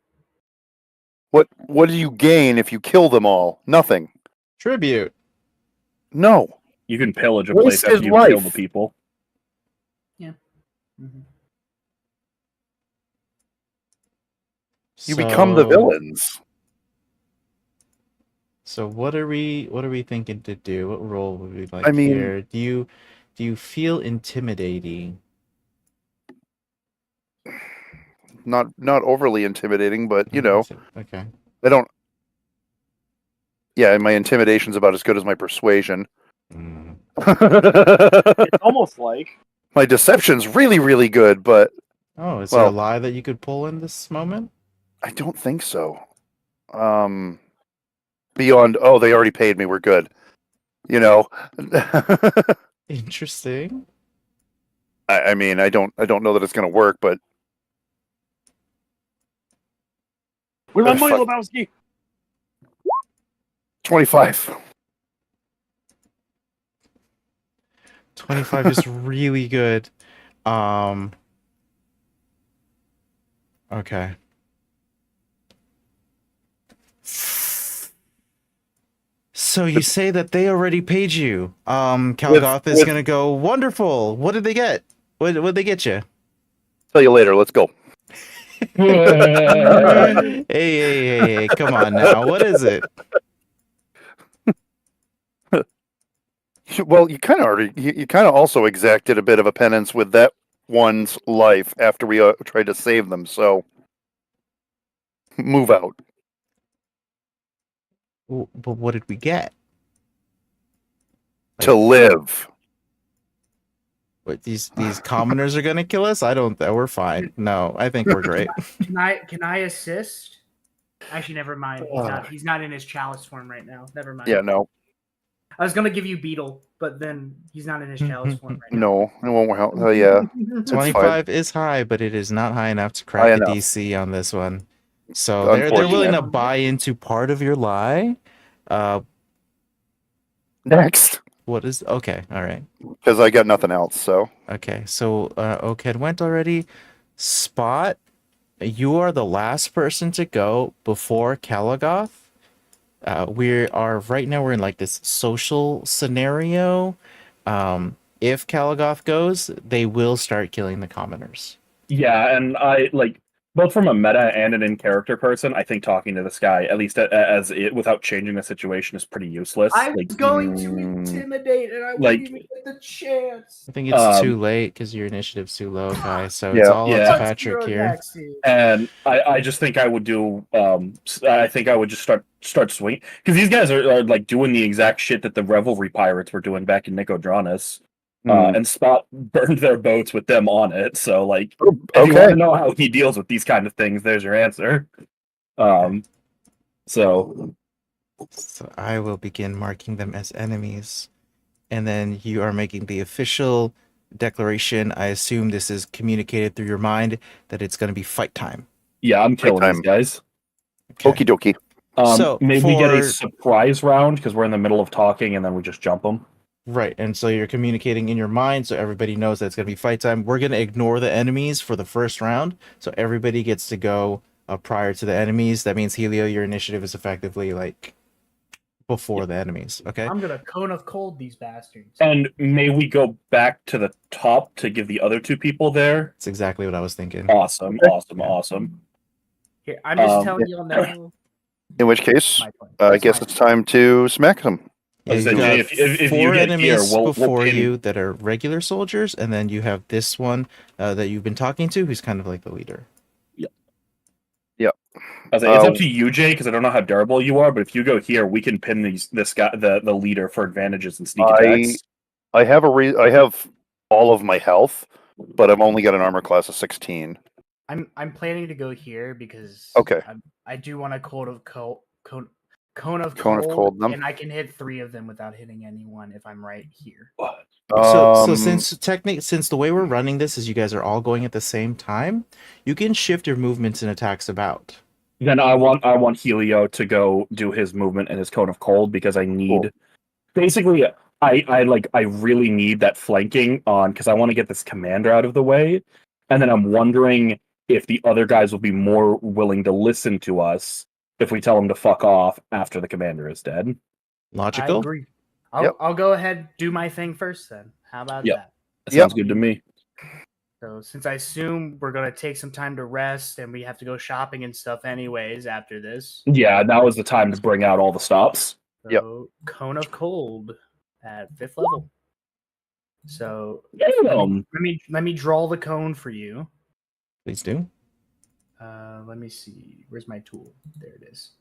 What do you gain if you kill them all? Nothing. Tribute. No. You can pillage a Waste place after his you life. kill the people. Mm-hmm. You become the So- villains. So what are we thinking to do? What role would we like I mean- here? Do you feel intimidating? Not overly intimidating, but you know, Okay. I don't. Yeah, my intimidation's about as good as my persuasion. Mm. It's almost like My deception's really, really good, but Oh, is there a Well- lie that you could pull in this moment? I don't think so. Beyond, oh, they already paid me. We're good. You know. Interesting. I mean, I don't know that it's gonna work, but we love money, Fuck. Lebowski. 25. 25 is really good. Okay. So you say that they already paid you. Kalgoth is with- gonna go, wonderful. What did they get? What'd they get you? Tell you later. Let's go. Hey, come on now. What is it? Well, you kind of already. You kind of also exacted a bit of a penance with that one's life after we tried to save them. So move out. But what did we get? To live. What, these commoners are gonna kill us? I don't. We're fine. No, I think we're great. Can I assist? Actually, never mind. He's not in his chalice form right now. Never mind. Yeah, no, I was gonna give you Beetle, but then he's not in his chalice form right now. no, it won't help. Yeah, 25 is high, but it is not high enough to crack High the enough. DC on this one. So they're willing to buy into part of your lie. next, What is okay? All right. because I got nothing else. So Okay. So Oked went already. Spot, you are the last person to go before Kalagoth. We are right now. We're in like this social scenario. If Kalagoth goes, they will start killing the commoners. Yeah, and I like both from a meta and an in-character person. I think talking to this guy, at least as it, without changing the situation, is pretty useless. I Like, was going to intimidate, and I wouldn't like- even get the chance. I think it's too Um, late because your initiative's too low, Kai. So Yeah. it's all up Yeah. to Patrick here. and I just think I would do. I think I would just start swinging because these guys are like doing the exact shit that the Revelry pirates were doing back in Nicodranus. And Spot burned their boats with them on it. So, like, if you want okay, to know how he deals with these kind of things, there's your answer. So So I will begin marking them as enemies. And then you are making the official declaration. I assume this is communicated through your mind that it's going to be fight time. yeah, I'm killing time. these guys. okie dokie. So, Maybe we get a for- surprise round because we're in the middle of talking, and then we just jump them. Right. And so you're communicating in your mind so everybody knows that it's going to be fight time. We're going to ignore the enemies for the first round. So everybody gets to go prior to the enemies. That means Helio, your initiative is effectively like before the enemies. Okay. I'm gonna cone of cold these bastards. And may we go back to the top to give the other two people there? That's exactly what I was thinking. Awesome. Here, I'm just um, telling you all now. In which case, My point. I That's guess my it's time to smack them. Yeah, I you said, got Jay, if you four get here, enemies we'll before pin- you that are regular soldiers, and then you have this one that you've been talking to, who's kind of like the leader. I was like, it's up to you, Jay, because I don't know how durable you are. But if you go here, we can pin this guy, the leader, for advantages and sneak attacks. I have I have all of my health, but I've only got an armor class of 16. I'm planning to go here because Okay. I do want a cone of cold, them. and I can hit 3 of them without hitting anyone if I'm right here. So since the way we're running this is you guys are all going at the same time, you can shift your movements and attacks about. Then I want Helio to go do his movement and his cone of cold because I need basically I really need that flanking on because I want to get this commander out of the way, and then I'm wondering if the other guys will be more willing to listen to us if we tell them to fuck off after the commander is dead. Logical. I agree. I'll go ahead do my thing first then. How about Yep. that? That sounds good to me. So since I assume we're gonna take some time to rest and we have to go shopping and stuff anyways after this. Yeah, now is the time to bring out all the stops. So, Cone of Cold at 5th level. So Damn. let me draw the cone for you. Please do. Let me see. Where's my tool? There it is.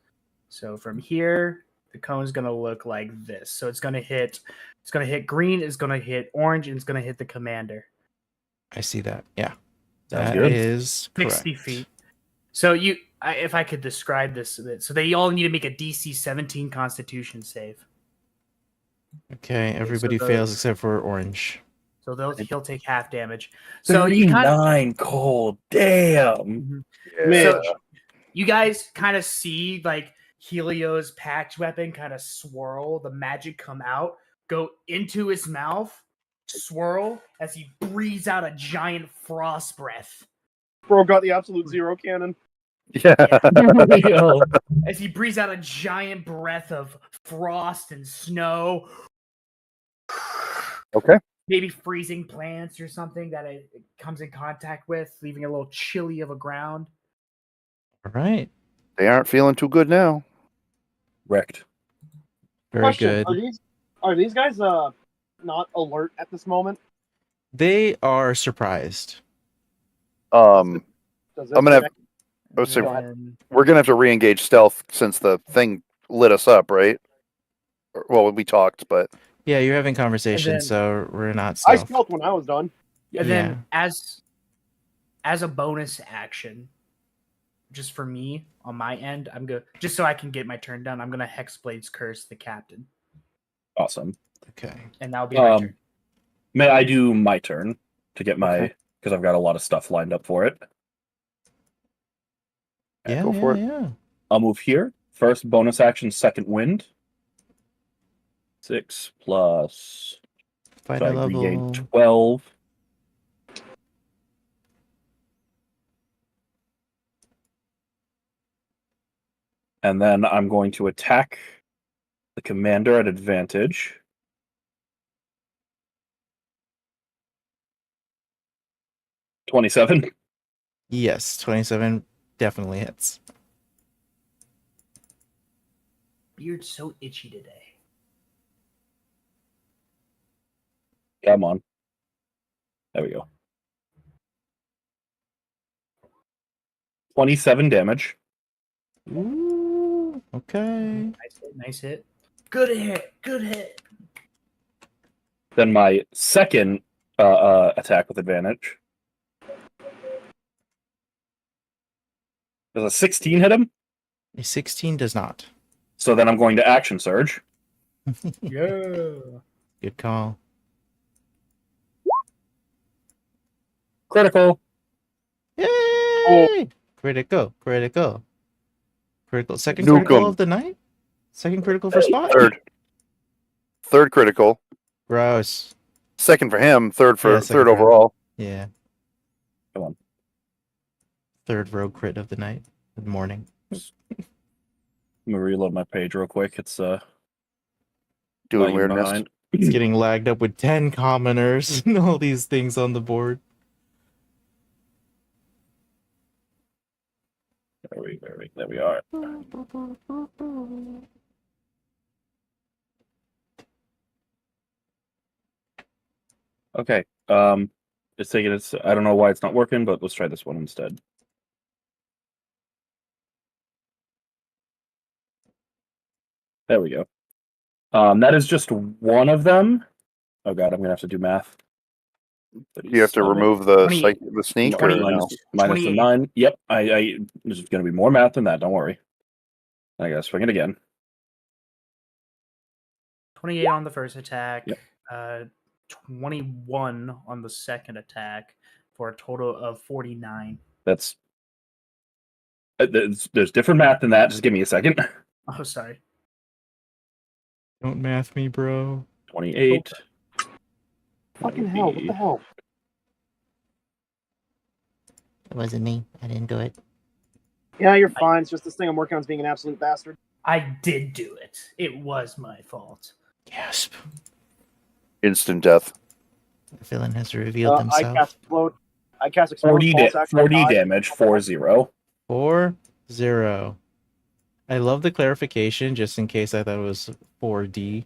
So from here, the cone's gonna look like this. So it's gonna hit green, it's gonna hit orange, and it's gonna hit the commander. I see that. Yeah. Sounds That good. is correct. 60 feet. So if I could describe this a bit. So they all need to make a DC 17 Constitution save. Okay, everybody fails except for orange. So he'll take half damage. So you kind of 39 cold. Damn. Yeah. So you guys kind of see like Helio's packed weapon kind of swirl, the magic come out, go into his mouth, swirl as he breathes out a giant frost breath. Bro got the absolute zero cannon. Yeah. As he breathes out a giant breath of frost and snow. Okay. Maybe freezing plants or something that it comes in contact with, leaving a little chilly of a ground. All right. They aren't feeling too good now. Wrecked. Very Question: good. Are these guys not alert at this moment? They are surprised. Does I'm it gonna have. connect- I would say And we're gonna have to re-engage stealth since the thing lit us up, right? Well, we talked, but Yeah, you're having conversation, then- so we're not I stealth. stealthed when I was done. And Yeah. then as a bonus action, just for me on my end, I'm good. Just so I can get my turn done, I'm gonna Hexblade's Curse the captain, Awesome. Okay. and that'll be my turn. May I do my turn to get my Okay. because I've got a lot of stuff lined up for it. Yeah, go for it. yeah. I'll move here. First bonus action, second wind. 6 plus. Fight So a I level. regain 12. And then I'm going to attack the commander at advantage. $27. Yes, 27 definitely hits. Beard's so itchy today. Come on. There we go. 27 damage. Ooh, okay. Nice hit. Good hit. Good hit. Then my second attack with advantage. Does a 16 hit him? A 16 does not. So then I'm going to action surge. Yeah. Good call. Critical. Yay! Critical. Critical. Critical. Second Nuke critical 'em. of the night? Second critical for Spot? Third critical. Gross. Second for him. Third for Yeah, second third for him. overall. Yeah. Come on. Third rogue crit of the night. Good morning. Let me reload my page real quick. It's Doing lagging weirdness. behind. It's getting lagged up with 10 commoners and all these things on the board. There we are. Okay. It's taking its. I don't know why it's not working, but let's try this one instead. There we go. That is just one of them. Oh god, I'm gonna have to do math. You have to 37. remove the 28. the sneak or 28. no? Minus the 28. 9. Yep. There's gonna be more math than that. Don't worry. I gotta swing it again. 28 on the first attack. Yep. 21 on the second attack for a total of 49. That's. There's different math than that. Just give me a second. Oh, sorry. Don't math me, bro. 28. Fucking hell! What the hell? It wasn't me. I didn't do it. Yeah, you're fine. It's just this thing I'm working on is being an absolute bastard. I did do it. It was my fault. Gasp. Instant death. The villain has revealed I himself. cast explode. I cast explode. 40, false action, 40 I die. damage. 40. 4-0. I love the clarification, just in case I thought it was 4D.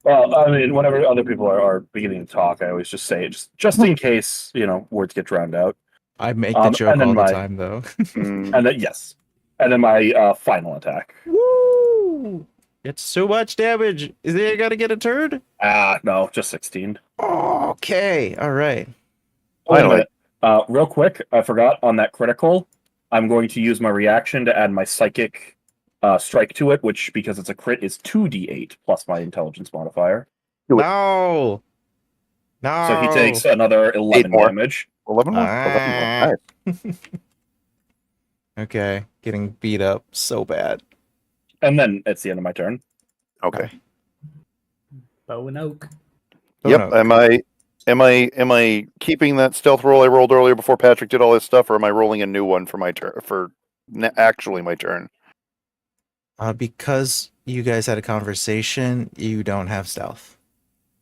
Well, I mean, whenever other people are beginning to talk, I always just say it just in case, words get drowned out. I make the joke and then all the my- time, though. And then, yes. And then my final attack. Woo! It's so much damage. Is it gotta get a turn? No, just 16. Okay, all right. Wait a Finally. minute. Real quick, I forgot on that critical, I'm going to use my reaction to add my psychic strike to it, which, because it's a crit, is 2d8 plus my intelligence modifier. Do it. No. No. So he takes another 11 more. damage. 11 more? 11 more. Nice. Okay, getting beat up so bad. And then it's the end of my turn. Okay. Bow and oak. Yep. no. Am I keeping that stealth roll I rolled earlier before Patrick did all his stuff, or am I rolling a new one for my turn? Actually my turn. Because you guys had a conversation, you don't have stealth.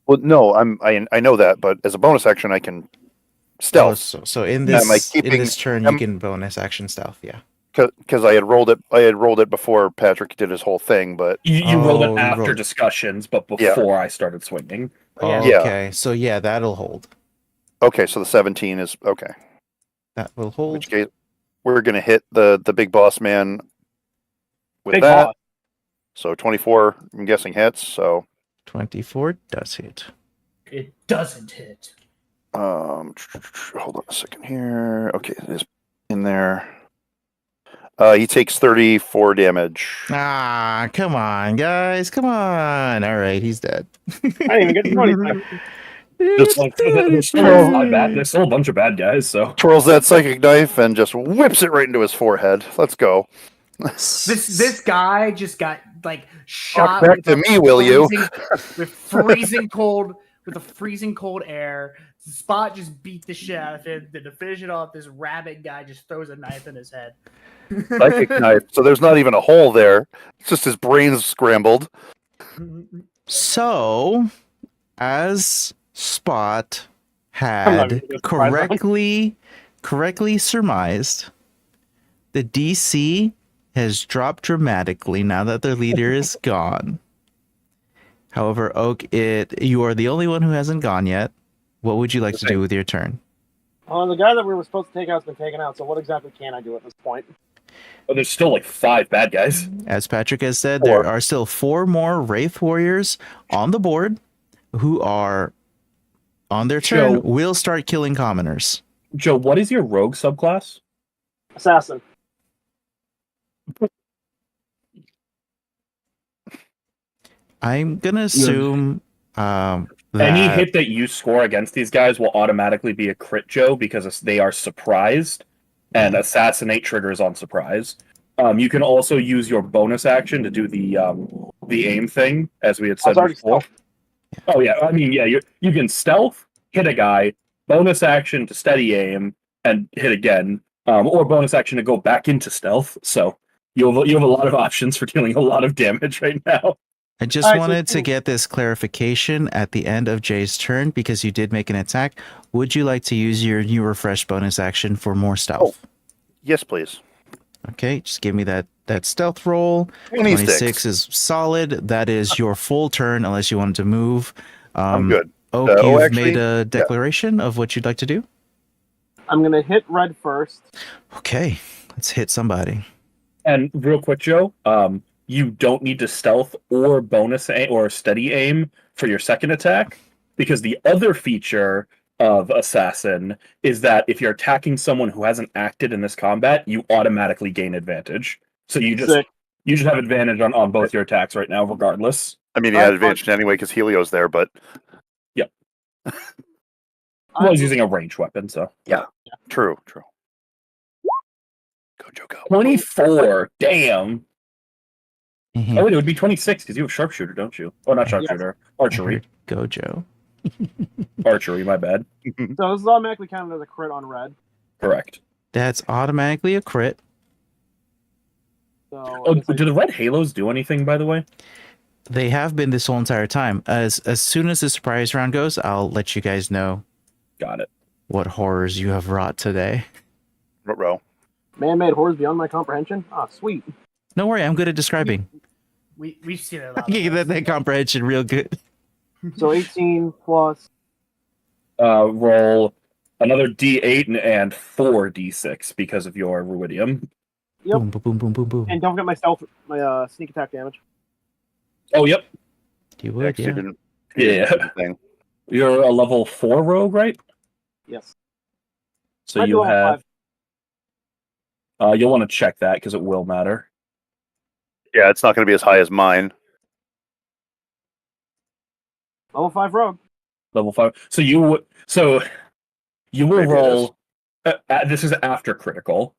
Well, no, I know that, but as a bonus action, I can stealth Oh, so in Am I this keeping- turn, you can bonus action stealth. Yeah. because I had rolled it. I had rolled it before Patrick did his whole thing, but You rolled Oh, it you after rolled- discussions, but Yeah. before I started swinging. Yeah. Yeah. Okay, so yeah, that'll hold. okay, so the 17 is okay. That will In hold. which case, we're gonna hit the big boss man with Big that. boss. So 24, I'm guessing hits. So 24 does hit. It doesn't hit. hold on a second here. Okay, it is in there. He takes 34 damage. Ah, come on, guys, come on. All right, he's dead. I didn't even get to 20. Just Like, there's still a bunch of bad guys, so. twirls that psychic knife and just whips it right into his forehead. Let's go. This guy just got like shot back with to a me, will you? with freezing cold with a freezing cold air. Spot just beat the shit out of him. To finish it off, this rabbit guy just throws a knife in his head. Psychic knife. So there's not even a hole there. It's just his brain's scrambled. So, as Spot I'm not had even surprised. correctly surmised, the DC has dropped dramatically now that their leader is gone. However, Oak, you are the only one who hasn't gone yet. What would you like to do with your turn? The guy that we were supposed to take out has been taken out, so what exactly can I do at this point? But there's still like 5 bad guys. As Patrick has said, 4. there are still 4 more Wraith Warriors on the board who are, on their turn, Joe. will start killing commoners. Joe, what is your rogue subclass? Assassin. I'm gonna assume that Any hit that you score against these guys will automatically be a crit, Joe, because they are surprised, and assassinate triggers on surprise. You can also use your bonus action to do the aim thing, as we had said already before. Oh yeah, I mean, yeah, you can stealth, hit a guy, bonus action to steady aim, and hit again, or bonus action to go back into stealth. So you have a lot of options for dealing a lot of damage right now. I just All right, so wanted to you- get this clarification at the end of Jay's turn because you did make an attack. Would you like to use your new refresh bonus action for more stealth? Yes, please. Okay, just give me that stealth roll. 26 is solid. That is your full turn unless you wanted to move. I'm good. Oak, Oh, you've actually, made a declaration of what you'd like to do? I'm going to hit red first. Okay, let's hit somebody. And real quick, Joe, you don't need to stealth or bonus aim or steady aim for your second attack, because the other feature of Assassin is that if you're attacking someone who hasn't acted in this combat, you automatically gain advantage. So you just Sick. have advantage on both your attacks right now, regardless. I mean, he had advantage anyway because Helio's there, but I was using a ranged weapon, so true. Go, Joe, go. 24. Damn. Mhm. Oh wait, it would be 26 because you have sharpshooter, don't you? Oh, not sharpshooter. I Archery. heard Go, Joe. Archery. My bad. So this is automatically counted as a crit on red. Correct. That's automatically a crit. So Oh, I guess I- do the red halos do anything, by the way? They have been this whole entire time. As soon as the surprise round goes, I'll let you guys know Got it. what horrors you have wrought today. Row. Man-made horrors beyond my comprehension? Ah, sweet. Don't worry, I'm good at describing. We've seen it a I lot. can get that comprehension real good. So 18 plus... Roll another D8 and 4D6 because of your ruidium. Yep. Boom, boom, boom, boom, boom, boom. And don't forget my stealth, my sneak attack damage. Oh, yep. You would, Actually, yeah. didn't- Yeah. Thing. You're a level 4 rogue, right? Yes. So Might be you level have. 5. You'll want to check that because it will matter. Yeah, it's not going to be as high as mine. Level 5 rogue. Level 5. So you will Maybe it roll. This is after critical.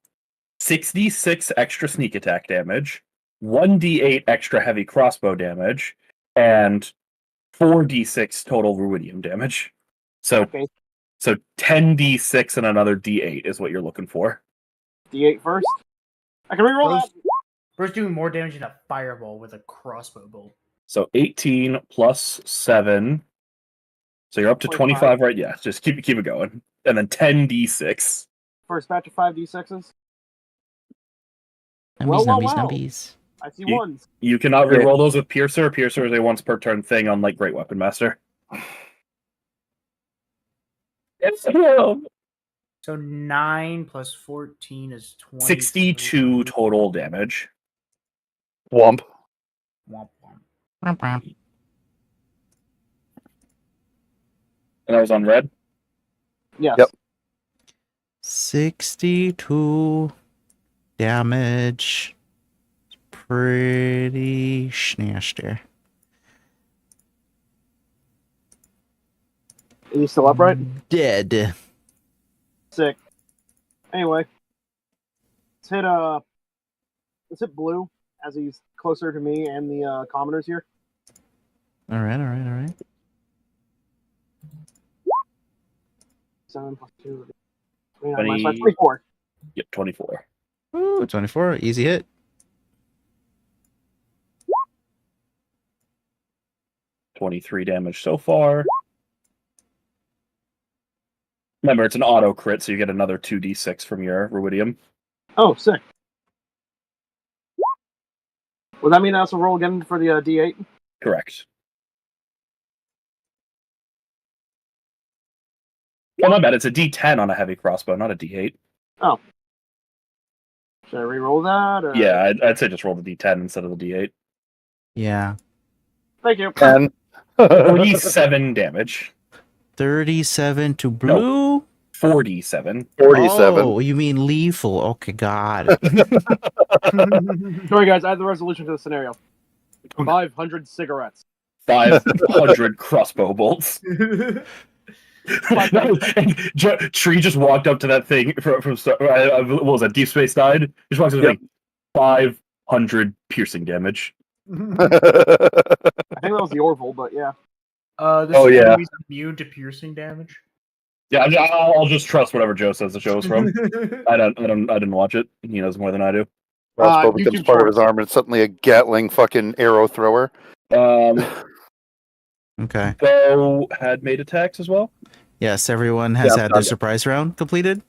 66 extra sneak attack damage, 1d8 extra heavy crossbow damage, and 4d6 total ruidium damage. So Okay. so 10d6 and another d8 is what you're looking for. D8 first. I can reroll that. Bro's doing more damage than a fireball with a crossbow bolt. So 18 plus 7. So you're up to 25, right? Yeah, just keep it going. And then 10d6. First batch of 5d6s. Numbies, Well, numbies, well. numbies. I see You- ones. You cannot reroll those with Piercer. Piercer is a once per turn thing, unlike Great Weapon Master. So 9 plus 14 is 20. 62 total damage. Womp. Womp womp. And that was on red. Yes. Yep. 62 damage. Pretty snasty. Are you still upright? Dead. Sick. Anyway. Let's hit blue as he's closer to me and the commoners here. All right. 7 plus 2. 20. 24. Yep, 24. Ooh, 24. Easy hit. $23 damage so far. Remember, it's an auto crit, so you get another 2d6 from your ruidium. Oh, sick. Would that mean I also roll again for the D8? Correct. Oh, my bad. It's a d10 on a heavy crossbow, not a d8. Should I re-roll that? Or... Yeah, I'd say just roll the d10 instead of the d8. Yeah. Thank you. 10. 47 damage. 37 to blue. 47. 47. Oh, you mean lethal. Okay, got it. Sorry, guys. I have the resolution to the scenario. 500 cigarettes. 500 crossbow bolts. And Tree just walked up to that thing from what was that? Deep Space Nine. Just walks up to the thing. 500 piercing damage. I think that was the Orville, but yeah. This Oh, yeah. He's immune to piercing damage. Yeah, I'll just trust whatever Joe says the show is from. I didn't watch it. He knows more than I do. Crossbow becomes YouTube part of his shorts. armor. It's suddenly a Gatling fucking arrow thrower. Okay. Bo had made attacks as well, Yes, everyone has Yeah, had I'm their done. surprise round completed.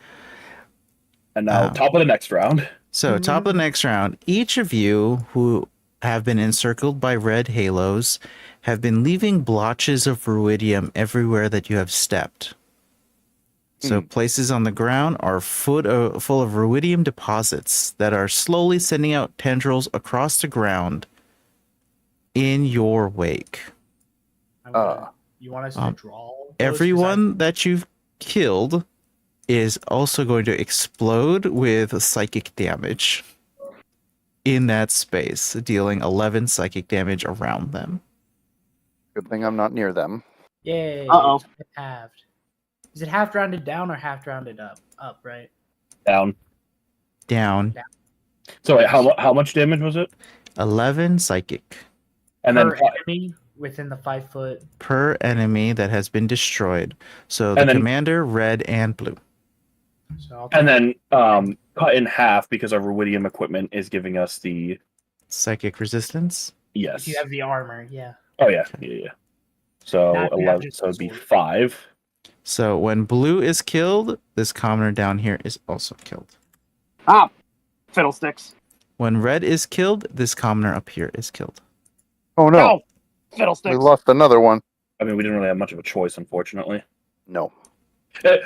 and now Oh. top of the next round. So, top of the next round, each of you who have been encircled by red halos have been leaving blotches of ruidium everywhere that you have stepped. So, places on the ground are full of ruidium deposits that are slowly sending out tendrils across the ground in your wake. You want us to draw? those? 'Cause Everyone that you've killed is also going to explode with psychic damage in that space, dealing 11 psychic damage around them. Good thing I'm not near them. Yay! Uh-oh. It's halved. Is it half rounded down or half rounded up? Up, right? Down. Down. So wait, how much damage was it? 11 psychic And Per then enemy within the 5 foot. per enemy that has been destroyed. So the And then- commander, red and blue. So and then cut in half because our ruidium equipment is giving us the Psychic resistance. yes. if you have the armor, yeah. Oh yeah. So Not if you have 11. just So it'd be sword. 5. So when blue is killed, this commoner down here is also killed. Fiddlesticks. When red is killed, this commoner up here is killed. Oh no, No! we Fiddlesticks. lost another one. I mean, we didn't really have much of a choice, unfortunately. No. I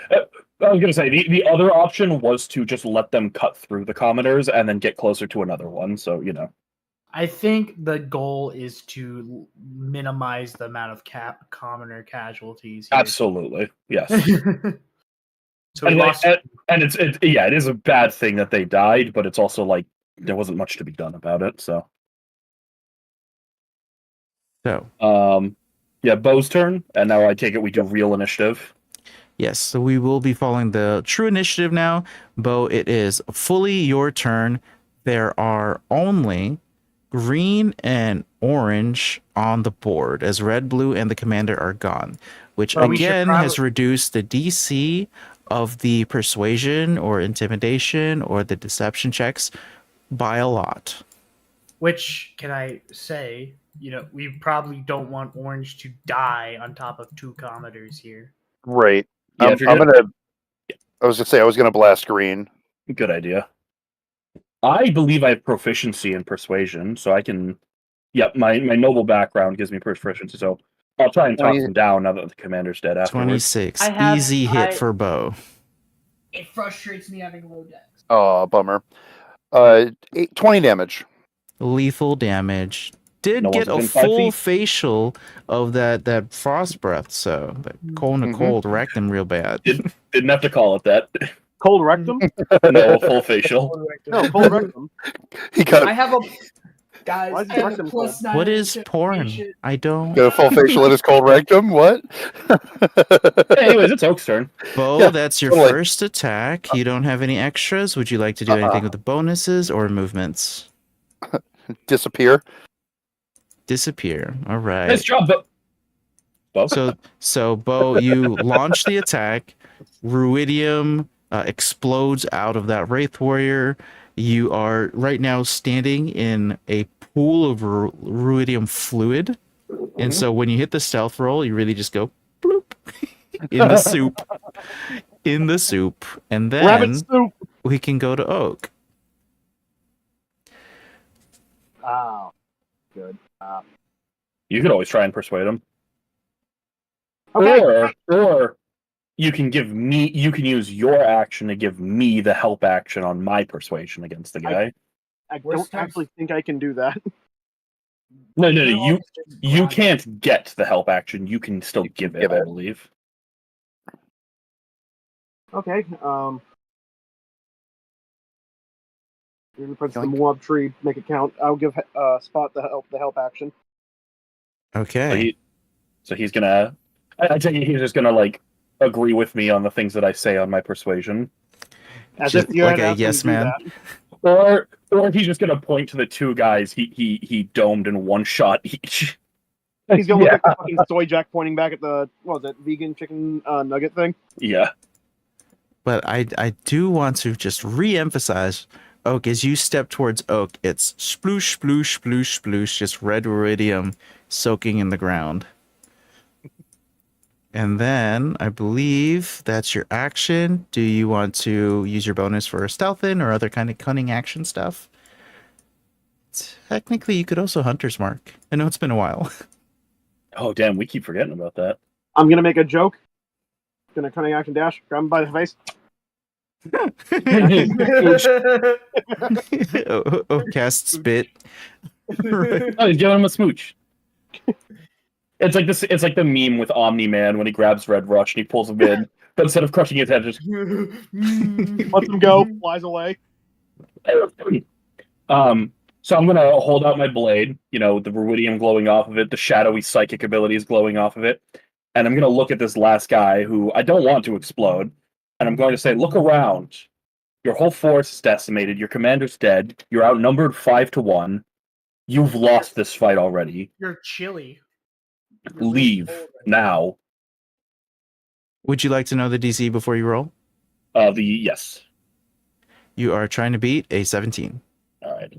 was gonna say the other option was to just let them cut through the commoners and then get closer to another one. So I think the goal is to minimize the amount of commoner casualties. Here. absolutely, yes. So we lost. And it is a bad thing that they died, but it's also like there wasn't much to be done about it. So, yeah, Bo's turn, and now I take it we do real initiative. Yes, so we will be following the true initiative now. Bo, it is fully your turn. There are only green and orange on the board, as red, blue, and the commander are gone, which Well, we should again has reduced the DC of the persuasion or intimidation or the deception checks by a lot. Which can I say? We probably don't want orange to die on top of 2 commoners here. Right. Yeah, I'm gonna. I was gonna say I was gonna blast green. Good idea. I believe I have proficiency in persuasion, so I can. Yep, my noble background gives me proficiency, so I'll try and talk them down now that the commander's dead. Afterwards, 26, easy hit for Bo. It frustrates me having low dex. Oh, bummer. 20 damage. Lethal damage. Did No get one's a within 5 full feet. facial of that frost breath, so that cold and cold wrecked him real bad. Didn't have to call it that. Cold rectum? No, full facial. No, cold rectum. He got I a, have a Why guys. is I it have a rectum plus cold? 9 What is porn? intimidation. I don't. got a full facial in his cold rectum. What? Anyways, it's Oak's turn. Bo, Yeah, that's your totally. first attack. You don't have any extras. Would you like to do anything with the bonuses or movements? Disappear. Disappear. All right. Nice job, Bo. So Bo, you launch the attack. Ruidium explodes out of that Wraith Warrior. You are right now standing in a pool of Ruidium fluid. And so when you hit the stealth roll, you really just go bloop in the soup. In the soup. And then Rabbit soup. we can go to Oak. Oh, good. You could always try and persuade him. Okay. Or you can use your action to give me the help action on my persuasion against the guy. I Worst don't times- actually think I can do that. No, you can't get the help action. You can still give it, I believe. Okay. Maybe press the mob tree, make it count. I'll give Spot the help action. Okay. So he's gonna. I take it he's just gonna like agree with me on the things that I say on my persuasion, As Just if you like had a asked him yes to do man. that. or he's just gonna point to the 2 guys he domed in one shot each. He's gonna look like the fucking soy jack pointing back at the vegan chicken nugget thing. Yeah. But I do want to just re-emphasize, Oak, as you step towards Oak, it's sploosh, sploosh, sploosh, sploosh, just red iridium soaking in the ground. And then I believe that's your action. Do you want to use your bonus for stealthing or other kind of cunning action stuff? Technically, you could also Hunter's Mark. I know it's been a while. Oh damn, we keep forgetting about that. I'm gonna make a joke. Gonna cunning action dash, grab him by the face. Cast spit. Oh, he's giving him a smooch. It's like this. It's like the meme with Omni Man when he grabs Red Rush and he pulls him in, but instead of crushing his head, just Lets him go, flies away. So I'm gonna hold out my blade. You know, the ruidium glowing off of it, the shadowy psychic abilities glowing off of it, and I'm gonna look at this last guy who I don't want to explode, and I'm going to say, "Look around. Your whole force is decimated. Your commander's dead. You're outnumbered 5-1. You've lost this fight already. You're chilly. Leave now." Would you like to know the DC before you roll? Yes. You are trying to beat a 17. All right.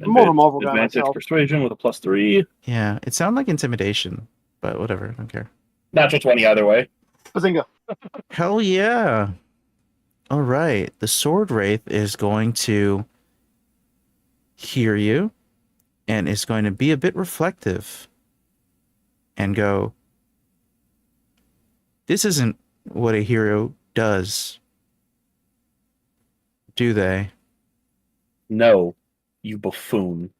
more of a Marvel guy Advantage myself. persuasion with a +3. Yeah, it sounded like intimidation, but whatever, I don't care. Natural 20 either way. Bazinga. Hell yeah. All right. The Sword Wraith is going to hear you and is going to be a bit reflective and go, this isn't what a hero does, do they? No, you buffoon.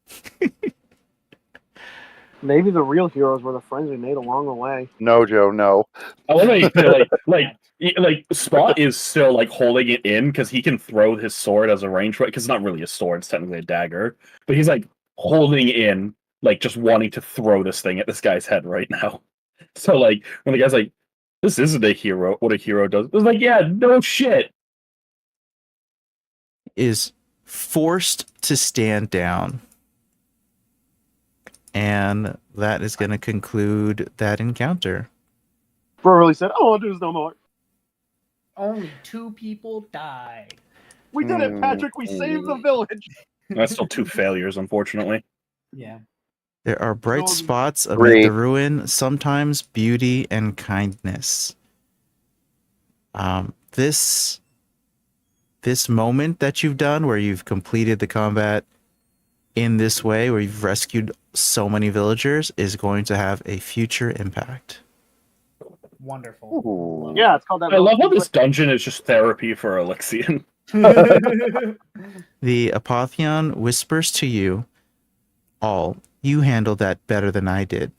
Maybe the real heroes were the friends we made along the way. No, Joe, no. I want to make clear, like Spot is still like holding it in because he can throw his sword as a range weapon. Because it's not really a sword; it's technically a dagger. But he's like holding in, like just wanting to throw this thing at this guy's head right now. So like when the guy's like, "This isn't a hero. What a hero does," it's like, "Yeah, no shit." Is forced to stand down. And that is going to conclude that encounter. Bro really said, I don't want to do this no more. Only 2 people died. We did it, Patrick. We saved the village. That's still 2 failures, unfortunately. Yeah. There are bright No, spots amid Great. the ruin, sometimes beauty and kindness. This moment that you've done where you've completed the combat in this way, where you've rescued so many villagers, is going to have a future impact. Wonderful. Ooh. Yeah, it's called that. I love how this dungeon is just therapy for Alexian. The Apotheon whispers to you all, you handled that better than I did.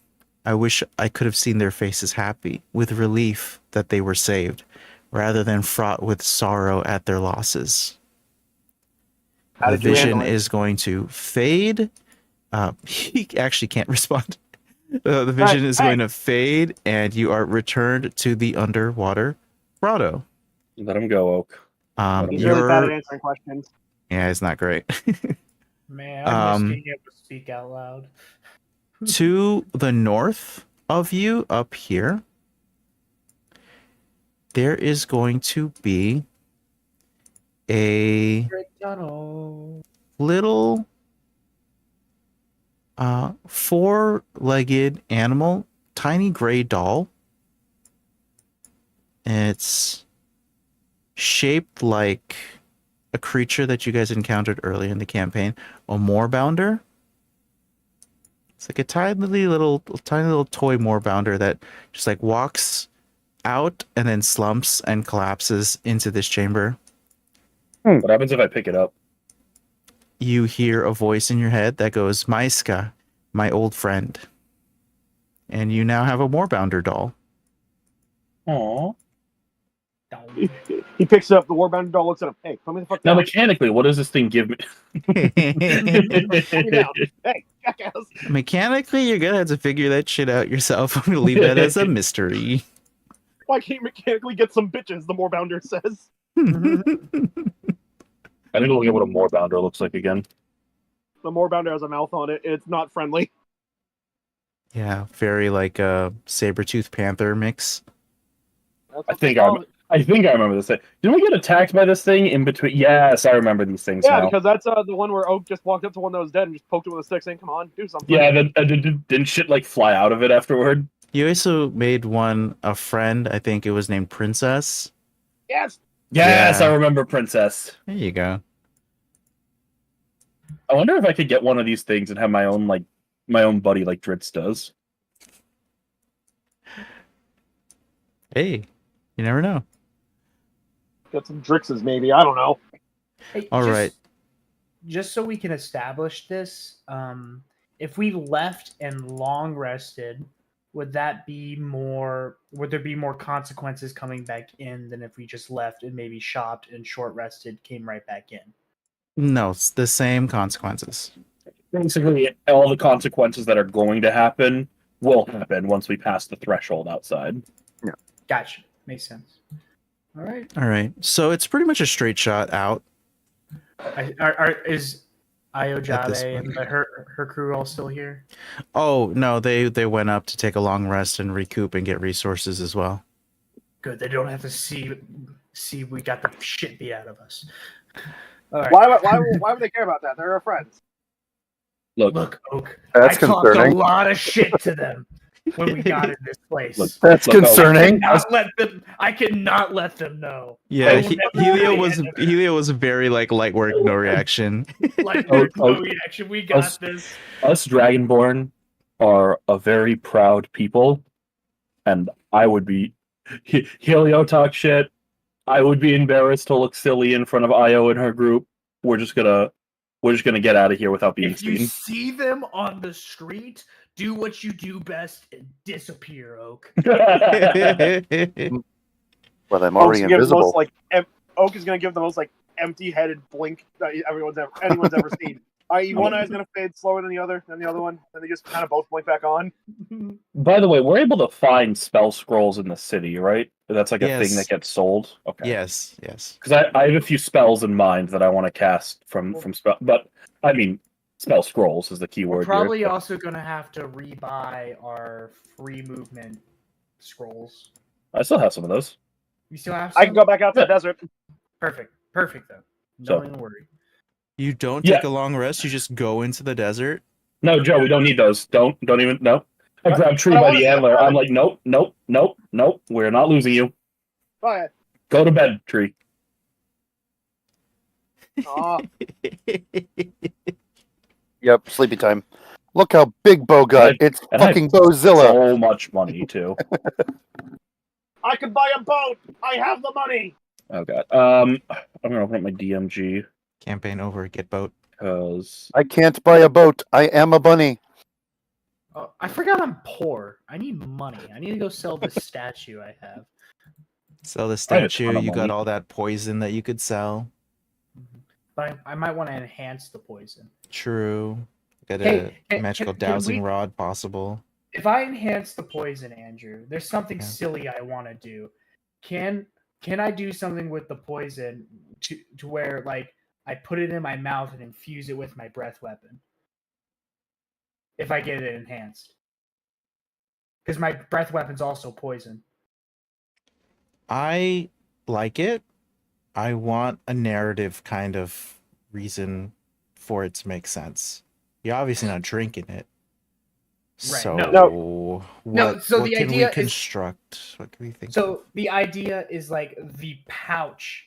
I wish I could have seen their faces happy, with relief that they were saved, rather than fraught with sorrow at their losses. How The did you vision handle it? is going to fade. He actually can't respond. The vision is going to fade, and you are returned to the underwater grotto. Let him go, Oak. He's really bad at You're, answering questions. yeah, it's not great. Man, I miss Um, being able to speak out loud. To the north of you, up here, there is going to be a Tunnel. little four-legged animal, tiny gray doll. It's shaped like a creature that you guys encountered earlier in the campaign, a moorbounder. It's like a tiny little toy moorbounder that just like walks out and then slumps and collapses into this chamber. What happens if I pick it up? You hear a voice in your head that goes, Maiska, my old friend. And you now have a moorbounder doll. Aww. He picks up the Warbound doll, looks at him. Hey, put me the fuck Now, down. mechanically, what does this thing give me? Put me down. Hey, jackass. Mechanically, you're gonna have to figure that shit out yourself. I'm gonna leave that as a mystery. Why can't you mechanically get some bitches, the Moorbounder says. I need to look at what a moorbounder looks like again. The Moorbounder has a mouth on it. It's not friendly. Yeah, very like a saber-toothed panther mix. That's I what they think call it. I remember this thing. Did we get attacked by this thing in between? Yes, I remember these things Yeah, now. because that's the one where Oak just walked up to one that was dead and just poked it with a stick saying, come on, do something. Yeah, didn't shit like fly out of it afterward? You also made one a friend. I think it was named Princess. Yes! Yes, Yeah. I remember Princess. There you go. I wonder if I could get one of these things and have my own buddy like Dritz does. Hey, you never know. Get some Drixes, maybe. I don't know. Hey, All right. Just so we can establish this, if we left and long rested, would there be more consequences coming back in than if we just left and maybe shopped and short rested, came right back in? No, it's the same consequences. Basically, all the consequences that are going to happen will happen once we pass the threshold outside. Gotcha. Makes sense. All right. All right. So it's pretty much a straight shot out. Is At this Ayojabe point. and her crew all still here? Oh, no, they went up to take a long rest and recoup and get resources as well. Good. They don't have to see we got the shit beat out of us. All right. Why would they care about that? They're our friends. Look, Look, Oak. That's I talked concerning. a lot of shit to them. when we got in this place. Look, That's look, concerning. I cannot let them know. Yeah, I will never Helio say was anything. Helio was very like light work, no reaction. Like, Oh, there's no oh, reaction. We got this. us Dragonborn are a very proud people, and I would be Helio talk shit. I would be embarrassed to look silly in front of Io and her group. We're just gonna get out of here without being If you seen. see them on the street, do what you do best and disappear, Oak. Well, I'm Oak's already gonna give the most invisible. Oak is gonna give the most like empty-headed blink that anyone's ever seen. I.e., one eye's gonna fade slower than the other one, and they just kind of both blink back on. By the way, we're able to find spell scrolls in the city, right? That's like a thing Yes. that gets sold. Okay. Yes, yes. Because I have a few spells in mind that I want to cast from spell, but I mean, spell scrolls is the key We're word probably here. also going to have to rebuy our free movement scrolls. I still have some of those. You still have some? I can go back out to the desert. Perfect. Perfect, though. So- Don't even worry. You don't Yeah. take a long rest, you just go into the desert. No, Joe, we don't need those. Don't even. No. I grabbed Tree But I by wanna the see antler. the I'm like, nope. We're not losing you. Oh, yeah. Go to bed, Tree. Aw. Yep, sleepy time. Look how big Bo got. It's and I- fucking Bozilla. So much money too. I can buy a boat. I have the money. Oh god. I'm gonna open up my DMG Campaign over, get boat. because I can't buy a boat. I am a bunny. Oh, I forgot I'm poor. I need money. I need to go sell this statue I have. Sell the I had a ton statue, of you got money. all that poison that you could sell. But I might want to enhance the poison. True. Got a Hey, can- magical can dowsing we- rod possible. If I enhance the poison, Andrew, there's something Yeah. silly I want to do. Can I do something with the poison to where like I put it in my mouth and infuse it with my breath weapon? If I get it enhanced. Because my breath weapon's also poison. I like it. I want a narrative kind of reason for it to make sense. You're obviously not drinking it. Right, So no. what, so what the can idea we is- construct? What can we think? So the idea is like the pouch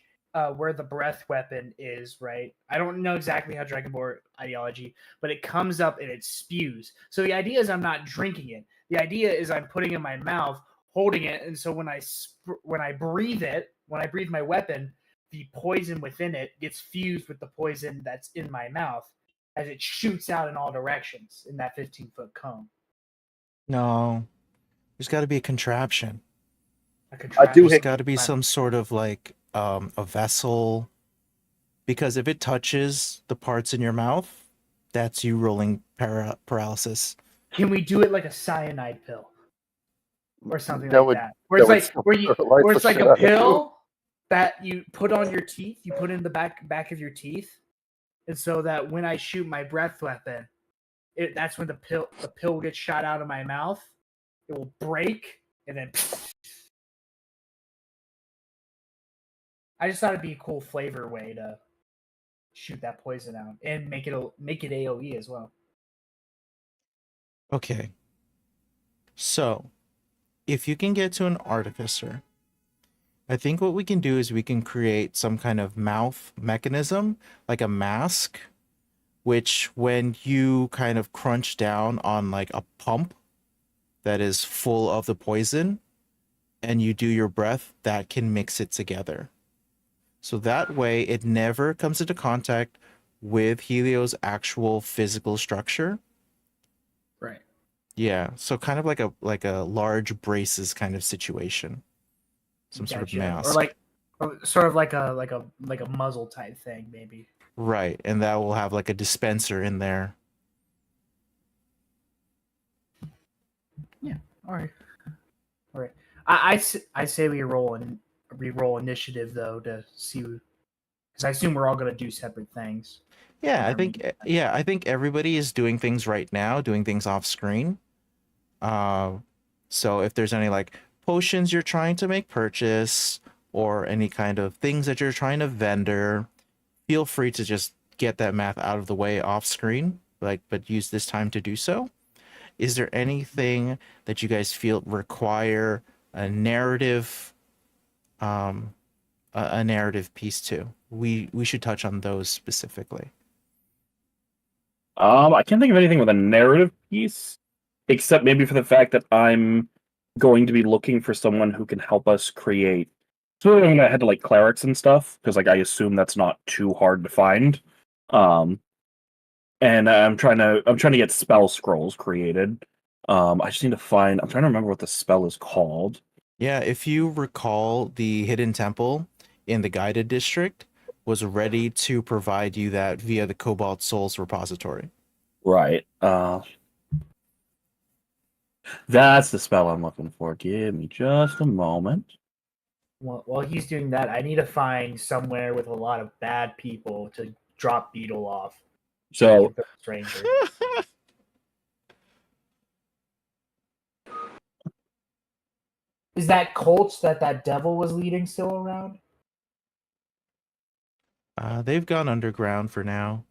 where the breath weapon is, right? I don't know exactly how Dragonborn ideology, but it comes up and it spews. So the idea is I'm not drinking it. The idea is I'm putting it in my mouth, holding it, and so when I breathe it, when I breathe my weapon, the poison within it gets fused with the poison that's in my mouth as it shoots out in all directions in that 15-foot cone. No. There's got to be a contraption. A do contraption. There's got to be some sort of like a vessel, because if it touches the parts in your mouth, that's you rolling paralysis. Can we do it like a cyanide pill or something That like would- that? Where it's that would like paralyze where the it's like shit a out of you. pill that you put on your teeth, you put in the back of your teeth, and so that when I shoot my breath weapon, that's when the pill gets shot out of my mouth. It will break and then. I just thought it'd be a cool flavor way to shoot that poison out and make it AOE as well. Okay. So, if you can get to an artificer, I think what we can do is we can create some kind of mouth mechanism, like a mask, which when you kind of crunch down on like a pump that is full of the poison and you do your breath, that can mix it together. So that way it never comes into contact with Helio's actual physical structure. Right. Yeah, so kind of like a large braces kind of situation. Some sort of Gotcha. mask. Or sort of like a muzzle type thing, maybe. Right, and that will have like a dispenser in there. All right. I say we roll initiative though to see, because I assume we're all gonna do separate things. Yeah, Whatever. I think everybody is doing things right now, doing things off screen. So if there's any like potions you're trying to make purchase or any kind of things that you're trying to vendor, feel free to just get that math out of the way off screen, but use this time to do so. is there anything that you guys feel require a narrative, a narrative piece to? We should touch on those specifically. I can't think of anything with a narrative piece, except maybe for the fact that I'm going to be looking for someone who can help us create. So I'm gonna head to like clerics and stuff because like I assume that's not too hard to find. And I'm trying to get spell scrolls created. I just need to find. I'm trying to remember what the spell is called. Yeah, if you recall, the hidden temple in the guided district was ready to provide you that via the Cobalt Souls repository. Right. That's the spell I'm looking for. Give me just a moment. While he's doing that, I need to find somewhere with a lot of bad people to drop Beetle off. So Stranger. Is that cult that devil was leading still around? They've gone underground for now.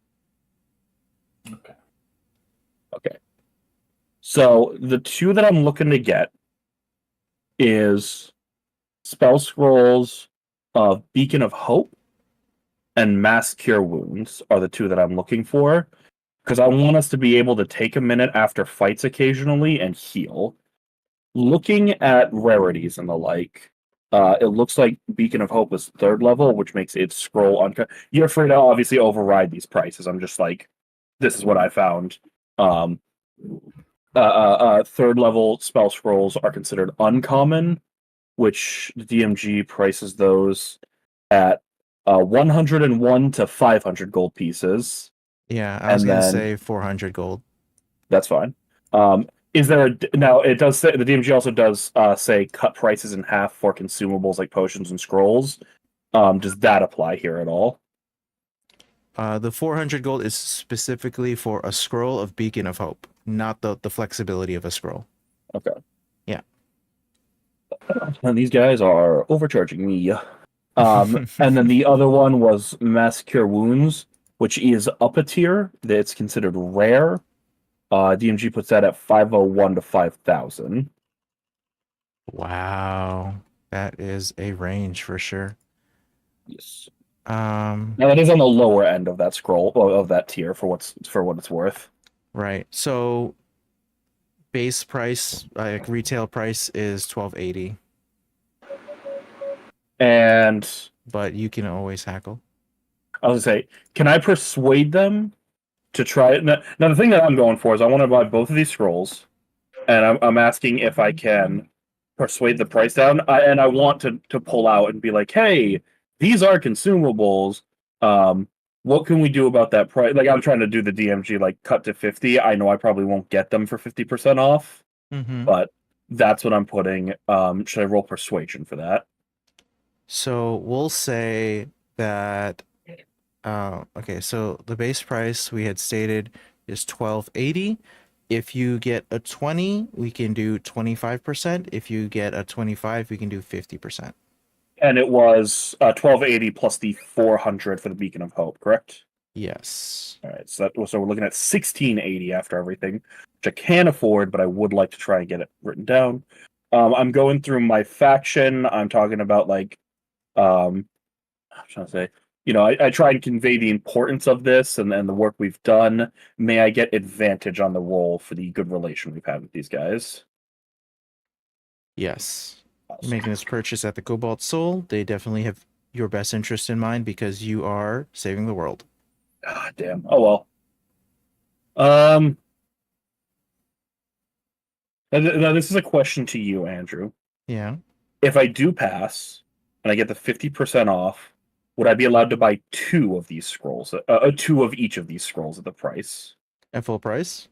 Okay. So the two that I'm looking to get is spell scrolls of Beacon of Hope and Mass Cure Wounds are the two that I'm looking for because I want us to be able to take a minute after fights occasionally and heal. Looking at rarities and the like, it looks like Beacon of Hope is 3rd level, which makes it scroll on. You're free to obviously override these prices. I'm just like, this is what I found. 3rd level spell scrolls are considered uncommon, which the DMG prices those at 101 to 500 gold pieces. Yeah, I was going to say 400 gold. That's fine. Is there now? It does say the DMG also does say cut prices in half for consumables like potions and scrolls. Does that apply here at all? The 400 gold is specifically for a scroll of Beacon of Hope, not the flexibility of a scroll. Okay. Yeah. And these guys are overcharging me. And then the other one was Mass Cure Wounds, which is up a tier. That's considered rare. DMG puts that at 501 to 5,000. Wow. That is a range for sure. Yes. Now that is on the lower end of that scroll of that tier for what it's worth. Right. So base price, like retail price, is 1280. But you can always hackle. I was gonna say, can I persuade them to try it? Now the thing that I'm going for is I want to buy both of these scrolls, and I'm asking if I can persuade the price down. I want to pull out and be like, hey, these are consumables. What can we do about that price? Like, I'm trying to do the DMG like cut to 50. I know I probably won't get them for 50% off, but that's what I'm putting. Should I roll persuasion for that? So we'll say that. Okay, so the base price we had stated is 1280. If you get a 20, we can do 25%. If you get a 25, we can do 50%. And it was 1280 plus the 400 for the Beacon of Hope, correct? Yes. All right, so we're looking at 1680 after everything, which I can't afford, but I would like to try and get it written down. I'm going through my faction. I'm talking about like, I'm trying to say, I try and convey the importance of this and the work we've done. May I get advantage on the roll for the good relation we've had with these guys? Yes. You're making this purchase at the Cobalt Soul. They definitely have your best interest in mind because you are saving the world. Ah, damn. Oh well. Now this is a question to you, Andrew. Yeah. If I do pass and I get the 50% off, would I be allowed to buy 2 of these scrolls? 2 of each of these scrolls at the price? At full price?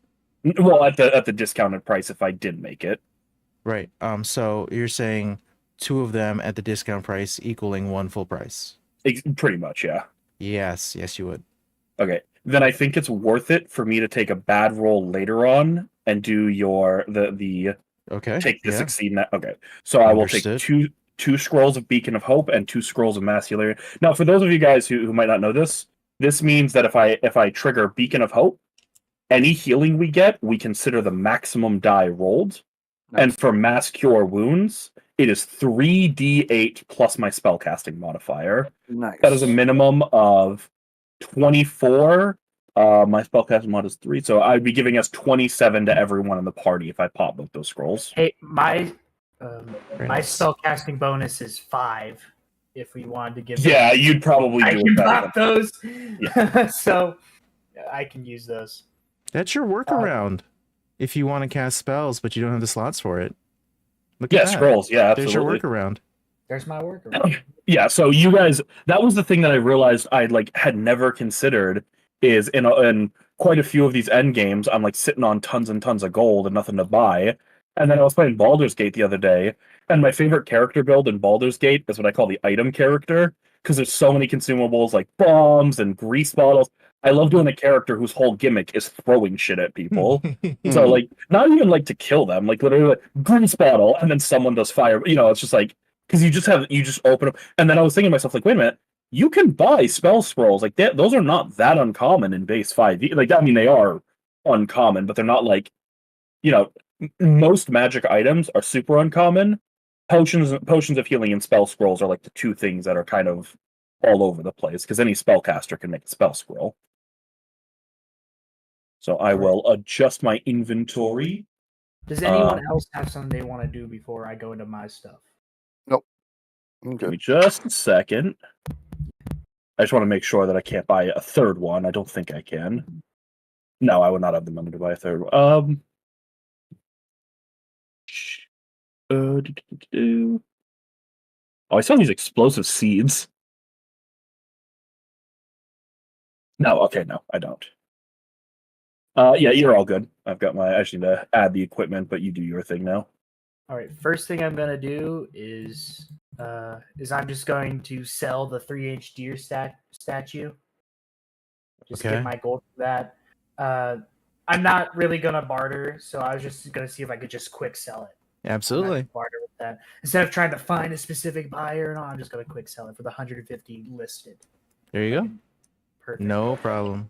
Well, at the discounted price if I did make it. Right. So you're saying 2 of them at the discount price equaling 1 full price? Pretty much, yeah. Yes, you would. Okay. Then I think it's worth it for me to take a bad roll later on and do the okay. Take the succeed net. Okay. So I will take Understood. two scrolls of Beacon of Hope and 2 scrolls of Mass Healer. Now, for those of you guys who might not know this means that if I trigger Beacon of Hope, any healing we get, we consider the maximum die rolled. Nice. And for mass cure wounds, it is 3d8 plus my spellcasting modifier. Nice. That is a minimum of 24. My spellcasting mod is 3, so I'd be giving us 27 to everyone in the party if I pop both those scrolls. Hey, my nice. spell casting bonus is 5. If we wanted to give, Yeah, you'd probably I do can it better. pop those. So I can use those. That's your workaround. If you want to cast spells, but you don't have the slots for it. Look Yeah, at that. scrolls. Yeah, There's absolutely. your workaround. There's my work. Yeah, so you guys, that was the thing that I realized I had never considered is in quite a few of these end games, I'm like sitting on tons and tons of gold and nothing to buy. And then I was playing Baldur's Gate the other day, and my favorite character build in Baldur's Gate is what I call the item character, because there's so many consumables like bombs and grease bottles. I love doing a character whose whole gimmick is throwing shit at people. So like, not even like to kill them, like literally like, grease bottle, and then someone does fire. It's just like, because you just open up. And then I was thinking to myself, like, wait a minute, you can buy spell scrolls like that. Those are not that uncommon in base 5e. Like, I mean, they are uncommon, but they're not like, most magic items are super uncommon. Potions of healing and spell scrolls are like the two things that are kind of all over the place, because any spellcaster can make a spell scroll. So I will adjust my inventory. Does anyone else have something they want to do before I go into my stuff? I'm Give me good. just a second. I just want to make sure that I can't buy a third one. I don't think I can. No, I would not have the money to buy a third one. Oh, I saw these explosive seeds. No, okay, no, I don't. Yeah, you're all good. I just need to add the equipment, but you do your thing now. All right. First thing I'm gonna do is I'm just going to sell the 3H deer statue. Just Okay. get my gold for that. I'm not really gonna barter, so I was just gonna see if I could just quick sell it. I'm not Absolutely. gonna barter with that. Instead of trying to find a specific buyer and all, I'm just gonna quick sell it for the 150 listed. There you go. Perfect. No problem.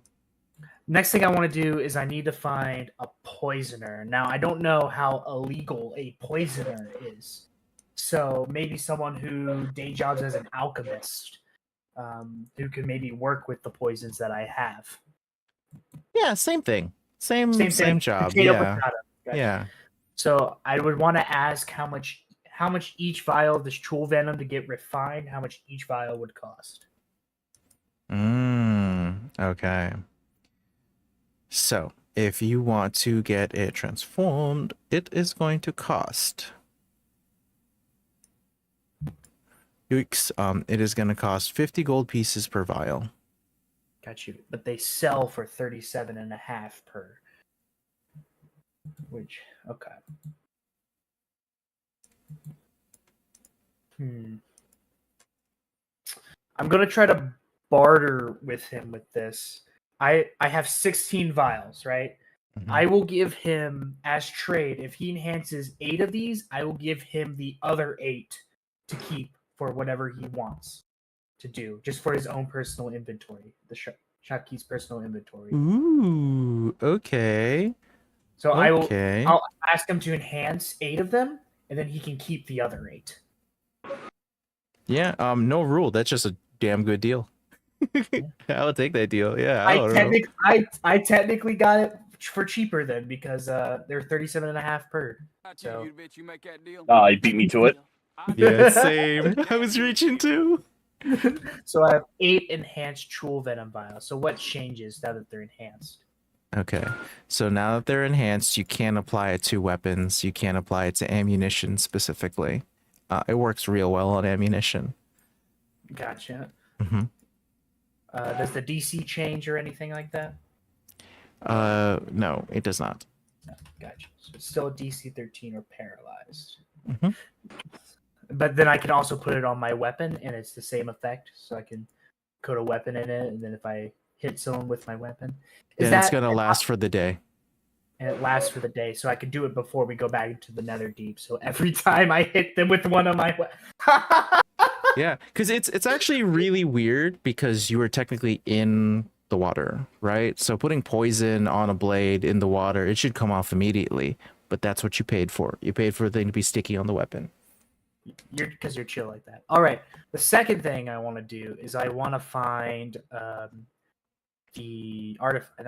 Next thing I want to do is I need to find a poisoner. Now, I don't know how illegal a poisoner is. So maybe someone who day jobs as an alchemist, who can maybe work with the poisons that I have. Yeah, same thing. Same thing. job. Potato, Yeah. potato. Gotcha. Yeah. So I would want to ask how much each vial of this Chul Venom to get refined, how much each vial would cost. Okay. So, if you want to get it transformed, it is going to cost. Yikes. It is going to cost 50 gold pieces per vial. Got you. But they sell for 37.5 per. Which, okay. I'm going to try to barter with him with this. I have 16 vials, right? Mhm. I will give him, as trade, if he enhances 8 of these, I will give him the other 8 to keep for whatever he wants to do, just for his own personal inventory, the shopkeep's personal inventory. Ooh, okay. So Okay. I'll ask him to enhance 8 of them, and then he can keep the other 8. Yeah, no rule. That's just a damn good deal. I'll take that deal. Yeah, I don't know. I technically got it for cheaper then because they're 37.5 per. So He beat me to it. Yeah, same. I was reaching too. so I have 8 enhanced Chul Venom vials. So what changes now that they're enhanced? Okay, so now that they're enhanced, you can apply it to weapons. You can apply it to ammunition specifically. It works real well on ammunition. Gotcha. Mm-hmm. Does the DC change or anything like that? No, it does not. No, gotcha. So it's still a DC 13 or paralyzed. Mm-hmm. But then I can also put it on my weapon, and it's the same effect. So I can coat a weapon in it, and then if I hit someone with my weapon, Then it's gonna last for the day. And it lasts for the day, so I can do it before we go back into the Nether Deep. So every time I hit them with one of my Yeah, because it's actually really weird because you were technically in the water, right? So putting poison on a blade in the water, it should come off immediately. But that's what you paid for. You paid for the thing to be sticky on the weapon. Because you're chill like that. All right. The second thing I want to do is I want to find an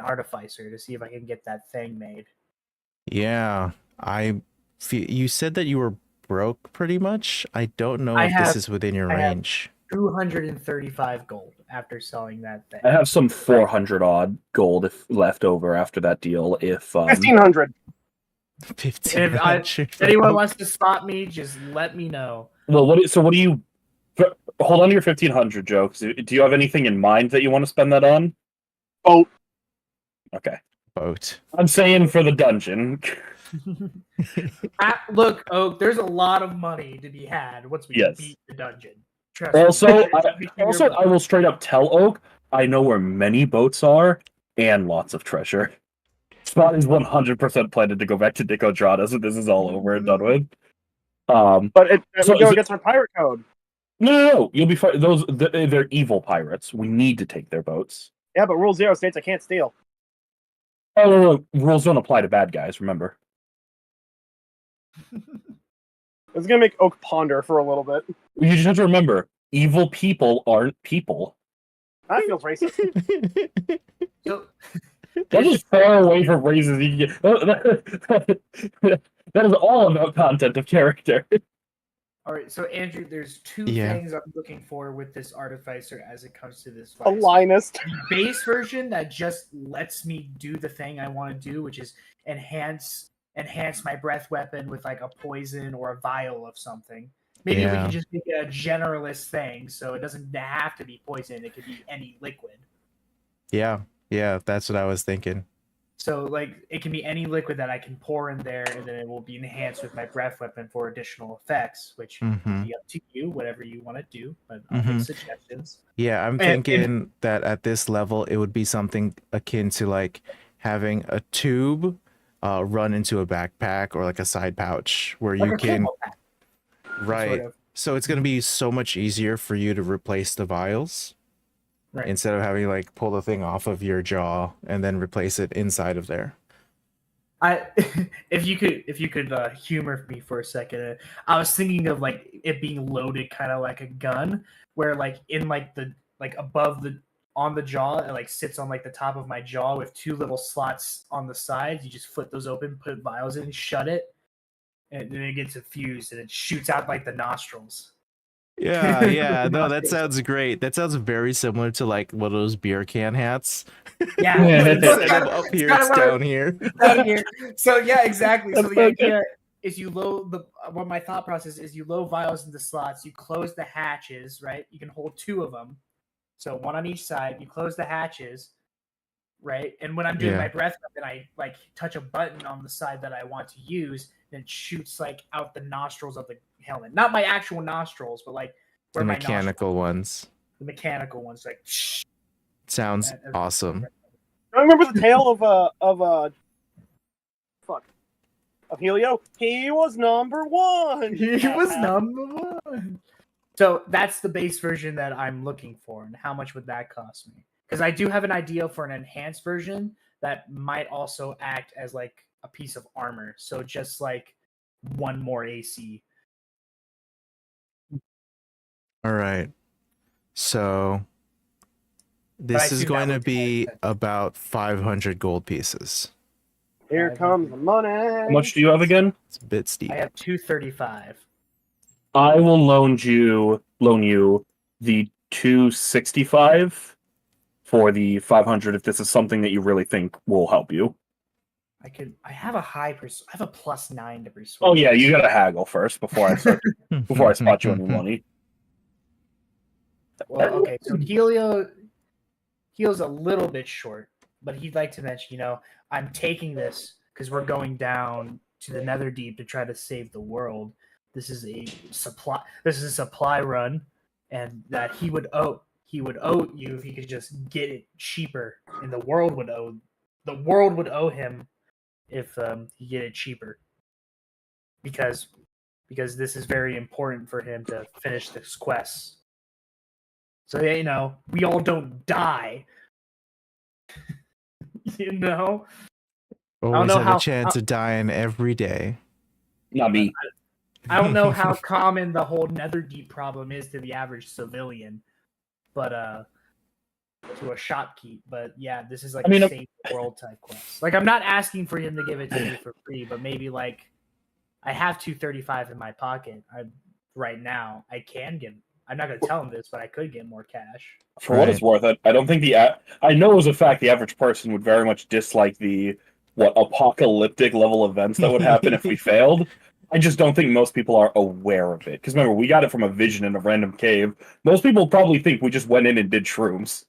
artificer to see if I can get that thing made. Yeah, you said that you were broke pretty much. I don't know if this is within your range. 235 gold after selling that thing. I have some 400 odd gold if left over after that deal. If 1,500. 1500. If anyone wants to spot me, just let me know. Well, what do you hold on to your 1,500, Joe? 'Cause do you have anything in mind that you want to spend that on? Boat. Okay. Boat. I'm saying for the dungeon. Look, Oak, there's a lot of money to be had once we beat the dungeon. Trust Also, me. I will straight up tell Oak, I know where many boats are and lots of treasure. Spot is 100% planning to go back to Dicodrada, so this is all over and done with. But it go against our pirate code. No, you'll be fine. They're evil pirates. We need to take their boats. Yeah, but Rule 0 states I can't steal. Oh, no, rules don't apply to bad guys, remember. It's gonna make Oak ponder for a little bit. You just have to remember, evil people aren't people. That feels racist. So, That is far away from raises you can get. That is all about content of character. all right, so Andrew, there's two things I'm looking for with this artificer as it comes to this A Linus. The base version that just lets me do the thing I want to do, which is enhance my breath weapon with like a poison or a vial of something. Maybe we can just make it a generalist thing, so it doesn't have to be poison. It could be any liquid. Yeah, that's what I was thinking. So, like, it can be any liquid that I can pour in there, and then it will be enhanced with my breath weapon for additional effects, which will be up to you, whatever you want to do. But I'll give suggestions. Yeah, I'm thinking that at this level, it would be something akin to like having a tube run into a backpack or like a side pouch where like you can. Right. Sort of. So it's going to be so much easier for you to replace the vials. Right. Instead of having like pull the thing off of your jaw and then replace it inside of there. If you could humor me for a second, I was thinking of like it being loaded kind of like a gun, where like in like the like above the on the jaw, it like sits on like the top of my jaw with two little slots on the sides. You just flip those open, put vials in, shut it, and then it gets infused and it shoots out like the nostrils. Yeah. No, that sounds great. That sounds very similar to like one of those beer can hats. Yeah. Instead of up here, it's down here. Down here. So yeah, exactly. So the idea is you load my thought process is you load vials into slots, you close the hatches, right? You can hold two of them. So one on each side, you close the hatches, right? And when I'm doing my breath weapon, I like touch a button on the side that I want to use, and it shoots like out the nostrils of the helmet. Not my actual nostrils, but like where the mechanical ones. The mechanical ones, like sounds awesome. I remember the tale of Helio. He was number one. He was number one. So that's the base version that I'm looking for. And how much would that cost me? Because I do have an idea for an enhanced version that might also act as like a piece of armor. So just like one more AC. All right. So this is going to be about 500 gold pieces. Here comes the money. How much do you have again? It's a bit steep. I have 235. I will loan you the 265 for the 500 if this is something that you really think will help you. I have a I have a +9 to persuade. Oh yeah, you gotta haggle first before I start before I spot you any money. Well, okay, so Helio's a little bit short, but he'd like to mention, I'm taking this because we're going down to the Netherdeep to try to save the world. This is a supply run, and that he would owe you if he could just get it cheaper, and the world would owe him if he get it cheaper, because this is very important for him to finish this quest. So we all don't die You know, Always know have how- a chance of dying every day. Not me. I don't know how common the whole Netherdeep problem is to the average civilian, but to a shopkeep. But yeah, this is like I mean, a save the world type quest. Like, I'm not asking for him to give it to me for free, but maybe like I have 235 in my pocket. Right now I can get. I'm not gonna tell him this, but I could get more cash. For what it's worth, I don't think I know as a fact the average person would very much dislike the apocalyptic level events that would happen if we failed. I just don't think most people are aware of it. Because remember, we got it from a vision in a random cave. Most people probably think we just went in and did shrooms.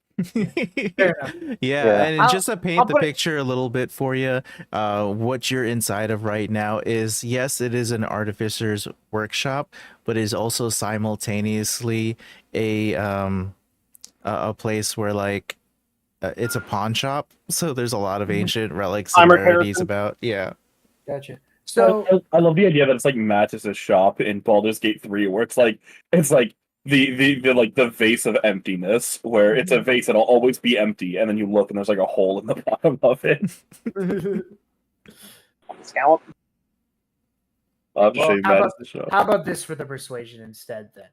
Yeah, and just to paint I'll the put it- picture a little bit for you, what you're inside of right now is, yes, it is an artificer's workshop, but is also simultaneously a place where like it's a pawn shop. So there's a lot of ancient relics and Armor rarities Harrison. about. Yeah. Gotcha. So So I love the idea that it's like Mattis's shop in Baldur's Gate 3, where it's like the vase of emptiness, where it's a vase that'll always be empty, and then you look and there's like a hole in the bottom of it. Scallop. I'll have to Well, show you how about- Mattis's shop. how about this for the persuasion instead? Then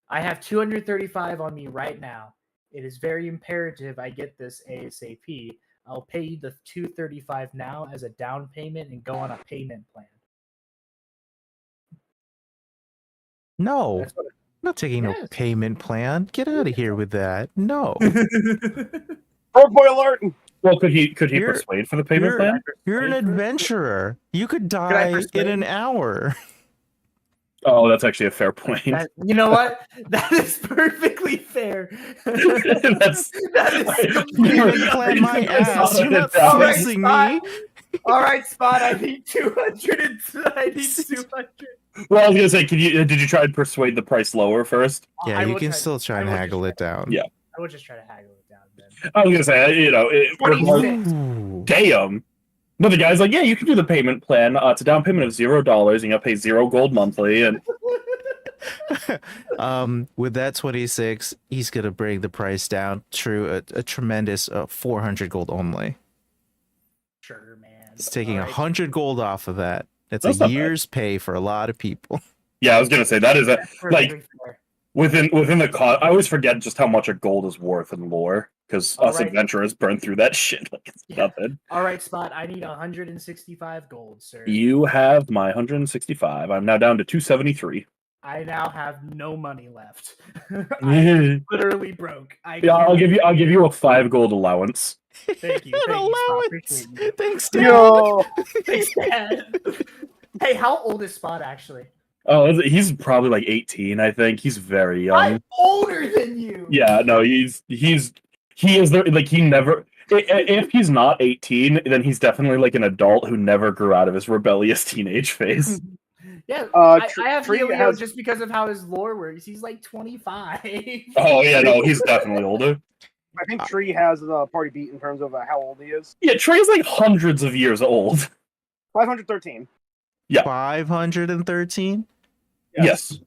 I have 235 on me right now. It is very imperative I get this ASAP. I'll pay you the 235 now as a down payment and go on a payment plan. No, That's what not taking no Yes. payment plan. Get out of here with that. No. Broke boy alert. Well, could he You're- persuade for the payment you're- plan? You're an adventurer. You could die in persuade? an hour. Oh, that's actually a fair point. You know what? That is perfectly fair. That's That is Payment plan my ass. You're not All right, forcing Spot. me. All right, Spot. I need 200. I need 200. Well, I was gonna say, did you try and persuade the price lower first? Yeah, I you will can try- still try I and will haggle just it down. Yeah. I will just try to haggle it down then. I was gonna say, 26. Ooh. damn. No, the guy's like, yeah, you can do the payment plan. It's a down payment of $0, and you gotta pay 0 gold monthly. And With that 26, he's gonna bring the price down to a tremendous 400 gold only. Sure, man. He's taking All right. 100 gold off of that. That's That's a not bad. year's pay for a lot of people. yeah, I was gonna say that is a That's perfectly fair. within the cost. I always forget just how much a gold is worth in lore because All us right. adventurers burn through that shit like it's Yeah. nothing. All right, Spot. I need 165 gold, sir. You have my 165. I'm now down to 273. I now have no money left. yeah, I'm literally broke. I'll give you a 5 gold allowance. Thank you. An Thank you, Spot. allowance. Appreciate you. Thanks, Dad. Yo. Thanks, Dad. Hey, how old is Spot actually? Oh, he's probably like 18, I think. He's very young. I'm older than you. Yeah, no, he is the like he never. If he's not 18, then he's definitely like an adult who never grew out of his rebellious teenage phase. Yeah, Uh, I have Tree Helio has- just because of how his lore works. He's like 25. Oh yeah, no, he's definitely older. I think Tree has the party beat in terms of how old he is. Yeah, Trey's like hundreds of years old. 513. 513? Yes.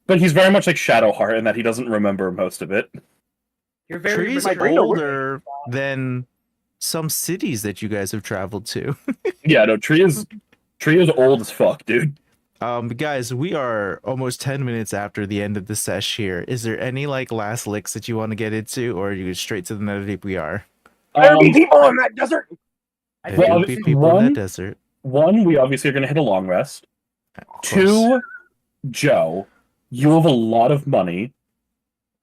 But he's very much like Shadowheart in that he doesn't remember most of it. You're very Tree's my brain don't work. older than some cities that you guys have traveled to. Yeah, no, Tree is old as fuck, dude. Guys, we are almost 10 minutes after the end of the sesh here. Is there any like last licks that you want to get into, or are you straight to the Netherdeep we are? There be people in that desert. I There Well, will think be people in one- that desert. One, we obviously are going to hit a long rest. Of course. 2, Joe, you have a lot of money.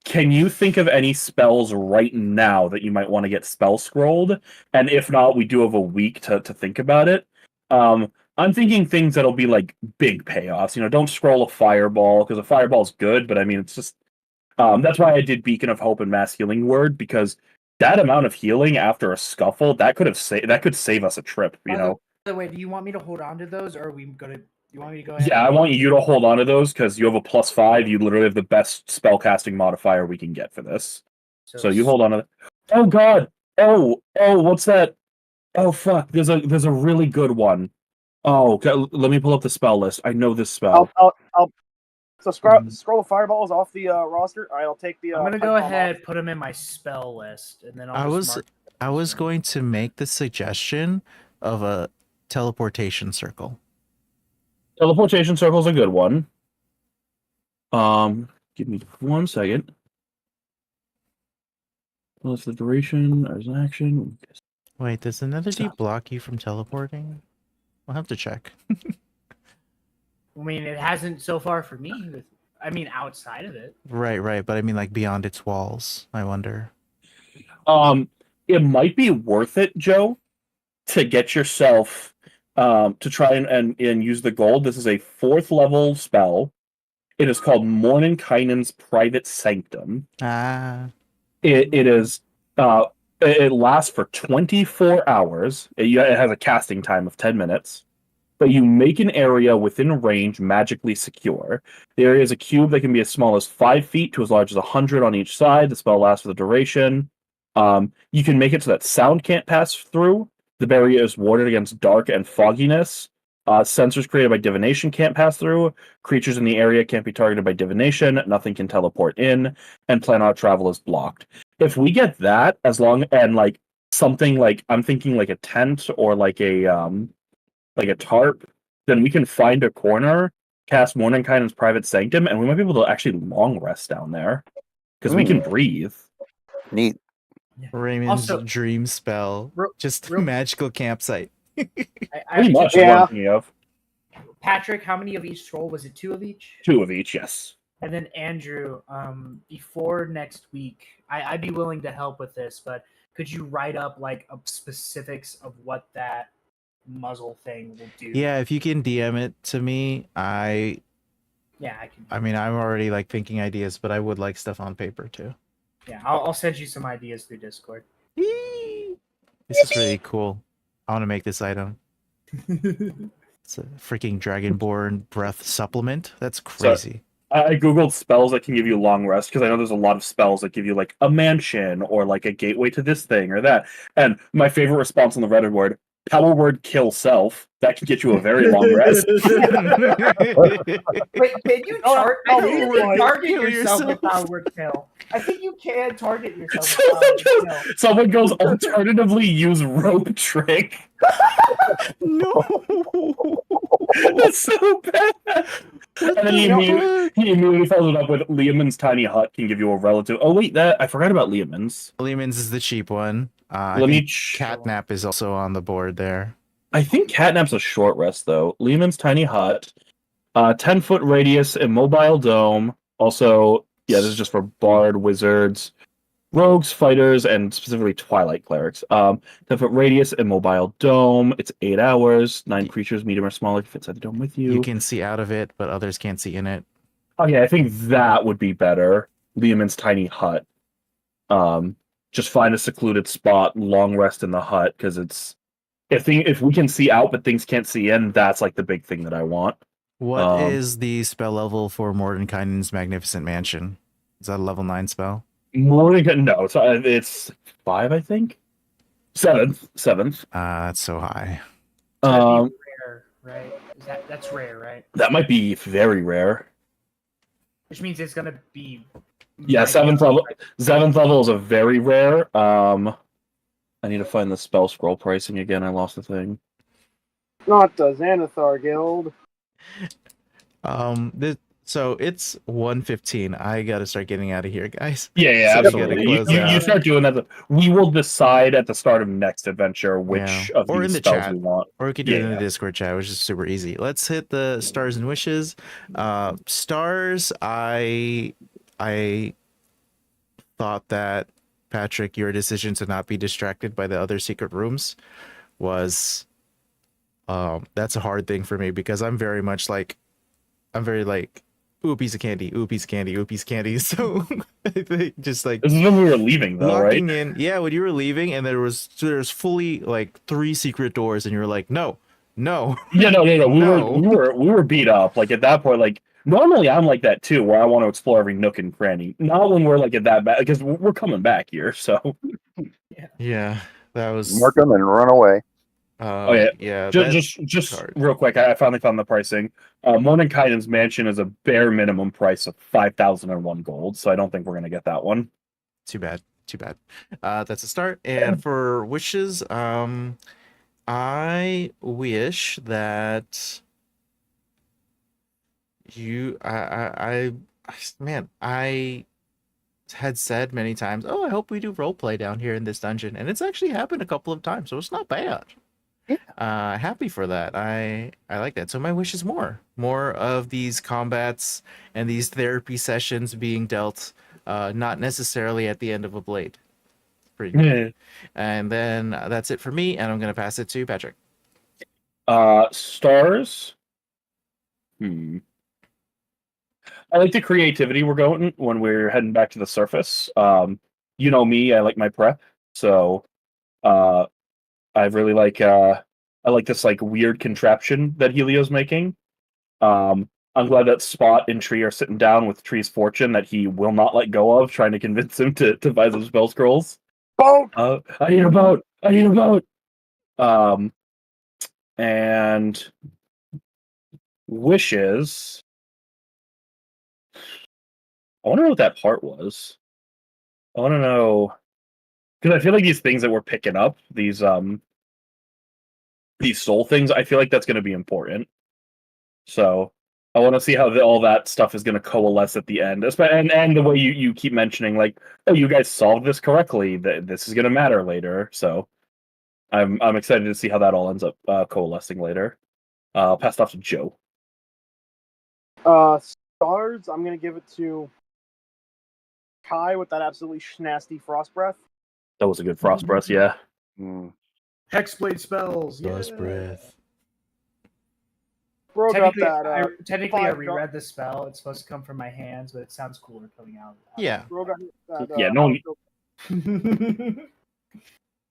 Can you think of any spells right now that you might want to get spell scrolled? And if not, we do have a week to think about it. I'm thinking things that'll be like big payoffs. You know, don't scroll a fireball because a fireball's good, but I mean, it's just that's why I did Beacon of Hope and Mass Healing Word, because that amount of healing after a scuffle that could save us a trip. You know. By the way, do you want me to hold on to those, or are we gonna? You want me to go ahead? Yeah, I want you to hold on to those because you have a +5. You literally have the best spellcasting modifier we can get for this. So you hold on to that. Oh god. Oh, what's that? Oh fuck. There's a really good one. Oh, okay, let me pull up the spell list. I know this spell. I'll so scroll the fireballs off the roster. All right, I'll take the. I'm gonna pipe go bomb ahead, put them in my spell list, and then I'll I just was mark I was going to make the suggestion of a teleportation circle. Teleportation circle's a good one. Give me 1 second. What's the duration as an action? Wait, does another D block you from teleporting? I'll have to check. I mean, it hasn't so far for me. I mean, outside of it. Right, but I mean like beyond its walls, I wonder. It might be worth it, Joe, to get yourself to try and use the gold. This is a 4th level spell. It is called Mordenkainen's Private Sanctum. Ah. It is it lasts for 24 hours. It has a casting time of 10 minutes. But you make an area within range magically secure. The area is a cube that can be as small as 5 feet to as large as 100 on each side. The spell lasts for the duration. You can make it so that sound can't pass through. The barrier is warded against dark and fogginess. Sensors created by divination can't pass through. Creatures in the area can't be targeted by divination. Nothing can teleport in. And planar travel is blocked. If we get that, as long and like something like I'm thinking like a tent or like a tarp, then we can find a corner, cast Mordenkainen's Private Sanctum, and we might be able to actually long rest down there because we can breathe. Neat. Raymond's Also- dream spell. Just real- magical campsite. Pretty much is what Yeah. I'm thinking of. Patrick, how many of each scroll? Was it 2 of each? 2 of each, yes. And then Andrew, before next week, I'd be willing to help with this, but could you write up like specifics of what that muzzle thing will do? Yeah, if you can DM it to me, Yeah, I can. I mean, I'm already like thinking ideas, but I would like stuff on paper too. Yeah, I'll send you some ideas through Discord. This is really cool. I want to make this item. It's a freaking Dragonborn breath supplement. That's crazy. I googled spells that can give you long rest because I know there's a lot of spells that give you like a mansion or like a gateway to this thing or that. And my favorite response on the Reddit word, power word kill self. That can get you a very long rest. Wait, can you I think you can target Kill yourself with yourself. power word kill. I think you can target yourself with power word kill. Someone goes alternatively use rope trick. No. That's so bad. And then he immediately follows it up with Liamon's tiny hut can give you a relative. Oh wait, that I forgot about Liamon's. Lehman's is the cheap one. I Let me. think Catnap is also on the board there. I think Catnap's a short rest though. Liamon's tiny hut, 10-foot radius, immobile dome. Also, yeah, this is just for bard, wizards, rogues, fighters, and specifically Twilight clerics. 10-foot radius, immobile dome. It's 8 hours. 9 creatures, medium or smaller, can fit inside the dome with you. You can see out of it, but others can't see in it. Okay, I think that would be better. Liamon's tiny hut. Just find a secluded spot, long rest in the hut, because it's if we can see out but things can't see in, that's like the big thing that I want. What is the spell level for Mordenkainen's Magnificent Mansion? Is that a level 9 spell? No, it's 5, I think. Seventh. That's so high. That'd be rare, right? That's rare, right? That might be very rare. Which means it's gonna be. Yeah, 7th level. 7th level is a very rare. I need to find the spell scroll pricing again. I lost the thing. Not the Xanathar Guild. So it's 1:15. I gotta start getting out of here, guys. Yeah, So we gotta absolutely. close You out. start doing that. We will decide at the start of next adventure which of Or in these the spells chat. we want. Or we could do it in the Yeah. Discord chat, which is super easy. Let's hit the stars and wishes. Stars, I thought that, Patrick, your decision to not be distracted by the other secret rooms was that's a hard thing for me because I'm very like ooh, piece of candy, ooh, piece of candy, ooh, piece of candy. So I think just like This is when we were leaving, though, right? locking in, yeah, when you were leaving, and there's fully like 3 secret doors, and you were like, no. Yeah, no. We were beat up. Like at that point, like normally I'm like that too, where I want to explore every nook and cranny. Not when we're like at that bad, because we're coming back here. So Yeah, that was Mark them and run away. yeah. just hard. real quick, I finally found the pricing. Mordenkainen's mansion is a bare minimum price of 5,001 gold, so I don't think we're gonna get that one. Too bad. too bad. That's a start. And for wishes, I wish that man, I had said many times, oh, I hope we do role play down here in this dungeon, and it's actually happened a couple of times, so it's not bad. Happy for that. I like that. So my wish is more of these combats and these therapy sessions being dealt, not necessarily at the end of a blade. Pretty good. And then that's it for me, and I'm gonna pass it to Patrick. Stars. I like the creativity we're going when we're heading back to the surface. You know me, I like my prep, so I really like I like this like weird contraption that Helio's making. I'm glad that Spot and Tree are sitting down with Tree's fortune that he will not let go of, trying to convince him to buy some spell scrolls. Boat! I need a boat. I need a boat. And wishes. I want to know what that part was. I want to know because I feel like these things that we're picking up, these soul things, I feel like that's going to be important. So I want to see how all that stuff is going to coalesce at the end, and the way you keep mentioning, like, oh, you guys solved this correctly. This is going to matter later. So I'm excited to see how that all ends up coalescing later. I'll pass it off to Joe. Stars, I'm gonna give it to Kai with that absolutely nasty frost breath. That was a good frost breath, yeah. Hexblade spells. Frost yeah. breath. Bro got that. Technically, I 5 reread the spell. It's supposed to come from my hands, but it sounds cooler coming out. Yeah. Bro got that. Yeah, no one-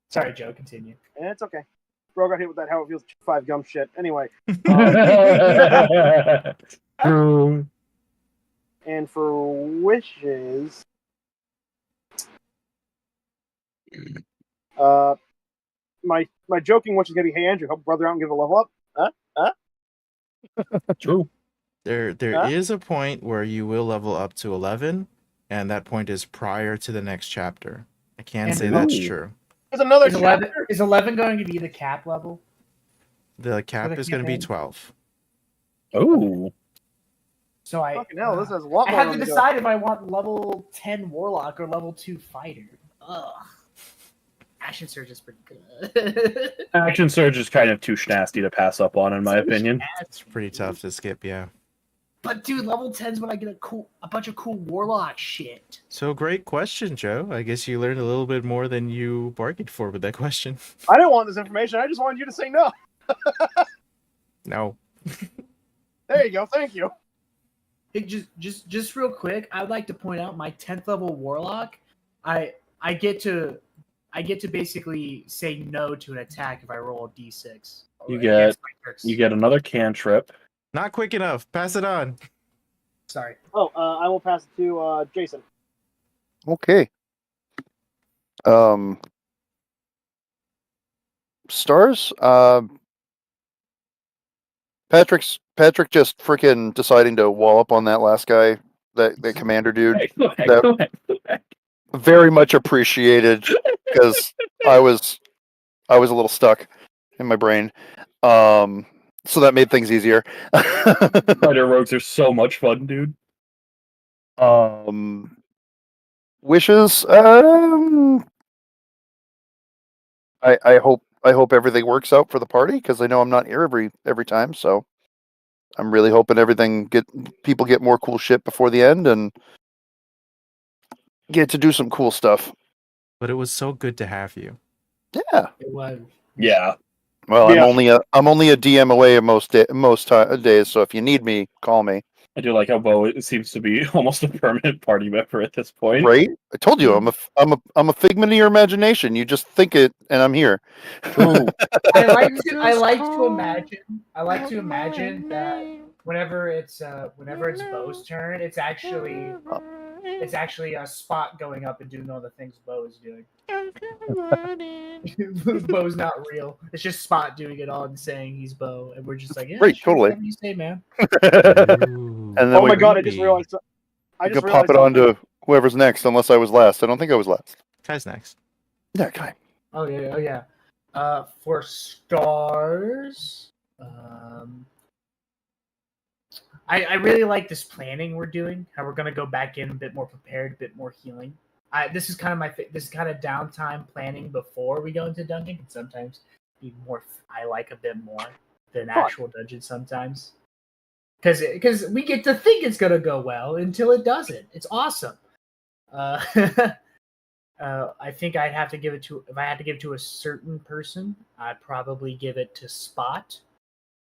Sorry, Joe. Continue. It's okay. Bro got hit with that how it feels 5 gum shit. Anyway. True. And for wishes, my joking wish is gonna be, hey Andrew, help brother out and give a level up. True. There is a point where you will level up to 11, and that point is prior to the next chapter. I can't say that's true. There's another Is 11 going to be the cap level? The cap the is going to be campaign? 12. Oh. So Fucking hell, this has a lot I more have to on the go. decide if I want level 10 warlock or level 2 fighter. Ugh. Action Surge is pretty good. Action Surge is kind of too nasty to pass up on, in my opinion. It's pretty tough to skip, yeah. But dude, level 10's when I get a bunch of cool warlock shit. So great question, Joe. I guess you learned a little bit more than you bargained for with that question. I didn't want this information. I just wanted you to say no. No. There you go. Thank you. Hey, just real quick, I would like to point out my 10th level warlock. I get to basically say no to an attack if I roll a d6. You against my perks. You get another cantrip. Not quick enough. Pass it on. Sorry. Oh, I will pass it to Jason. Okay. Stars. Patrick just freaking deciding to wall up on that last guy, that commander dude. Hey, go ahead. Very much appreciated because I was a little stuck in my brain. So that made things easier. Fighter rogues are so much fun, dude. Wishes. I hope everything works out for the party because I know I'm not here every time. So I'm really hoping people get more cool shit before the end and get to do some cool stuff. But it was so good to have you. Yeah. It was. Yeah. Well, Yeah. I'm only a DM away most days. So if you need me, call me. I do like how Bo seems to be almost a permanent party member at this point. Right? I told you I'm a figment of your imagination. You just think it, and I'm here. True. I like to imagine that whenever it's Bo's turn, it's actually a Spot going up and doing all the things Bo is doing. Bo's not real. It's just Spot doing it all and saying he's Bo, and we're just like, yeah, Right, sure, totally. whatever you say, man. And then Oh my god, I just realized. I could pop it on to whoever's next, unless I was last. I don't think I was last. Kai's next. Yeah, Kai. Oh yeah. For stars, I really like this planning we're doing. How we're gonna go back in a bit more prepared, a bit more healing. This is kind of this is kind of downtime planning before we go into dungeon. Can sometimes be more. I like a bit more than actual dungeon sometimes, because we get to think it's gonna go well until it doesn't. It's awesome. I think I'd have to give it to, if I had to give it to a certain person, I'd probably give it to Spot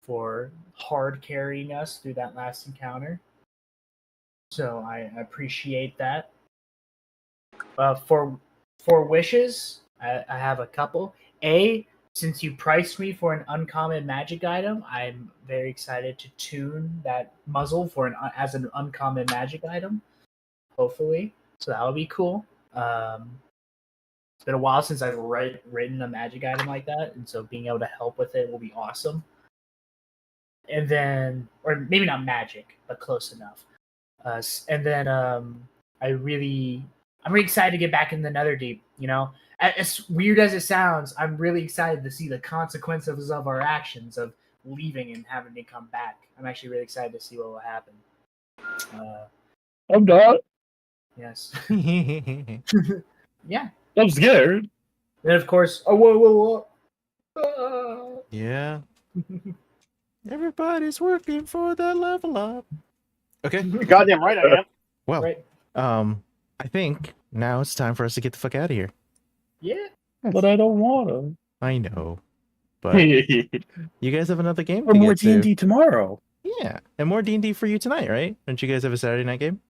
for hard carrying us through that last encounter. So I appreciate that. For wishes, I have a couple. Since you priced me for an uncommon magic item, I'm very excited to tune that muzzle for as an uncommon magic item. Hopefully, so that would be cool. It's been a while since I've written a magic item like that, and so being able to help with it will be awesome. And then, or maybe not magic, but close enough. And then I'm really excited to get back in the Netherdeep. You know, as weird as it sounds, I'm really excited to see the consequences of our actions of leaving and having to come back. I'm actually really excited to see what will happen. I'm not. Yes. Yeah. Yeah. I'm scared. And of course, whoa. Everybody's working for the level up. Okay. You're goddamn right I am. Well, Right. I think now it's time for us to get the fuck out of here. Yeah. But I don't want to. I know, but you guys have another game Or to more get to. D&D tomorrow. Yeah, and more D&D for you tonight, right? Don't you guys have a Saturday night game?